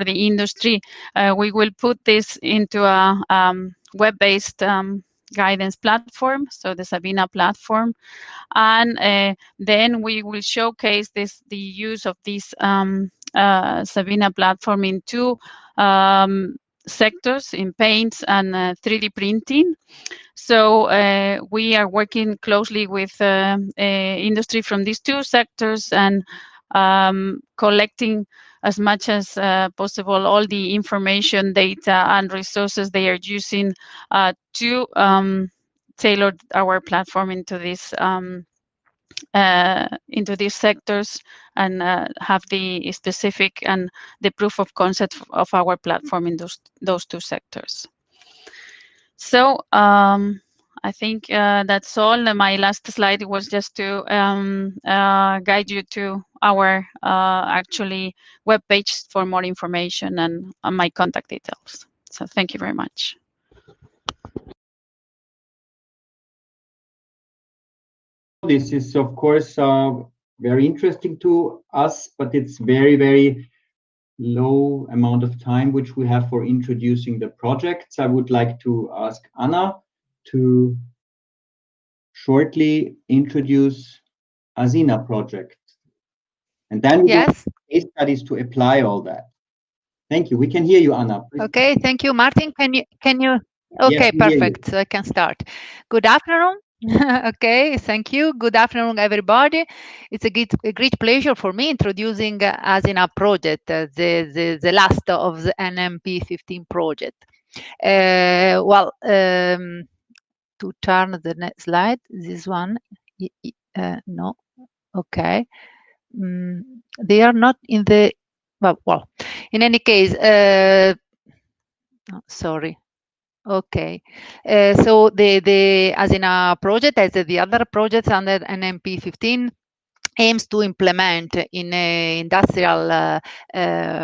the industry. We will put this into a web-based guidance platform, so the Sabina platform, and then we will showcase the use of this Sabina platform in two sectors, in paints and 3D printing. So we are working closely with industry from these two sectors and collecting as much as possible all the information, data, and resources they are using to tailor our platform into these sectors and have the specific and the proof of concept of our platform in those two sectors. So I think that's all. My last slide was just to guide you to our actually webpage for more information and my contact details. So thank you very much. This is, of course, very interesting to us, but it's very, very low amount of time which we have for introducing the projects. I would like to ask Anna to shortly introduce Asina project. And then we do case studies to apply all that. Thank you. We can hear you, Anna. Please. Okay, thank you, Martin. Can you? Okay, yes, perfect. So I can start. Good afternoon. Okay, thank you. Good afternoon, everybody. It's a great pleasure for me introducing Asina project, the last of the NMP 15 project. To turn the next slide, this one, no, okay. They are not in the, well, in any case, sorry. Okay, so the Asina project, as the other projects under NMP 15, aims to implement in an industrial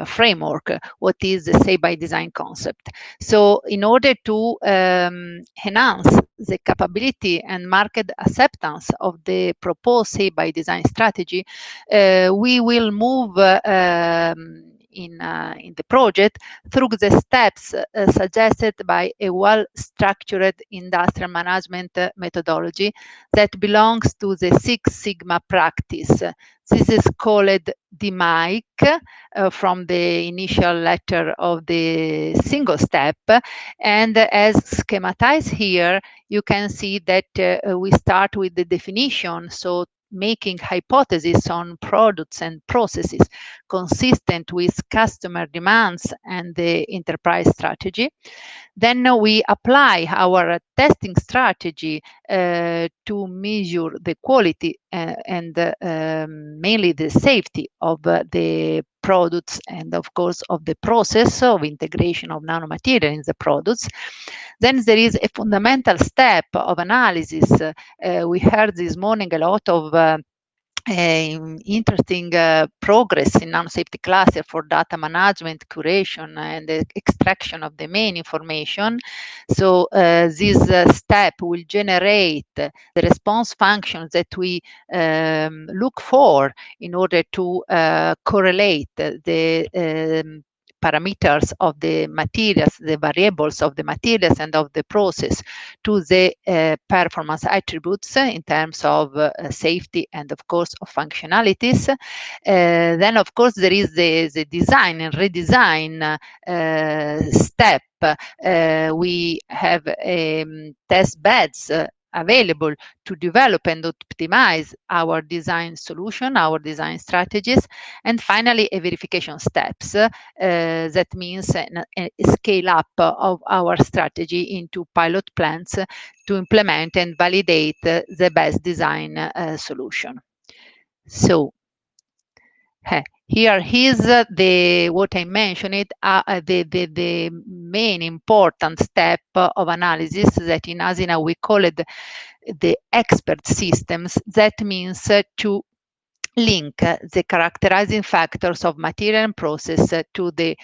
framework what is the Safe-by-Design concept. So in order to enhance the capability and market acceptance of the proposed Safe-by-Design strategy, we will move in the project through the steps suggested by a well-structured industrial management methodology that belongs to the Six Sigma practice. This is called DMAIC from the initial letter of the single step. And as schematized here, you can see that we start with the definition. So making hypotheses on products and processes consistent with customer demands and the enterprise strategy. Then we apply our testing strategy to measure the quality and mainly the safety of the products and of course of the process of integration of nanomaterial in the products. Then there is a fundamental step of analysis. We heard this morning a lot of interesting progress in NanoSafety Cluster for data management, curation, and the extraction of the main information. So this step will generate the response functions that we look for in order to correlate the parameters of the materials, the variables of the materials and of the process to the performance attributes in terms of safety and of course of functionalities. Then of course there is the design and redesign step. We have test beds available to develop and optimize our design solution, our design strategies, and finally a verification steps. That means a scale up of our strategy into pilot plants to implement and validate the best design solution. So here is what I mentioned, the main important step of analysis that in Asina we call it the expert systems. That means to link the characterizing factors of material and process to the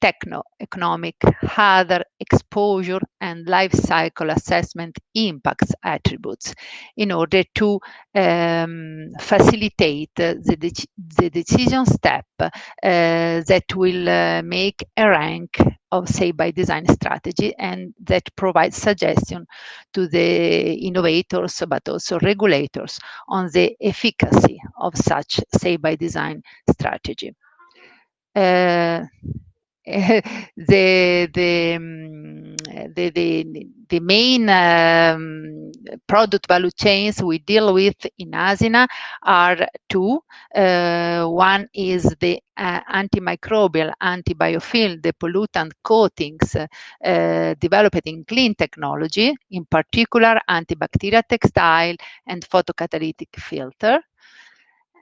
techno-economic, other exposure and life cycle assessment impacts attributes in order to facilitate the decision step that will make a rank of Safe-by-Design strategy and that provides suggestion to the innovators but also regulators on the efficacy of such Safe-by-Design strategy. The main product value chains we deal with in Asina are two. One is the antimicrobial, antibiofilm, the pollutant coatings developed in clean technology, in particular antibacterial textile and photocatalytic filter.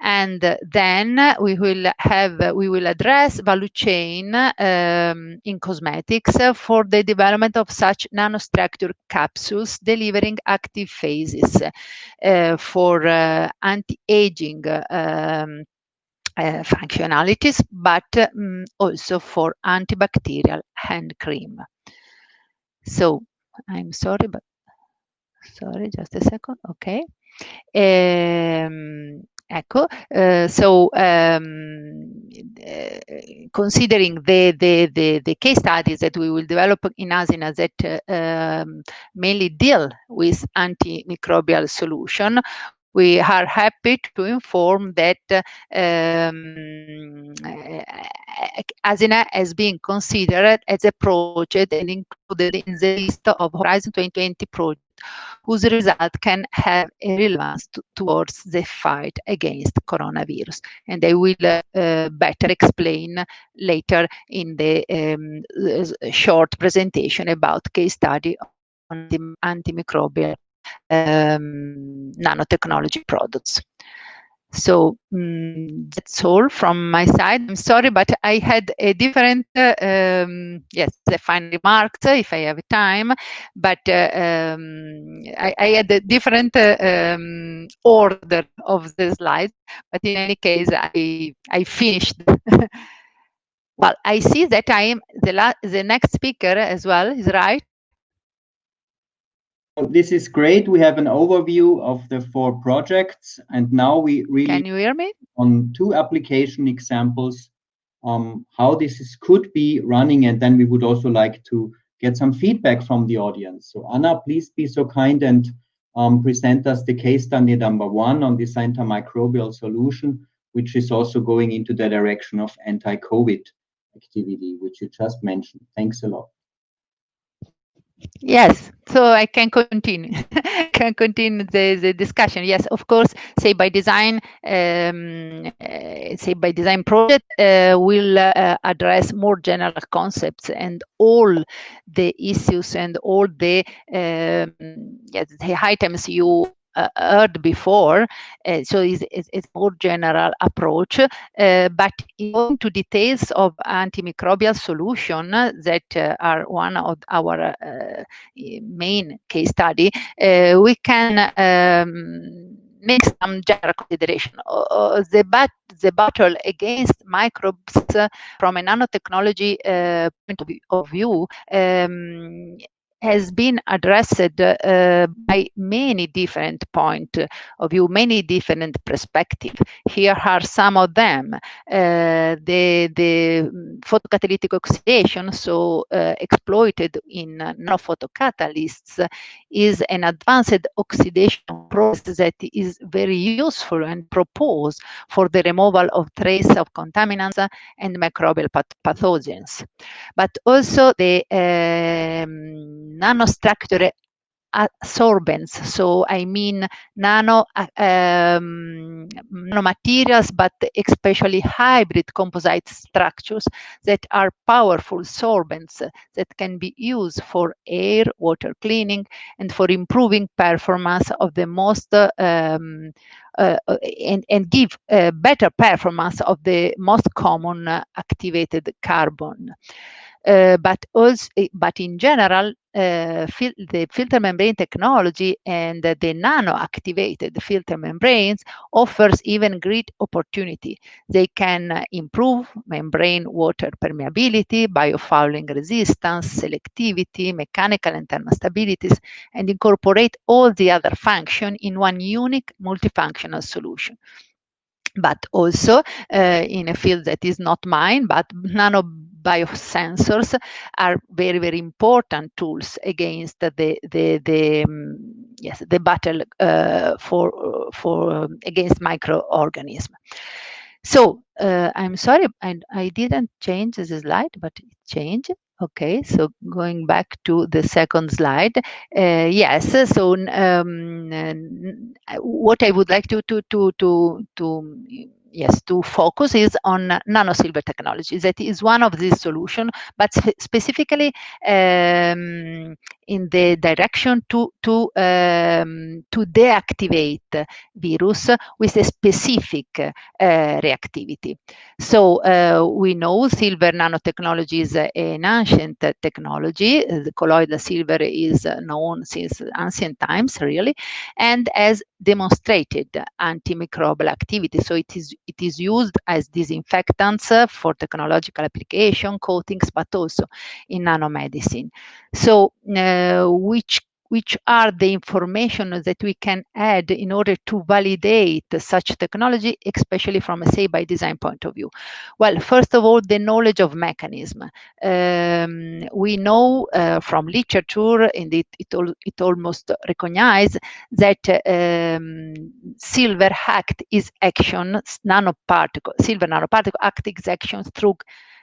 And then we will address value chain in cosmetics for the development of such nanostructure capsules delivering active phases for anti-aging functionalities, but also for antibacterial hand cream. So I'm sorry, but sorry, just a second. Okay. Considering the case studies that we will develop in Asina that mainly deal with antimicrobial solution, we are happy to inform that Asina has been considered as a project and included in the list of Horizon 2020 projects whose result can have a relevance towards the fight against coronavirus. And I will better explain later in the short presentation about case study on the antimicrobial nanotechnology products. So that's all from my side. I'm sorry, but I had a different, yes, the final remarks if I have time, but I had a different order of the slides, but in any case, I finished. Well, I see that I am the next speaker as well, is right? This is great. We have an overview of the 4 projects, and now we really can you hear me on 2 application examples how this could be running, and then we would also like to get some feedback from the audience. So Anna, please be so kind and present us the case study number 1 on this antimicrobial solution, which is also going into the direction of anti-COVID activity, which you just mentioned. Thanks a lot. Yes, so I can continue. Can continue the discussion. Yes, of course, Safe-by-Design project will address more general concepts and all the issues and all the items you heard before, so it's a more general approach, but into details of antimicrobial solution that are one of our main case study, we can make some general consideration. The battle against microbes from a nanotechnology point of view has been addressed by many different points of view, many different perspectives. Here are some of them. The photocatalytic oxidation, so exploited in nanophotoCatalysts, is an advanced oxidation process that is very useful and proposed for the removal of trace of contaminants and microbial pathogens. But also the nanostructure absorbents, so I mean nanomaterials, but especially hybrid composite structures that are powerful sorbents that can be used for air, water cleaning, and for improving performance of the most and give better performance of the most common activated carbon. but in general, the filter membrane technology and the nano-activated filter membranes offers even great opportunity. They can improve membrane water permeability, biofouling resistance, selectivity, mechanical and thermal stabilities, and incorporate all the other functions in one unique multifunctional solution. But also in a field that is not mine, but nanobiosensors are very, very important tools against the battle against microorganisms. So I'm sorry, I didn't change the slide, but it changed. Okay, so going back to the second slide, yes. So what I would like to focus is on nanosilver technology. That is one of these solutions, but specifically in the direction to deactivate virus with a specific reactivity. So we know silver nanotechnology is an ancient technology. The colloidal silver is known since ancient times, really, and has demonstrated antimicrobial activity. So it is used as disinfectants for technological application, coatings, but also in nanomedicine. So which are the information that we can add in order to validate such technology, especially from a safe-by-design point of view? Well, first of all, the knowledge of mechanism. We know from literature, and it almost recognizes that silver act its action, silver nanoparticle act its action through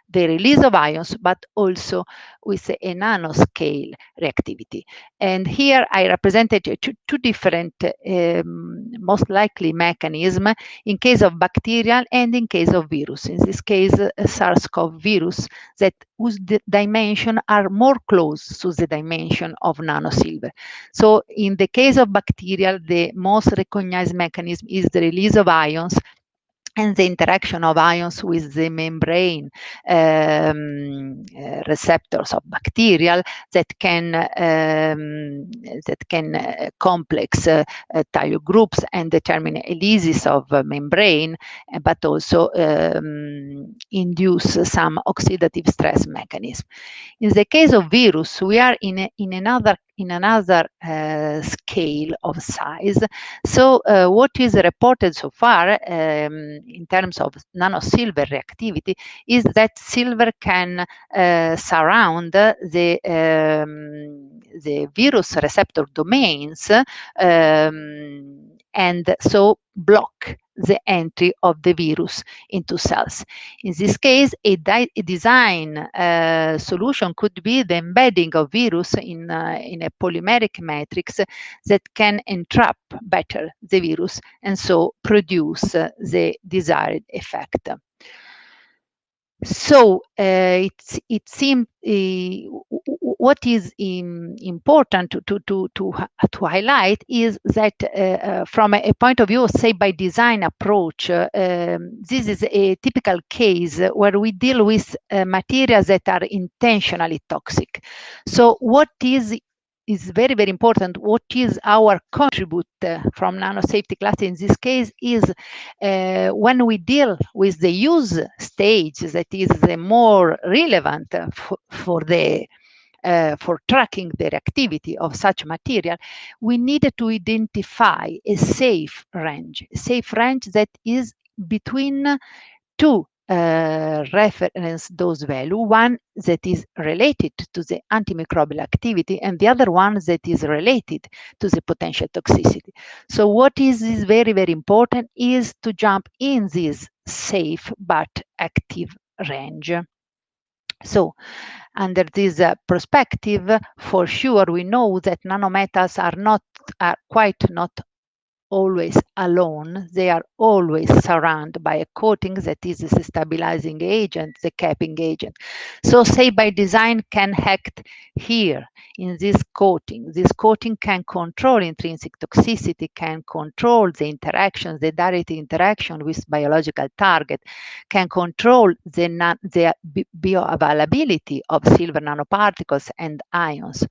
the release of ions, but also with a nanoscale reactivity. And here I represented two different, most likely mechanisms in case of bacterial and in case of virus. In this case, SARS-CoV virus, whose dimension are more close to the dimension of nanosilver. So in the case of bacterial, the most recognized mechanism is the release of ions and the interaction of ions with the membrane receptors of bacterial that can complex tile groups and determine elysis of membrane, but also induce some oxidative stress mechanism. In the case of virus, we are in another scale of size. So what is reported so far in terms of nanosilver reactivity is that silver can surround the virus receptor domains and so block the entry of the virus into cells. In this case, a design solution could be the embedding of virus in a polymeric matrix that can entrap better the virus and so produce the desired effect. So it seems what is important to highlight is that from a point of view of safe-by-design approach, this is a typical case where we deal with materials that are intentionally toxic. So what is very, very important. What is our contribute from NanoSafety Cluster in this case is when we deal with the use stage that is the more relevant for tracking the reactivity of such material, we needed to identify a safe range that is between two reference dose value, one that is related to the antimicrobial activity and the other one that is related to the potential toxicity. So what is very, very important is to jump in this safe but active range. So under this perspective, for sure, we know that nanometals are quite not always alone. They are always surrounded by a coating that is the stabilizing agent, the capping agent. So Safe-by-Design can act here in this coating. This coating can control intrinsic toxicity, can control the interactions, the direct interaction with biological target, can control the bioavailability of silver nanoparticles and ions.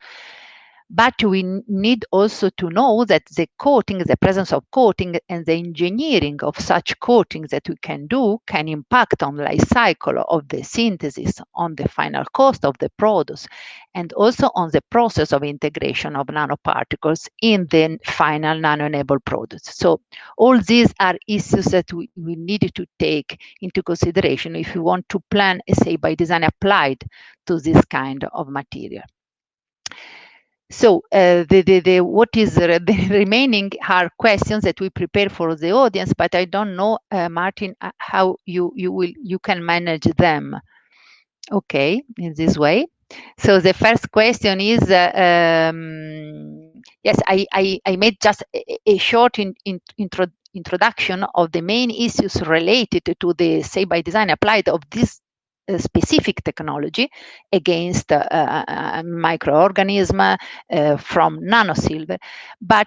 But we need also to know that the coating, the presence of coating and the engineering of such coating that we can do can impact on the life cycle of the synthesis, on the final cost of the products, and also on the process of integration of nanoparticles in the final nano-enabled products. So all these are issues that we need to take into consideration if we want to plan a Safe-by-Design applied to this kind of material. So what is the remaining are questions that we prepare for the audience, but I don't know, Martin, how you can manage them. Okay, in this way. So the first question is, yes, I made just a short introduction of the main issues related to the Safe-by-Design applied of this specific technology against microorganism from nanosilver. But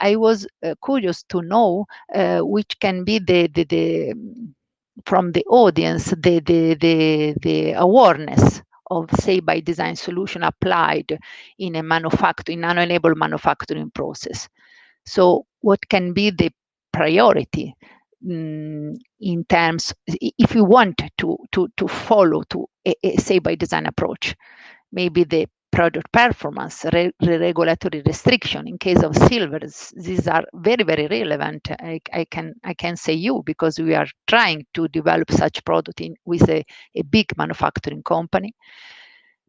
I was curious to know which can be the from the audience the awareness of Safe-by-Design solution applied in a nano-enabled manufacturing process. So what can be the priority in terms, if you want to follow to a Safe-by-Design approach? Maybe the product performance, regulatory restriction. In case of silver, these are very, very relevant. I can say you, because we are trying to develop such product with a big manufacturing company.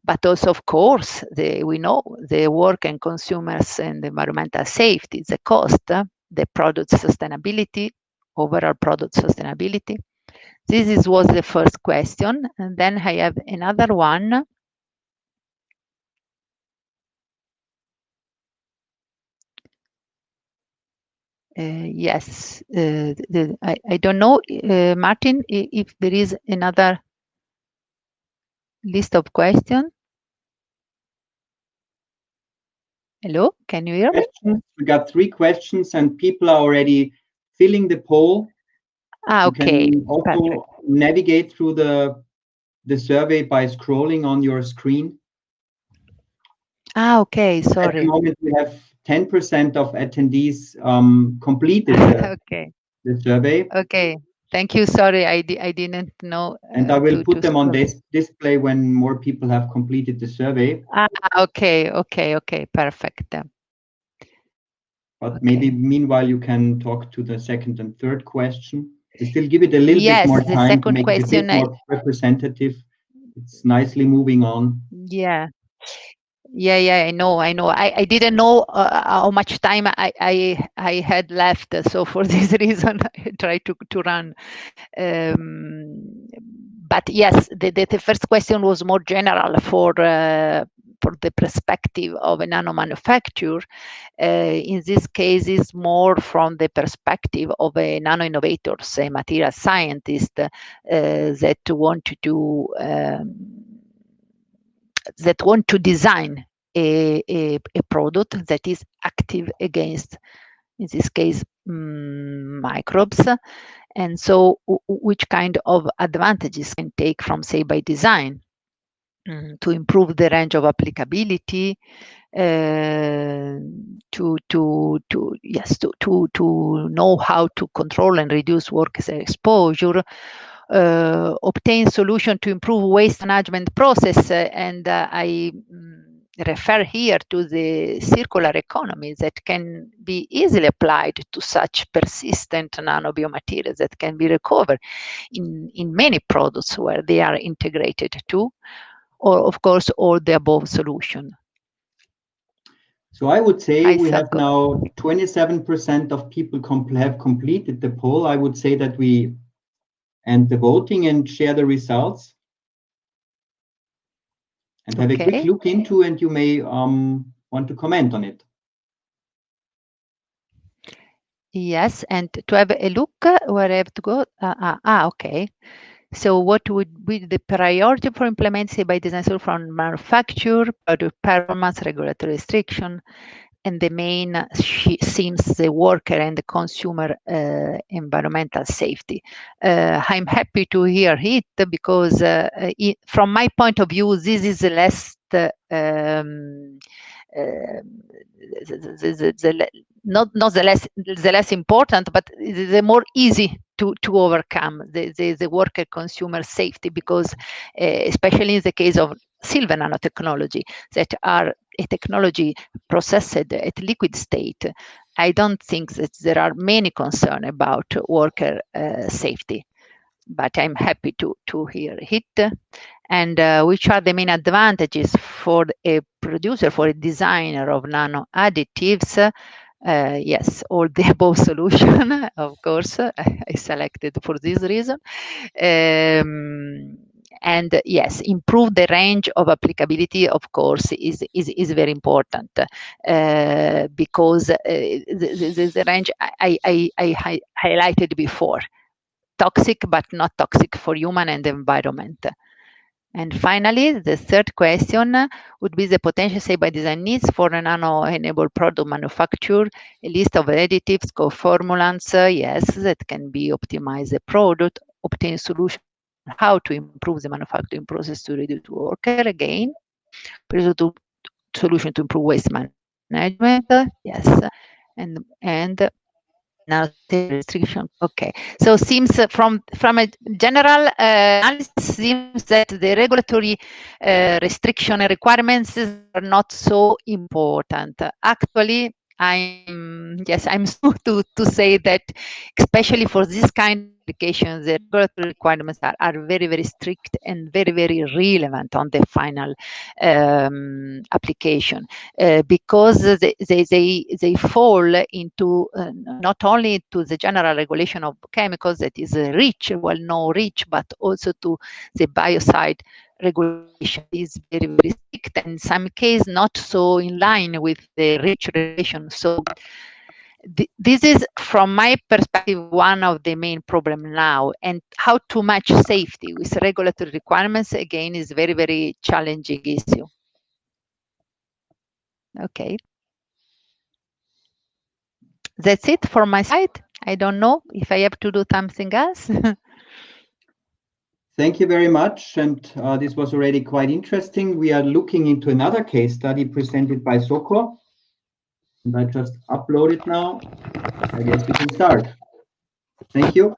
But also, of course, we know the work and consumers and the environmental safety, the cost, the product sustainability, overall product sustainability. This was the first question. And then I have another one. Yes, I don't know, Martin, if there is another list of questions. Hello, can you hear me? We got 3 questions and people are already filling the poll. Okay. You can also perfect. navigate through the survey by scrolling on your screen. Okay, sorry. At the moment, we have 10% of attendees completed the survey. Okay, thank you. Sorry, I didn't know. And I will put them on this display when more people have completed the survey. Okay, perfect. But maybe meanwhile you can talk to the second and third question. We still give it a little bit more time to make it a bit more representative. It's nicely moving on. Yeah, I know. I didn't know how much time I had left, so for this reason I tried to run. But yes, the first question was more general for the perspective of a nano manufacturer. In this case, is more from the perspective of a nano innovator, a material scientist that want to design a product that is active against, in this case, microbes. And so which kind of advantages can take from Safe-by-Design to improve the range of applicability, to know how to control and reduce work exposure, obtain solution to improve waste management process, and I refer here to the circular economy that can be easily applied to such persistent nanobiomaterials that can be recovered in many products where they are integrated to, or of course all the above solution. So I would say we have now 27% of people have completed the poll. I would say that we end the voting and share the results. And have a quick look into, and you may want to comment on it. Yes, and to have a look where I have to go. Okay. So what would be the priority for implementing by design solution from manufacture, product performance, regulatory restriction, and the main seems the worker and the consumer environmental safety. I'm happy to hear it because from my point of view, this is the less not the less important, but the more easy to overcome the worker consumer safety, because especially in the case of silver nanotechnology that are a technology processed at liquid state, I don't think that there are many concerns about worker safety, but I'm happy to hear it. And which are the main advantages for a producer, for a designer of nano additives? Yes, all the above solution, of course, I selected for this reason. And yes, improve the range of applicability, of course, is very important because the range I highlighted before, toxic but not toxic for human and environment. And finally, the third question would be the potential Safe-by-Design needs for a nano-enabled product manufacture, a list of additives, co-formulants, yes, that can be optimize the product, obtain solution how to improve the manufacturing process to reduce worker, again, solution to improve waste management, yes, and now the restriction. Okay, so seems from a general analysis seems that the regulatory restriction requirements are not so important. Actually, I'm so to say that, especially for this kind of applications, the regulatory requirements are very, very strict and very, very relevant on the final application because they fall into not only to the general regulation of chemicals that is REACH, well known REACH, but also to the biocide regulation is very, very strict, and in some cases not so in line with the REACH regulation. So this is, from my perspective, one of the main problems now, and how to match safety with regulatory requirements, again, is very, very challenging issue. Okay. That's it for my side. I don't know if I have to do something else. Thank you very much. And this was already quite interesting. We are looking into another case study presented by Soko. And I just upload it now. I guess we can start. Thank you.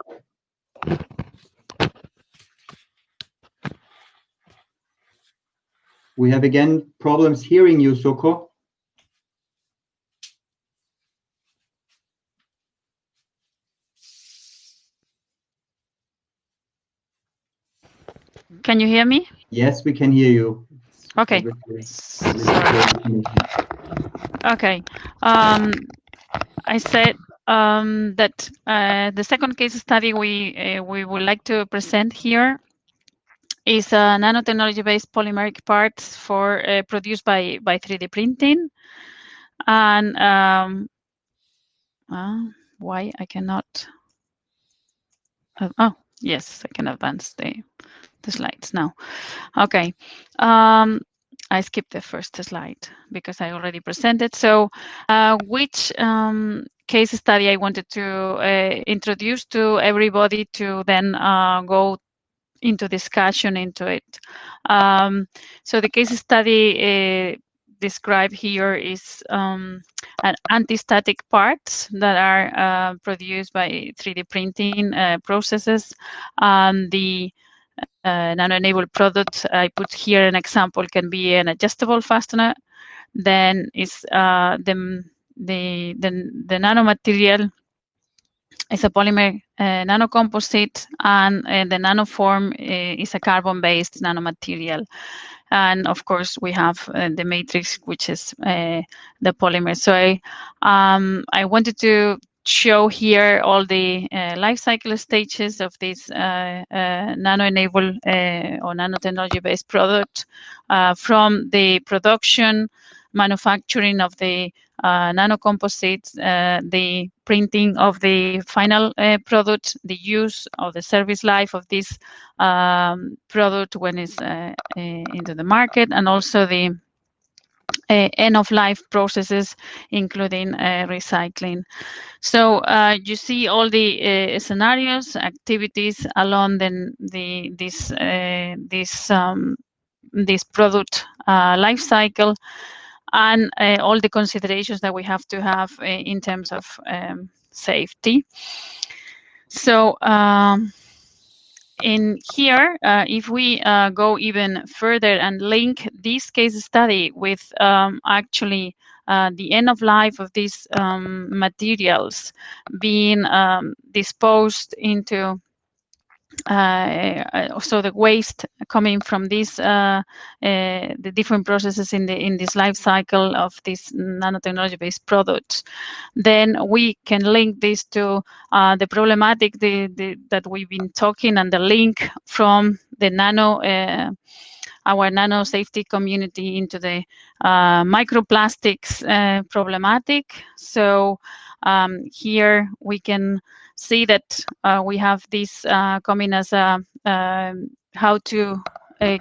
We have again problems hearing you, Soko. Can you hear me? Yes, we can hear you. Okay. Okay. I said that the second case study we would like to present here is nanotechnology-based polymeric parts for produced by 3D printing. And why I cannot? Oh, yes, I can advance the slides now. Okay. I skipped the first slide because I already presented. So which case study I wanted to introduce to everybody to then go into discussion into it. So the case study described here is an anti-static parts that are produced by 3D printing processes. The nano-enabled product I put here an example can be an adjustable fastener. Then is the nanomaterial is a polymer nanocomposite, and the nanoform is a carbon-based nanomaterial. And of course, we have the matrix, which is the polymer. So I wanted to show here all the life cycle stages of this nano-enabled or nanotechnology-based product from the production, manufacturing of the nanocomposites, the printing of the final product, the use of the service life of this product when it's into the market, and also the end-of-life processes, including recycling. So you see all the scenarios, activities along this product life cycle, and all the considerations that we have to have in terms of safety. So in here, if we go even further and link this case study with actually the end of life of these materials being disposed into so the waste coming from these the different processes in this life cycle of this nanotechnology-based products, then we can link this to the problematic that we've been talking, and the link from the our nano safety community into the microplastics problematic. So here we can see that we have this coming as a how to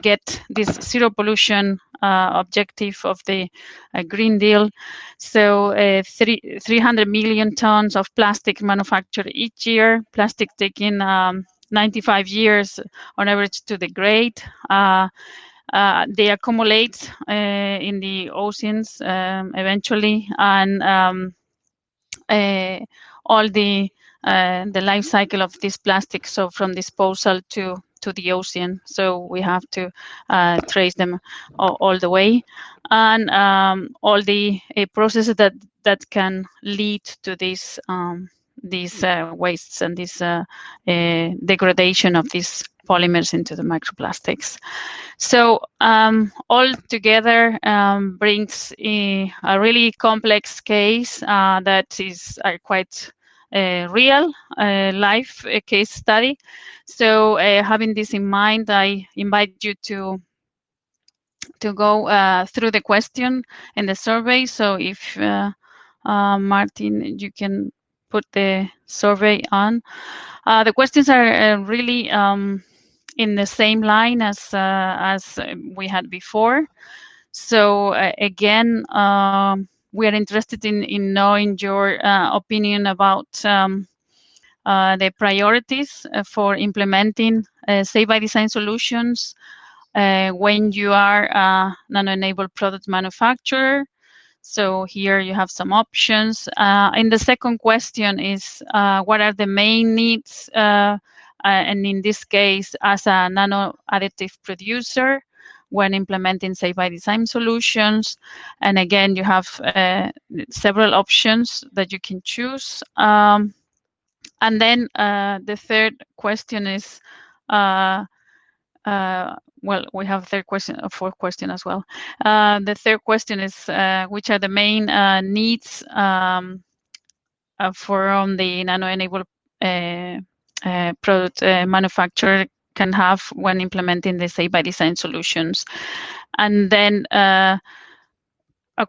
get this zero pollution objective of the Green Deal. So 300 million tons of plastic manufactured each year, plastic taking 95 years on average to degrade. They accumulate in the oceans eventually, and all the life cycle of this plastic, so from disposal to the ocean. So we have to trace them all the way, and all the processes that can lead to this these wastes and this degradation of these polymers into the microplastics. So all together brings a really complex case that is quite real life case study. So having this in mind, I invite you to go through the question in the survey. So if Martin, you can put the survey on. The questions are really in the same line as we had before. So again, we are interested in knowing your opinion about the priorities for implementing safe-by-design solutions when you are a nano-enabled product manufacturer. So here you have some options. And the second question is, what are the main needs? And in this case, as a nano additive producer, when implementing safe-by-design solutions. And again, you have several options that you can choose. And then the third question is, well, we have third question, a fourth question as well. The third question is, which are the main needs from the nano-enabled product manufacturer can have when implementing the safe-by-design solutions. And then a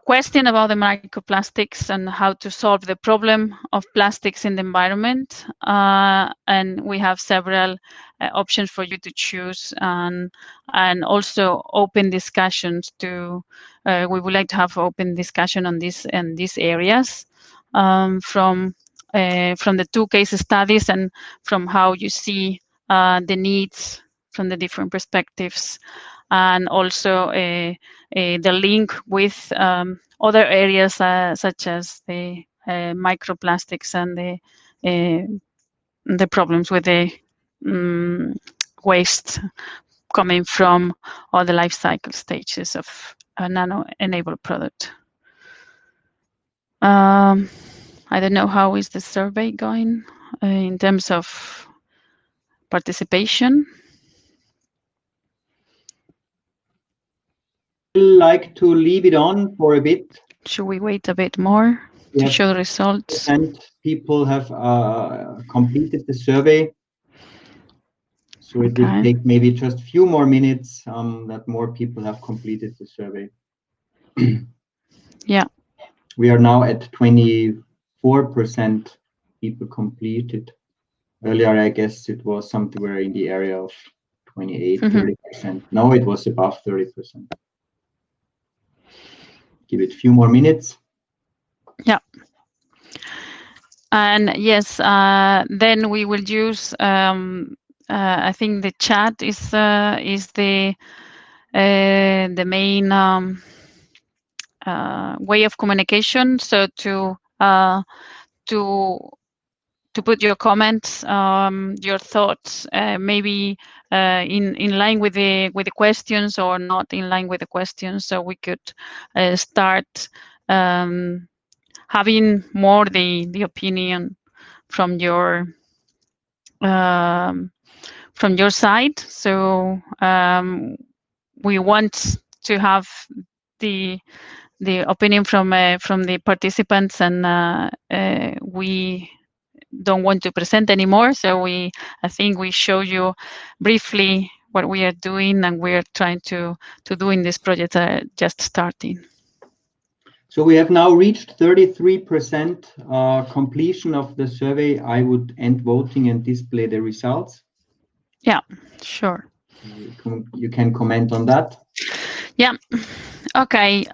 question about the microplastics and how to solve the problem of plastics in the environment. And we have several options for you to choose, and also open discussions to, we would like to have open discussion on this in these areas from the two case studies and from how you see the needs from the different perspectives, and also the link with other areas such as the microplastics and the problems with the waste coming from all the life cycle stages of a nano-enabled product. I don't know how is the survey going in terms of participation. Like to leave it on for a bit. Should we wait a bit more to show the results? And people have completed the survey. So it will take maybe just a few more minutes that more people have completed the survey. Yeah. we are now at 24% people completed. Earlier, I guess it was somewhere in the area of 28, 30%. No, it was above 30%. Give it a few more minutes. Yeah. And yes, then we will use, I think the chat is the main way of communication. So to put your comments, your thoughts, maybe in line with the questions or not in line with the questions, so we could start having more the opinion from your side. So we want to have the opinion from the participants, and we don't want to present anymore. So I think we show you briefly what we are doing and we are trying to do in this project, just starting. So we have now reached 33% completion of the survey. I would end voting and display the results. Yeah, sure. You can comment on that. Yeah. Okay.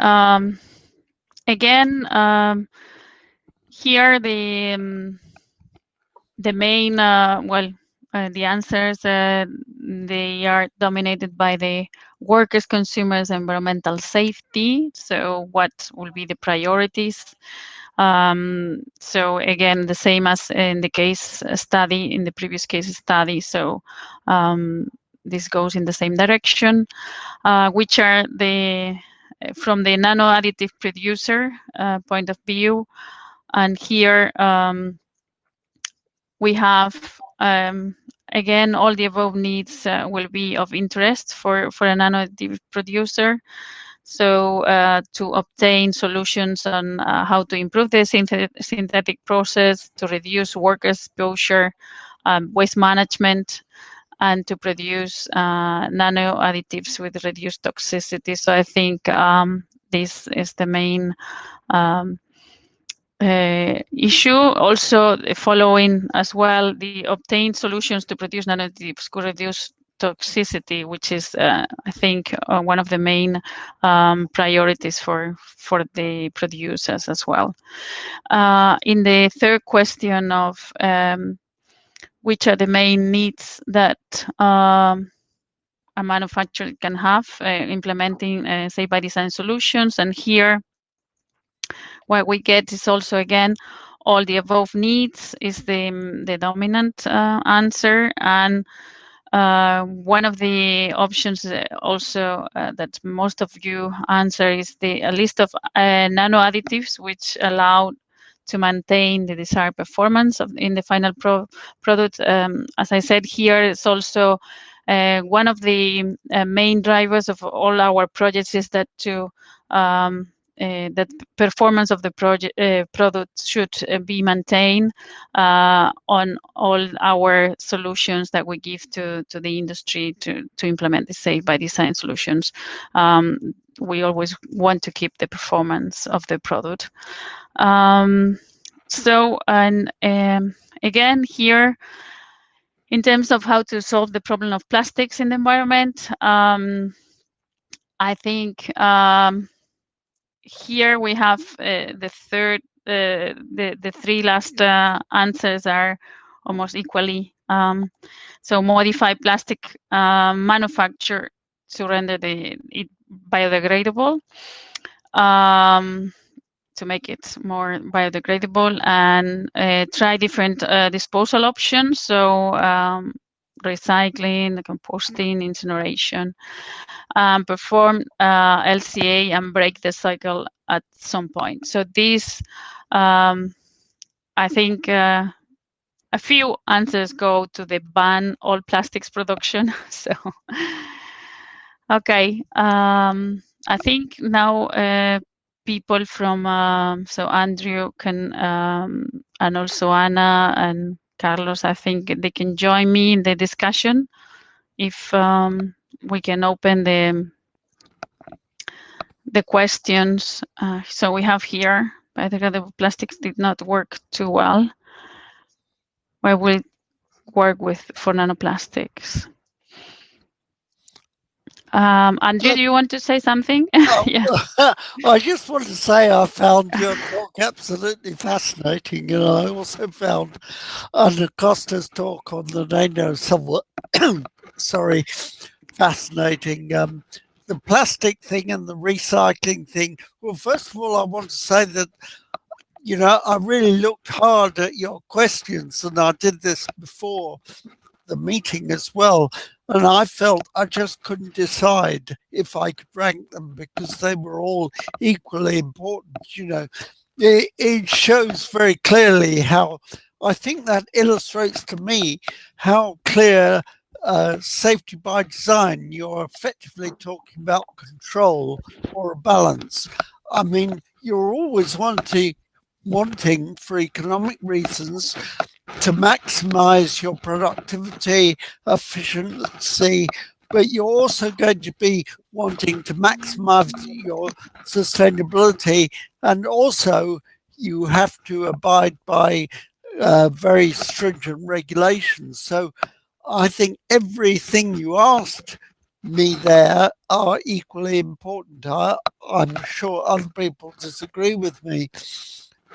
Again, here the main the answers, they are dominated by the workers, consumers, environmental safety. So what will be the priorities? So again, the same as in the case study, in the previous case study. So this goes in the same direction, which are from the nano additive producer point of view. And here we have, again, all the above needs will be of interest for a nano additive producer. So to obtain solutions on how to improve the synthetic process, to reduce worker exposure, waste management, and to produce nano additives with reduced toxicity. So I think this is the main issue. Also, following as well, the obtained solutions to produce nano additives could reduce toxicity, which is, I think, one of the main priorities for the producers as well. In the third question of which are the main needs that a manufacturer can have implementing Safe-by-Design solutions, and here what we get is also, again, all the above needs is the dominant answer. And one of the options also that most of you answer is a list of nano additives which allow to maintain the desired performance in the final product. As I said, here it's also one of the main drivers of all our projects is that that performance of the product should be maintained on all our solutions that we give to the industry to implement the Safe-by-Design solutions. We always want to keep the performance of the product. So, and again, here, in terms of how to solve the problem of plastics in the environment, I think here we have the three last answers are almost equally. So modify plastic manufacture to render it biodegradable, to make it more biodegradable, and try different disposal options. So recycling, composting, incineration. Perform LCA and break the cycle at some point. So these, I think, a few answers go to the ban all plastics production. So, okay, I think now people from so Andrew can and also Anna and Carlos, I think they can join me in the discussion if we can open the questions. So we have here biodegradable plastics did not work too well, why will it work for nanoplastics? Andrew, do you want to say something? Yeah. I just want to say I found your talk absolutely fascinating, and I also found Anna Costa's talk on the Nano somewhat, sorry, fascinating. The plastic thing and the recycling thing. Well, first of all, I want to say that, you know, I really looked hard at your questions, and I did this before the meeting as well, and I felt I just couldn't decide if I could rank them because they were all equally important. You know, it shows very clearly how, I think that illustrates to me how clear safety by design, you're effectively talking about control or a balance. I mean, you're always wanting for economic reasons to maximize your productivity, efficiency, but you're also going to be wanting to maximize your sustainability, and also you have to abide by very stringent regulations. So I think everything you asked me there are equally important. I'm sure other people disagree with me.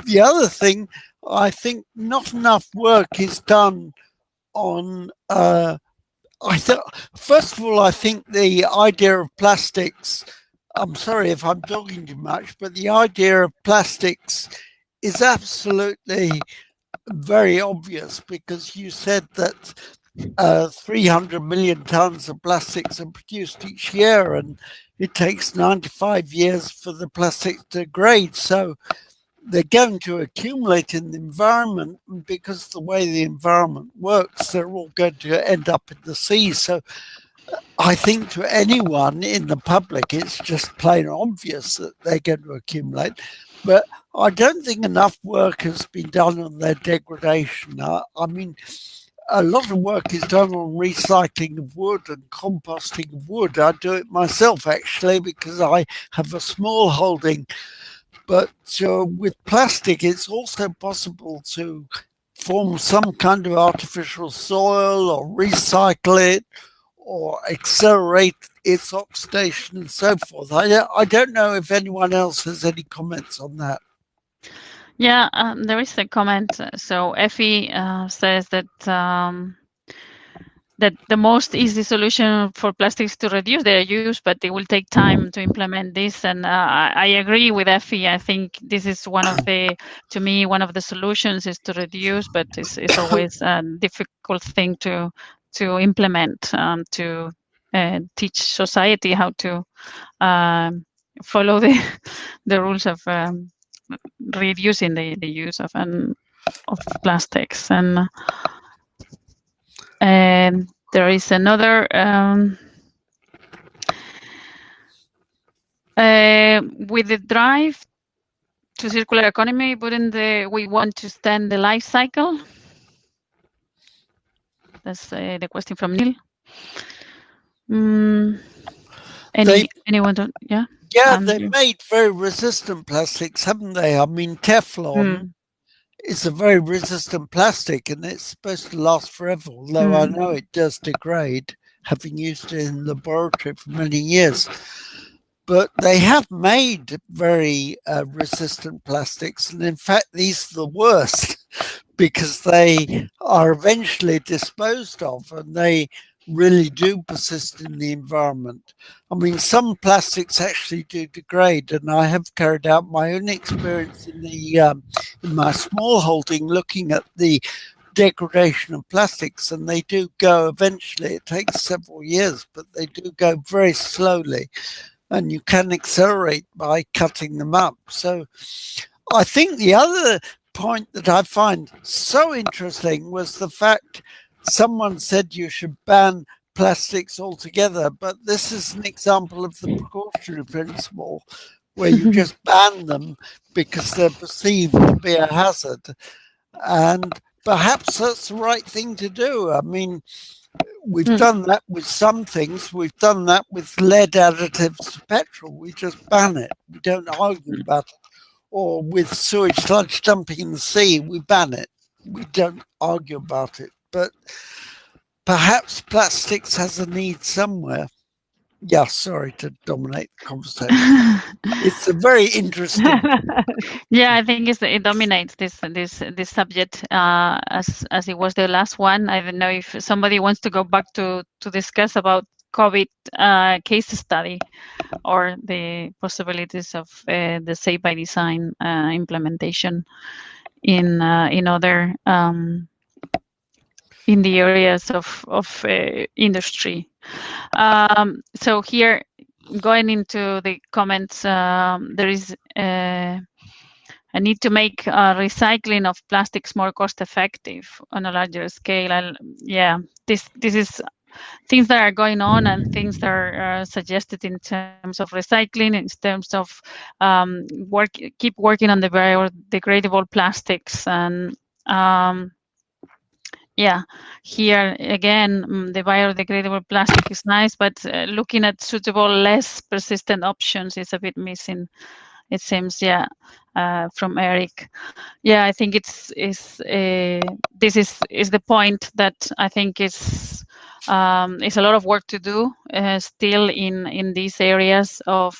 The other thing, I think not enough work is done on, first of all, I think the idea of plastics, I'm sorry if I'm talking too much, but the idea of plastics is absolutely very obvious, because you said that 300 million tons of plastics are produced each year, and it takes 95 years for the plastic to degrade. So they're going to accumulate in the environment, and because the way the environment works, they're all going to end up in the sea. So I think to anyone in the public, it's just plain obvious that they're going to accumulate. But I don't think enough work has been done on their degradation. I mean, a lot of work is done on recycling of wood and composting of wood. I do it myself, actually, because I have a small holding. But with plastic, it's also possible to form some kind of artificial soil or recycle it or accelerate its oxidation and so forth. I don't know if anyone else has any comments on that. Yeah, there is a comment. So Effie says that that the most easy solution for plastics to reduce their use, but it will take time to implement this. And I agree with Effie. I think this is one of the, to me, one of the solutions is to reduce, but it's always a difficult thing to implement, to teach society how to follow the rules of reducing the use of plastics. And there is another with the drive to circular economy, wouldn't we want to extend the life cycle? That's the question from Neil. Anyone? Yeah. Yeah, they made very resistant plastics, haven't they? I mean, Teflon is a very resistant plastic, and it's supposed to last forever, although I know it does degrade, having used it in the laboratory for many years. But they have made very resistant plastics, and in fact, these are the worst because they are eventually disposed of, and they really do persist in the environment. I mean, some plastics actually do degrade, and I have carried out my own experience in my small holding, looking at the degradation of plastics, and they do go eventually. It takes several years, but they do go very slowly, and you can accelerate by cutting them up. So I think the other point that I find so interesting was the fact someone said you should ban plastics altogether, but this is an example of the precautionary principle where you just ban them because they're perceived to be a hazard. And perhaps that's the right thing to do. I mean, we've done that with some things. We've done that with lead additives to petrol. We just ban it. We don't argue about it. or with sewage sludge dumping in the sea, we ban it. We don't argue about it. But perhaps plastics has a need somewhere. Yeah, sorry to dominate the conversation. It's a very interesting. Yeah, I think it dominates this subject as it was the last one. I don't know if somebody wants to go back to discuss about COVID case study or the possibilities of the Safe-by-Design implementation in other in the areas of industry. So here, going into the comments, there is a need to make recycling of plastics more cost effective on a larger scale. And yeah, this is things that are going on and things that are suggested in terms of recycling, in terms of keep working on the biodegradable plastics. And yeah, here again, the biodegradable plastic is nice, but looking at suitable, less persistent options is a bit missing, it seems. Yeah, from Eric. Yeah, I think this is the point that I think is a lot of work to do still in these areas of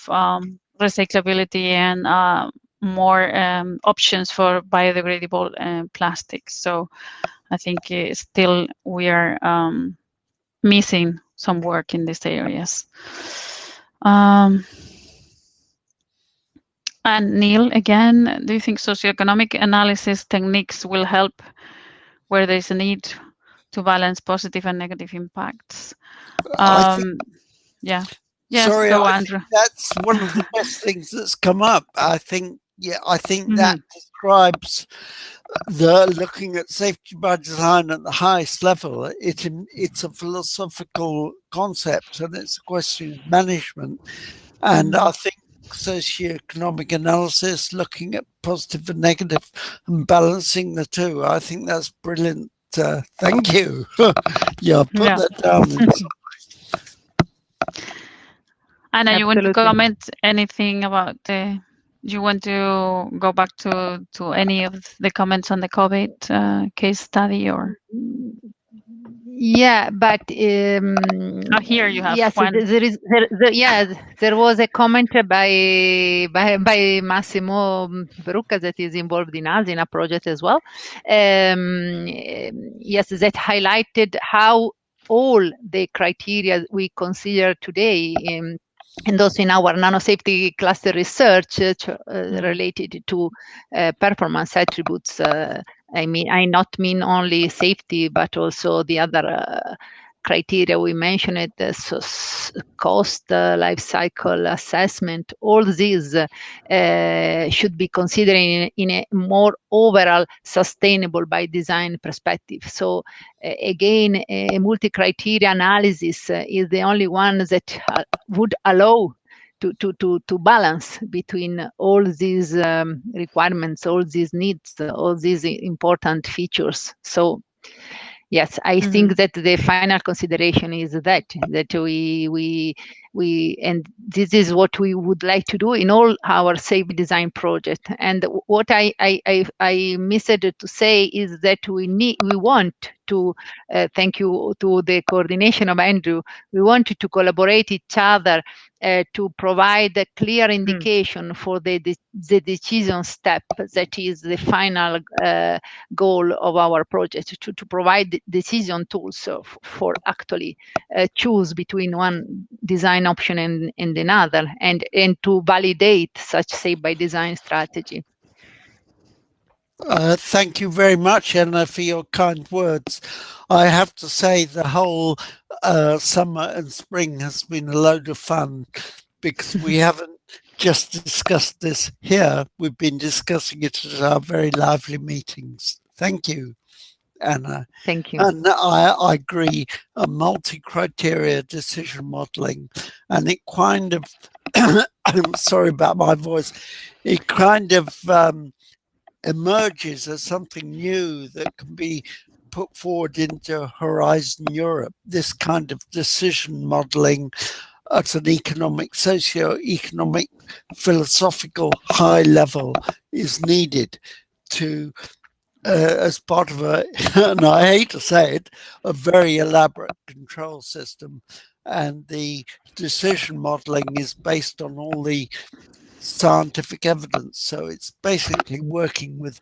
recyclability and more options for biodegradable plastics. So I think still we are missing some work in these areas. And Neil, again, do you think socioeconomic analysis techniques will help where there is a need to balance positive and negative impacts? Yeah. Yes, sorry, go, I Andrew. think that's one of the best things that's come up. I think that describes looking at safety by design at the highest level. It's a philosophical concept, and it's a question of management. And I think socioeconomic analysis, looking at positive and negative and balancing the two, I think that's brilliant. Thank you. Yeah, put that down. Anna, you want to comment anything about you want to go back to any of the comments on the COVID case study, or? Yeah, but here you have yes, one. There was a comment by Massimo Perucca that is involved in us in a project as well. Yes, that highlighted how all the criteria we consider today and also in our NanoSafety cluster research related to performance attributes. I not mean only safety, but also the other criteria we mentioned, cost, life cycle assessment. All these should be considered in a more overall sustainable by design perspective. So again, a multi-criteria analysis is the only one that would allow to balance between all these requirements, all these needs, all these important features. So yes, I think that the final consideration is that we and this is what we would like to do in all our safe design project. And what I missed to say is that we want to thank you to the coordination of Andrew. We want to collaborate each other to provide a clear indication for the decision step that is the final goal of our project, to provide decision tools for actually choose between one design option and another, and to validate such safe by design strategy. Thank you very much, Anna, for your kind words. I have to say the whole summer and spring has been a load of fun, because we haven't just discussed this here, we've been discussing it at our very lively meetings. Thank you, Anna. Thank you. And I agree, a multi-criteria decision modeling, and it kind of, I'm sorry about my voice, it kind of emerges as something new that can be put forward into Horizon Europe. This kind of decision modeling at an economic, socio-economic, philosophical high level is needed to, as part of a, and I hate to say it, a very elaborate control system. And the decision modeling is based on all the scientific evidence. So it's basically working with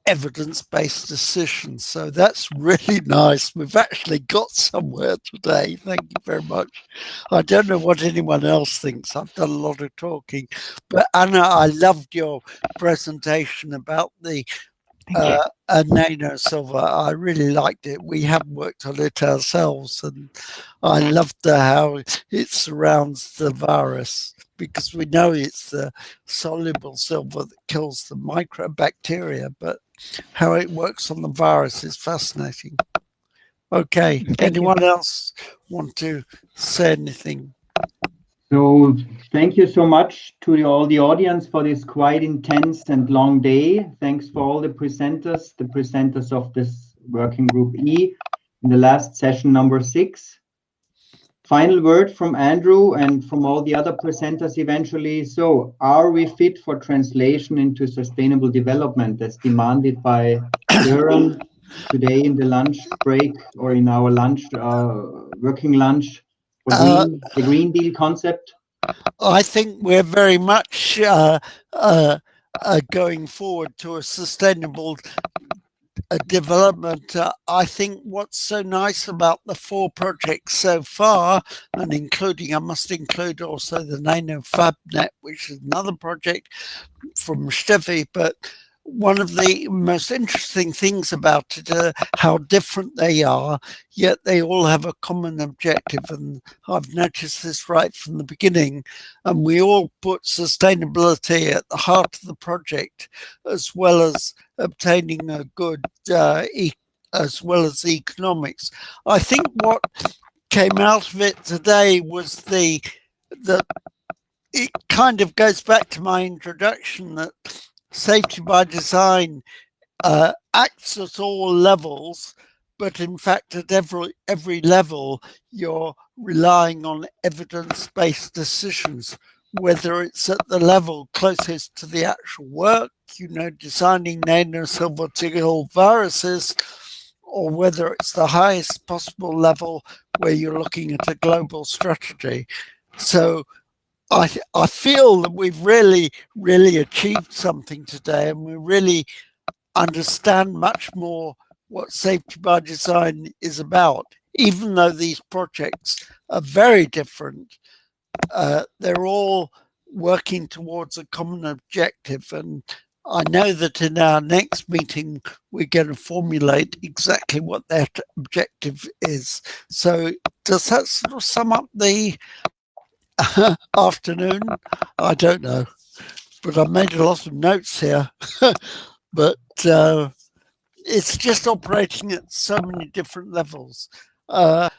evidence-based decisions. So that's really nice. We've actually got somewhere today. Thank you very much. I don't know what anyone else thinks. I've done a lot of talking, but Anna, I loved your presentation about the nano silver. I really liked it. We have worked on it ourselves, and I loved how it surrounds the virus, because we know it's the soluble silver that kills the microbacteria, but how it works on the virus is fascinating. Okay, anyone else want to say anything? So thank you so much to all the audience for this quite intense and long day. Thanks for all the presenters of this working group E in the last session number 6. Final word from Andrew and from all the other presenters eventually. So are we fit for translation into sustainable development as demanded by Sören today in the lunch break or in our lunch, working lunch for the Green Deal concept? I think we're very much going forward to a sustainable development. I think what's so nice about the 4 projects so far, and including, I must include also the Nano FabNet, which is another project from Steffi, but one of the most interesting things about it are how different they are, yet they all have a common objective. And I've noticed this right from the beginning. And we all put sustainability at the heart of the project, as well as obtaining a good, as well as the economics. I think what came out of it today was the it kind of goes back to my introduction that safety by design acts at all levels, but in fact at every level you're relying on evidence-based decisions, whether it's at the level closest to the actual work, designing nanosilver to kill viruses, or whether it's the highest possible level where you're looking at a global strategy. So I feel that we've really, really achieved something today, and we really understand much more what safety by design is about. Even though these projects are very different, they're all working towards a common objective. And I know that in our next meeting, we're going to formulate exactly what that objective is. So does that sort of sum up the afternoon? I don't know, but I made a lot of notes here. But it's just operating at so many different levels. I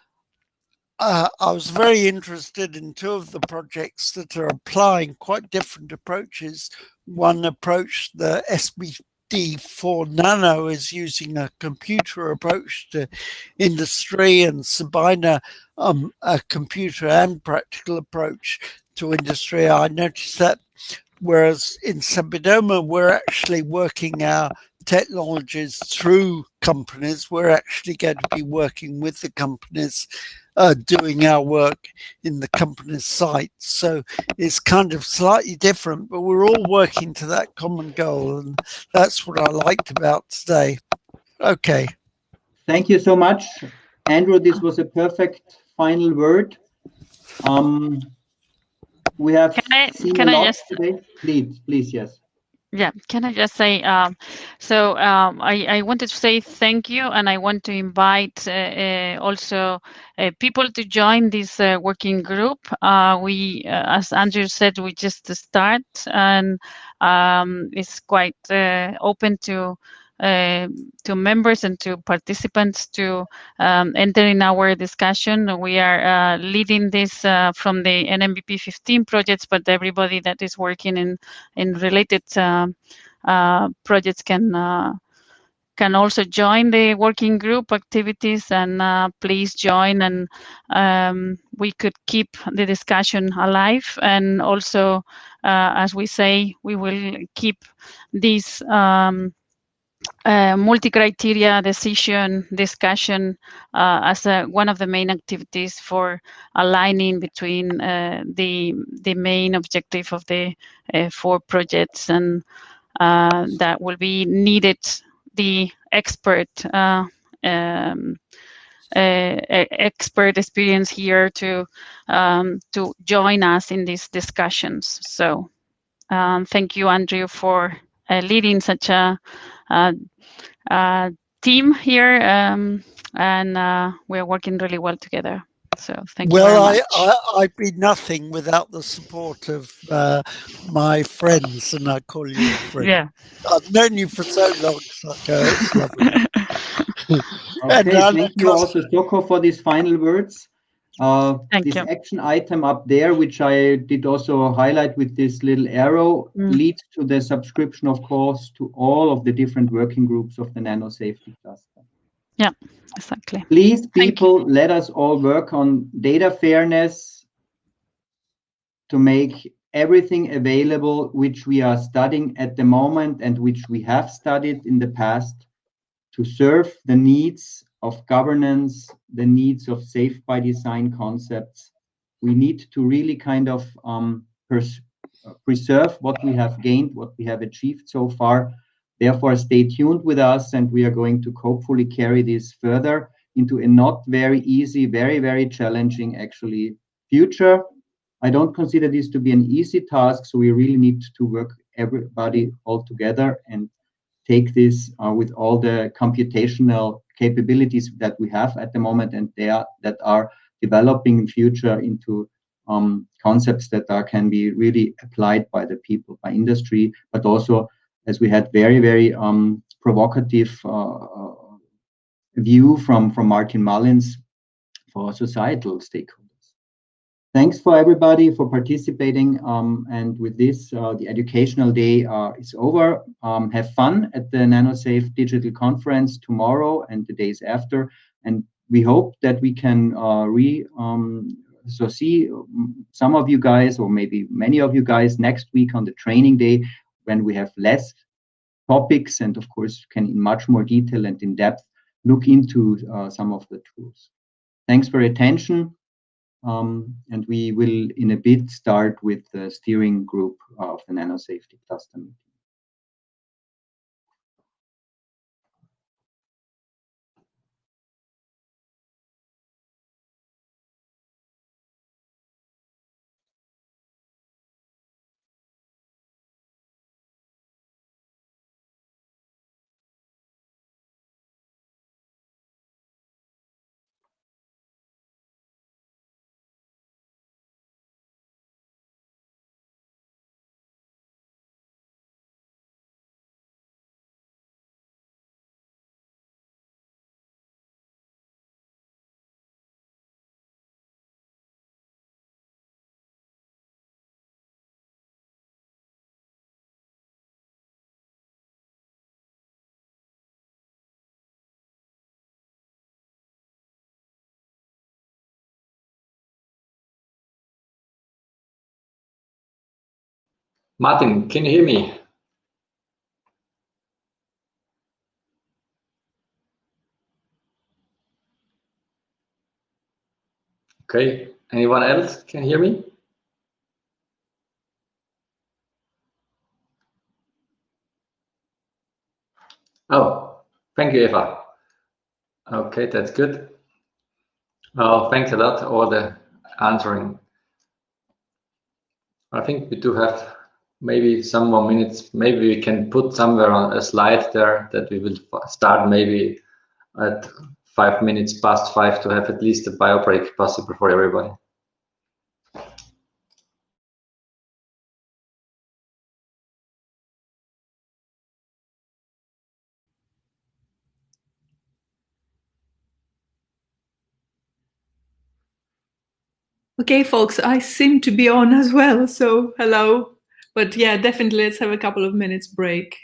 was very interested in 2 of the projects that are applying quite different approaches. One approach, the SBD4 Nano, is using a computer approach to industry, and Sabina a computer and practical approach to industry. I noticed that, whereas in Sabidoma, we're actually working our technologies through companies. We're actually going to be working with the companies, doing our work in the company's site. So it's kind of slightly different, but we're all working to that common goal. And that's what I liked about today. Okay. Thank you so much, Andrew. This was a perfect final word. We have seen a lot today. Please, yes. Yeah, can I just say, I wanted to say thank you, and I want to invite also people to join this working group. We, as Andrew said, we just start, and it's quite open to members and to participants to enter in our discussion. We are leading this from the NMBP 15 projects, but everybody that is working in related projects can can also join the working group activities, and please join, and we could keep the discussion alive. And also, as we say, we will keep this multi-criteria decision discussion as one of the main activities for aligning between the main objective of the 4 projects, and that will be needed the expert expert experience here to join us in these discussions. So thank you, Andrew, for leading such a team here, and we're working really well together. So thank you very much. I'd be nothing without the support of my friends, and I call you a friend. Yeah. I've known you for so long, Soko. It's lovely. Okay, thank you also, Soko, for these final words. Thank this you. action item up there, which I did also highlight with this little arrow, leads to the subscription, of course, to all of the different working groups of the NanoSafety Cluster. Yeah, exactly. Please, people, let us all work on data fairness to make everything available which we are studying at the moment and which we have studied in the past to serve the needs of governance, the needs of safe-by-design concepts. We need to really kind of preserve what we have gained, what we have achieved so far. Therefore, stay tuned with us, and we are going to hopefully carry this further into a not very easy, very, very challenging, actually, future. I don't consider this to be an easy task, so we really need to work everybody all together and take this with all the computational capabilities that we have at the moment, and that are developing in future into concepts that can be really applied by the people, by industry, but also, as we had very, very provocative view from Martin Mullins, for societal stakeholders. Thanks for everybody for participating. And with this, the educational day is over. Have fun at the NanoSafe Digital Conference tomorrow and the days after. And we hope that we can see some of you guys, or maybe many of you guys, next week on the training day, when we have less topics and, of course, can in much more detail and in depth look into some of the tools. Thanks for your attention. And we will in a bit start with the steering group of the NanoSafety Cluster meeting. Martin, can you hear me? Okay, anyone else can hear me? Oh, thank you, Eva. Okay, that's good. Oh, thanks a lot for the answering. I think we do have maybe some more minutes. Maybe we can put somewhere on a slide there that we will start maybe at 5 minutes past 5 to have at least a bio break possible for everybody. Okay, folks, I seem to be on as well, so hello. But yeah, definitely let's have a couple of minutes break.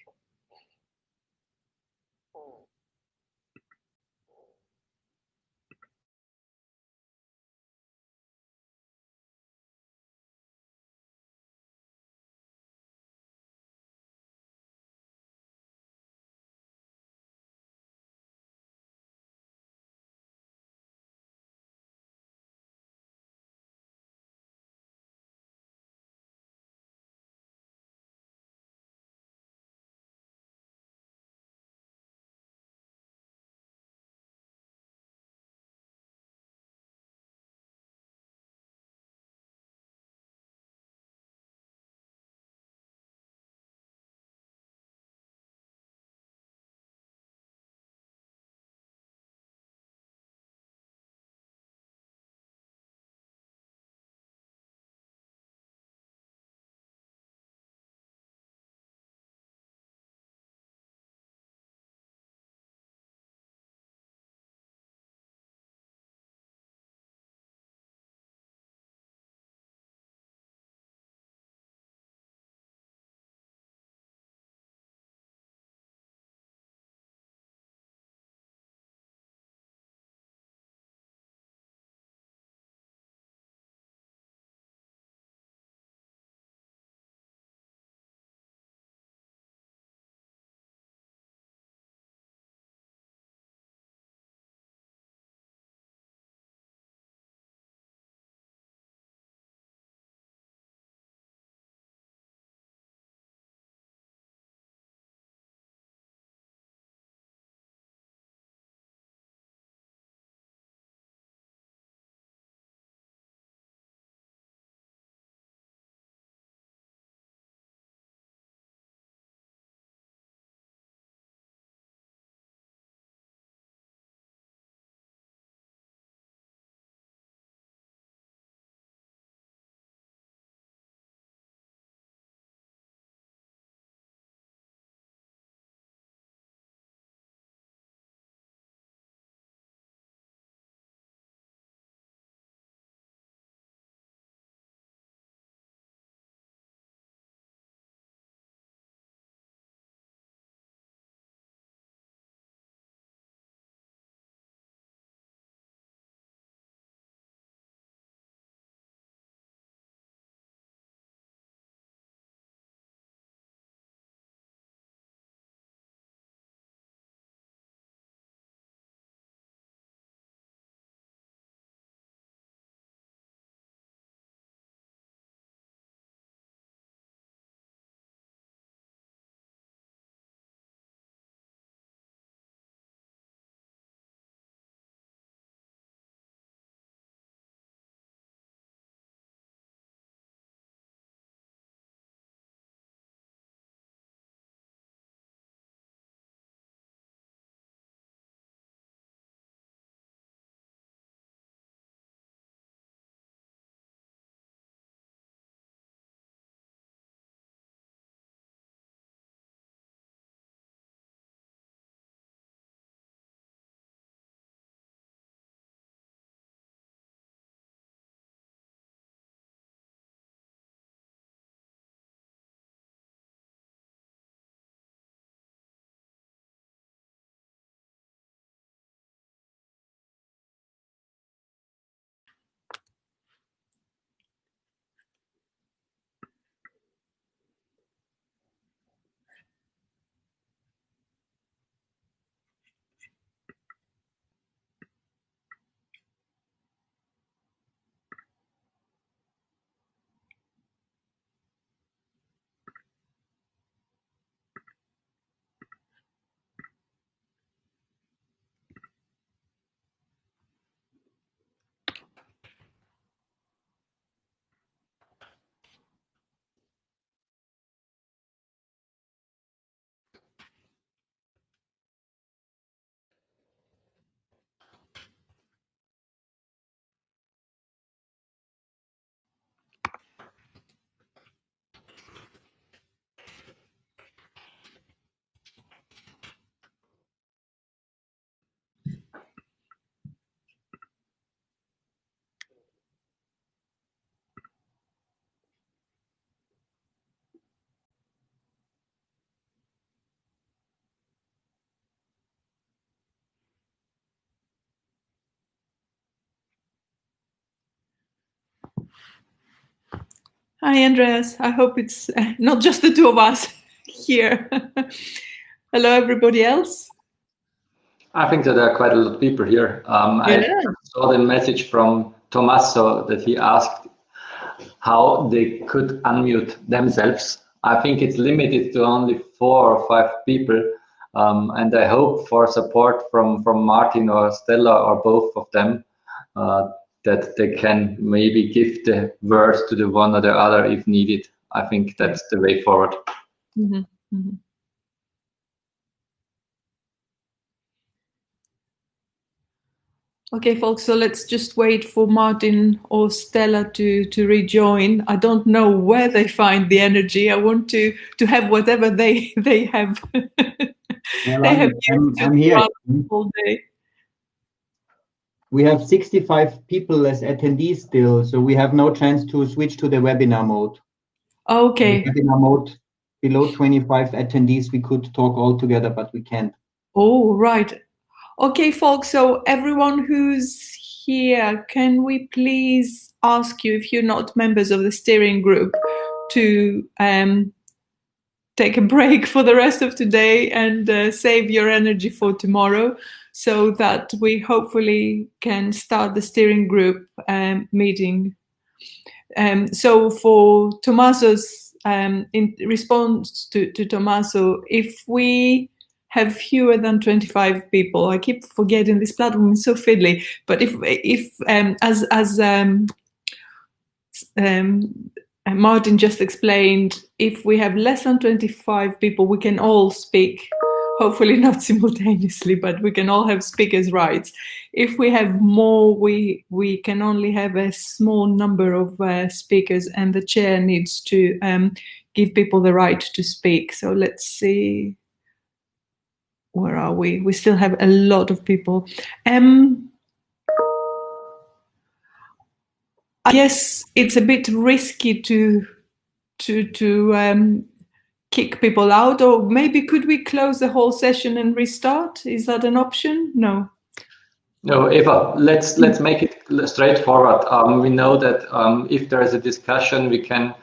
Hi, Andreas. I hope it's not just the two of us here. Hello, everybody else. I think that there are quite a lot of people here. Yeah. I saw the message from Tommaso that he asked how they could unmute themselves. I think it's limited to only 4 or 5 people. And I hope for support from Martin or Stella or both of them, that they can maybe give the word to the one or the other if needed. I think that's the way forward. Mm-hmm. Mm-hmm. Okay, folks, so let's just wait for Martin or Stella to rejoin. I don't know where they find the energy. I want to have whatever they have. Well, they have I'm here. all day. We have 65 people as attendees still, so we have no chance to switch to the webinar mode. Okay. The webinar mode, below 25 attendees, we could talk all together, but we can't. Oh, right. Okay, folks, so everyone who's here, can we please ask you, if you're not members of the steering group, to take a break for the rest of today and save your energy for tomorrow, so that we hopefully can start the steering group meeting. So for Tommaso's, in response to Tommaso, if we have fewer than 25 people, I keep forgetting this platform is so fiddly, but if as Martin just explained, if we have less than 25 people, we can all speak, hopefully not simultaneously, but we can all have speakers' rights. If we have more, we can only have a small number of speakers, and the chair needs to give people the right to speak. So let's see, where are we? We still have a lot of people. I guess it's a bit risky to kick people out, or maybe could we close the whole session and restart? Is that an option? No. No, Eva, let's make it straightforward. We know that if there is a discussion, we can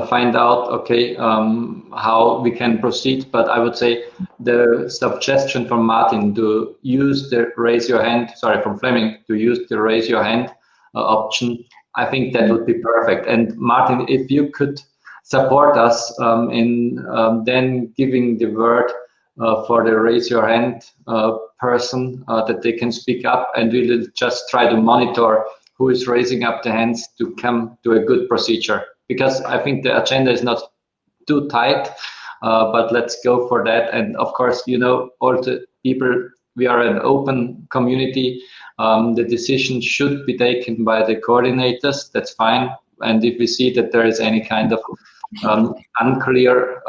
find out, okay, how we can proceed. But I would say the suggestion from Martin to use the raise your hand, sorry, from Fleming, to use the raise your hand option, I think that would be perfect. And Martin, if you could support us in then giving the word for the raise your hand person that they can speak up, and we'll just try to monitor who is raising up the hands to come to a good procedure, because I think the agenda is not too tight, but let's go for that. And of course, you know, all the people, we are an open community. The decision should be taken by the coordinators, that's fine. And if we see that there is any kind of unclear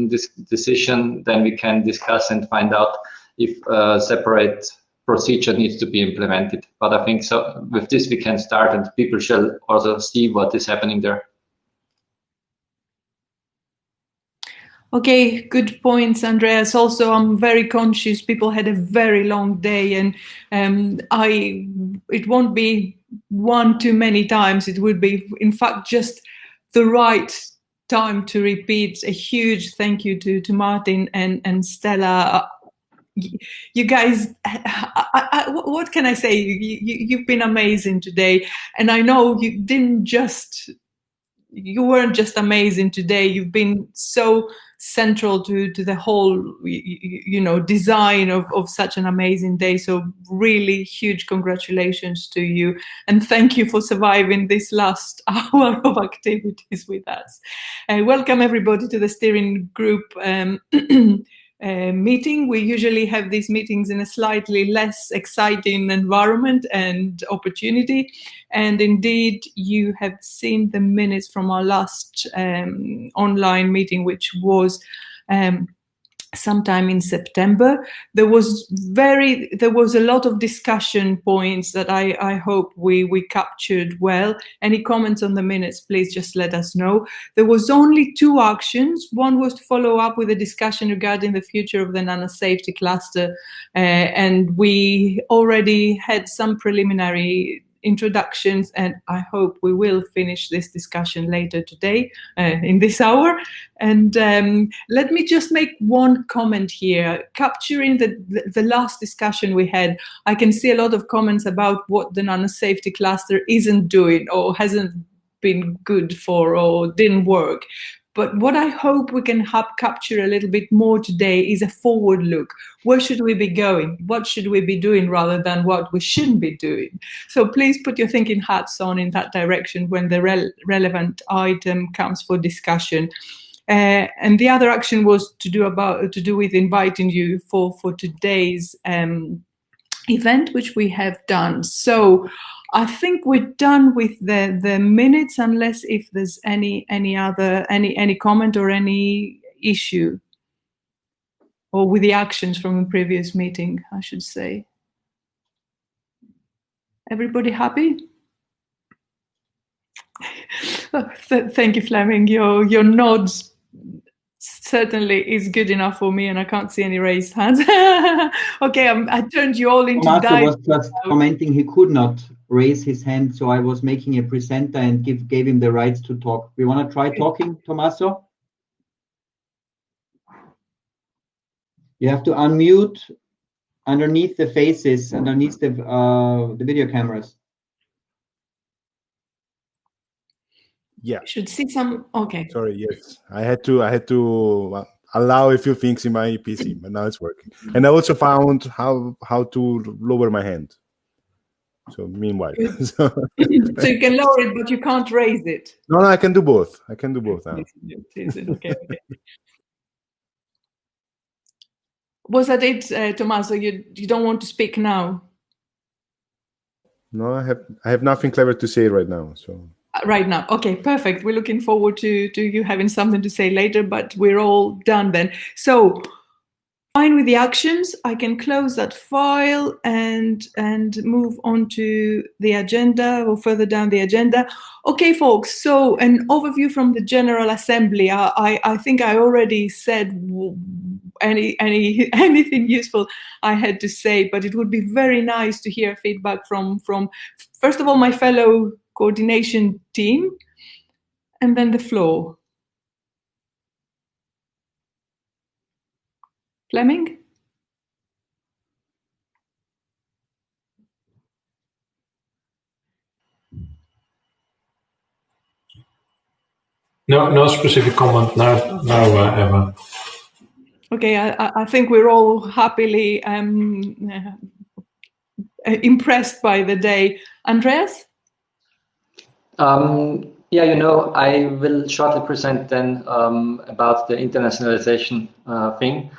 this decision, then we can discuss and find out if a separate procedure needs to be implemented. But I think so with this we can start, and people shall also see what is happening there. Okay, good points, Andreas. Also, I'm very conscious people had a very long day, and it won't be one too many times. It would be, in fact, just the right time to repeat a huge thank you to Martin and Stella. You guys, what can I say? You've been amazing today, and I know you weren't just amazing today. You've been so central to the whole, design of such an amazing day. So really huge congratulations to you, and thank you for surviving this last hour of activities with us. Welcome everybody to the steering group meeting. We usually have these meetings in a slightly less exciting environment and opportunity. And indeed, you have seen the minutes from our last online meeting, which was sometime in September. There was a lot of discussion points that I hope we captured well. Any comments on the minutes, please just let us know. There was only 2 actions. One was to follow up with a discussion regarding the future of the NanoSafety Cluster, and we already had some preliminary introductions, and I hope we will finish this discussion later today in this hour. And let me just make one comment here. Capturing the last discussion we had, I can see a lot of comments about what the NanoSafety cluster isn't doing or hasn't been good for or didn't work. But what I hope we can capture a little bit more today is a forward look. Where should we be going? What should we be doing rather than what we shouldn't be doing? So please put your thinking hats on in that direction when the relevant item comes for discussion. And the other action was to do with inviting you for today's event, which we have done. So I think we're done with the minutes, unless if there's any comment or any issue, or with the actions from the previous meeting, I should say. Everybody happy? Thank you, Fleming. Your nods certainly is good enough for me, and I can't see any raised hands. Okay, I turned you all into Tommaso was just commenting he could not raise his hand, so I was making a presenter and gave him the rights to talk. We want to try talking, Tommaso? You have to unmute underneath the faces, underneath the video cameras. Yeah. Should see some. Okay. Sorry. Yes, I had to allow a few things in my PC, but now it's working. And I also found how to lower my hand. So meanwhile, so you can lower it, but you can't raise it. No, I can do both. I can do both now. Okay. Was that it, Tommaso? You don't want to speak now? No, I have nothing clever to say right now. So. Right now. Okay, perfect. We're looking forward to you having something to say later, but we're all done then. So fine with the actions. I can close that file and move on to the agenda or further down the agenda. Okay, folks, so an overview from the General Assembly. I think I already said anything useful I had to say, but it would be very nice to hear feedback from first of all, my fellow coordination team, and then the floor. Fleming? No specific comment now, Emma. Okay, I think we're all happily impressed by the day. Andreas? Yeah, I will shortly present then about the internationalization thing.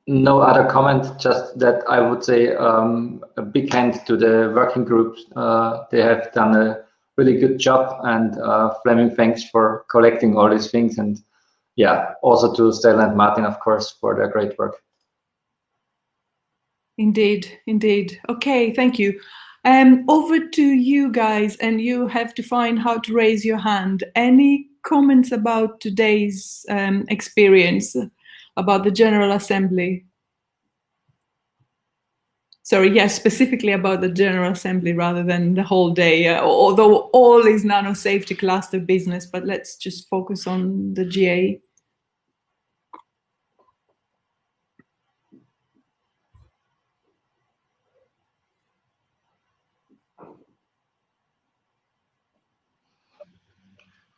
No other comment, just that I would say a big hand to the working group. They have done a really good job, and Fleming, thanks for collecting all these things, and yeah, also to Stella and Martin, of course, for their great work. Indeed. Okay, thank you. Over to you guys, and you have to find how to raise your hand. Any comments about today's experience, about the General Assembly? Sorry, yes, specifically about the General Assembly rather than the whole day, although all is NanoSafety Cluster business, but let's just focus on the GA.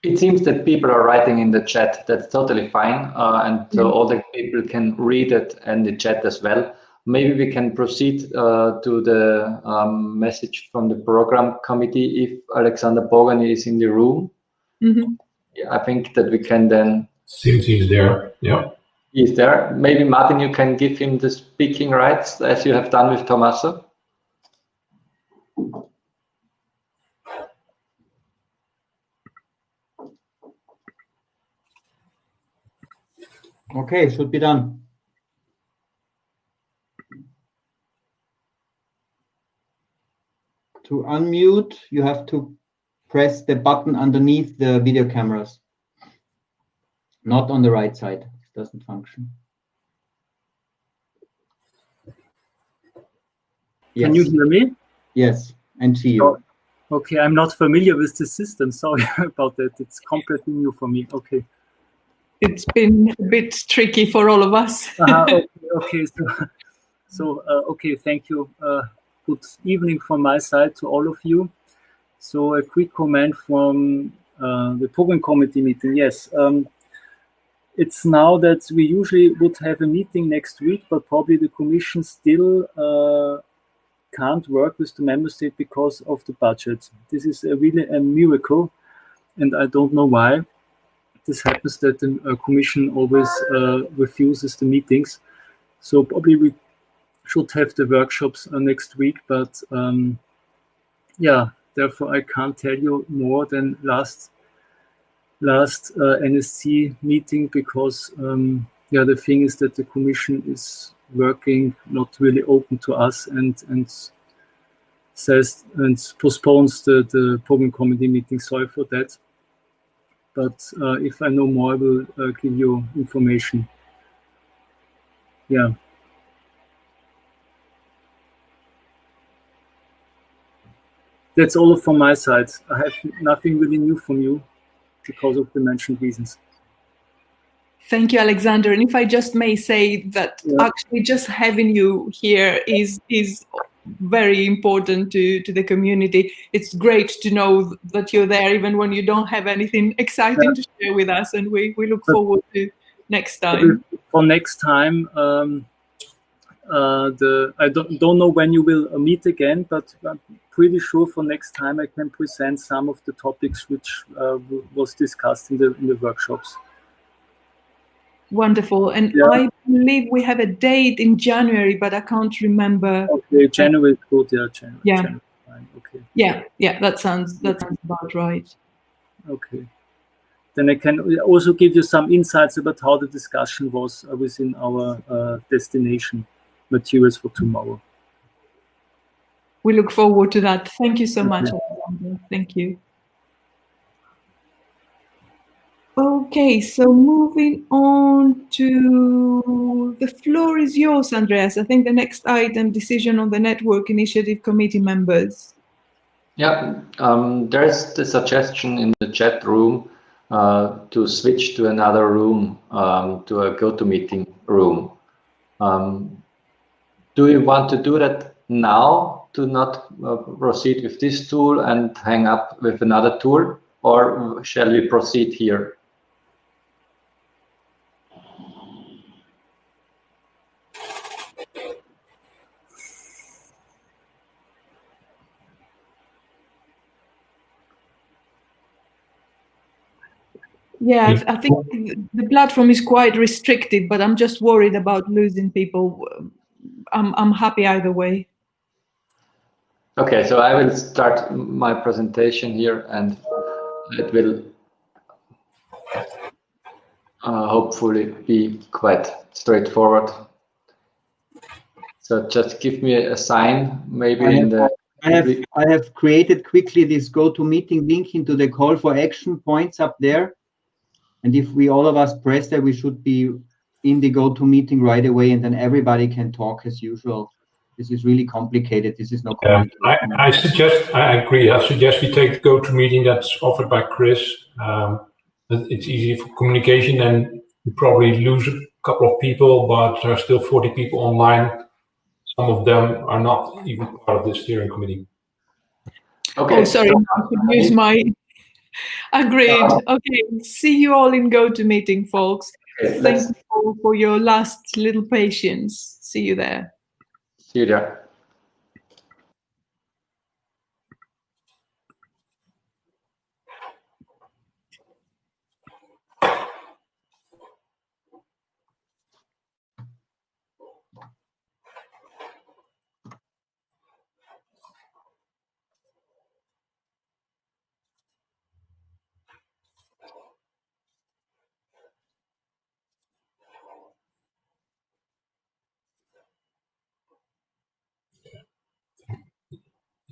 It seems that people are writing in the chat. That's totally fine, and so all the people can read it in the chat as well. Maybe we can proceed to the message from the program committee if Alexander Bogany is in the room. Mm-hmm. Yeah, I think that we can then. Seems he's there. Yeah. He's there. Maybe Martin, you can give him the speaking rights as you have done with Tommaso. Okay, should be done. To unmute, you have to press the button underneath the video cameras, not on the right side. It doesn't function. Yes. Can you hear me? Yes, and see you. Okay, I'm not familiar with the system. Sorry about that. It's completely new for me. Okay. It's been a bit tricky for all of us. Okay. Okay, thank you. Good evening from my side to all of you. So a quick comment from the program committee meeting. Yes, it's now that we usually would have a meeting next week, but probably the Commission still can't work with the member state because of the budget. This is really a miracle, and I don't know why. This happens that the Commission always refuses the meetings. So probably we should have the workshops next week, but yeah, therefore I can't tell you more than last NSC meeting, because yeah, the thing is that the Commission is working not really open to us and says and postpones the program committee meeting. Sorry for that, but if I know more, I will give you information. Yeah. That's all from my side. I have nothing really new from you because of the mentioned reasons. Thank you, Alexander. And if I just may say that actually just having you here is very important to the community. It's great to know that you're there even when you don't have anything exciting to share with us, and we look forward to next time. For next time, I don't know when you will meet again, but I'm pretty sure for next time I can present some of the topics which was discussed in the workshops. Wonderful. And I believe we have a date in January, but I can't remember. Okay, January is good. Yeah, January. Yeah. January, fine. Okay. Yeah, that sounds about right. Okay. Then I can also give you some insights about how the discussion was within our destination materials for tomorrow. We look forward to that. Thank you so much, Alexander. Thank you. Okay, so moving on to the floor is yours, Andreas. I think the next item, decision on the Network Initiative Committee members. Yeah, there's the suggestion in the chat room to switch to another room, to a GoToMeeting room. Do you want to do that now to not proceed with this tool and hang up with another tool, or shall we proceed here? Yeah, I think the platform is quite restrictive, but I'm just worried about losing people. I'm happy either way. Okay, so I will start my presentation here, and it will hopefully be quite straightforward. So just give me a sign, maybe I have created quickly this GoToMeeting link into the call for action points up there. And if we all of us press that, we should be in the GoToMeeting right away, and then everybody can talk as usual. This is really complicated. This is no complication. I agree. I suggest we take the GoToMeeting that's offered by Chris. It's easy for communication, and we probably lose a couple of people, but there are still 40 people online. Some of them are not even part of the steering committee. Okay. Oh, sorry, I could use my... Agreed. Okay, see you all in GoToMeeting, folks. Okay, Thank you all for your last little patience. See you there. See you there.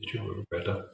It should work better.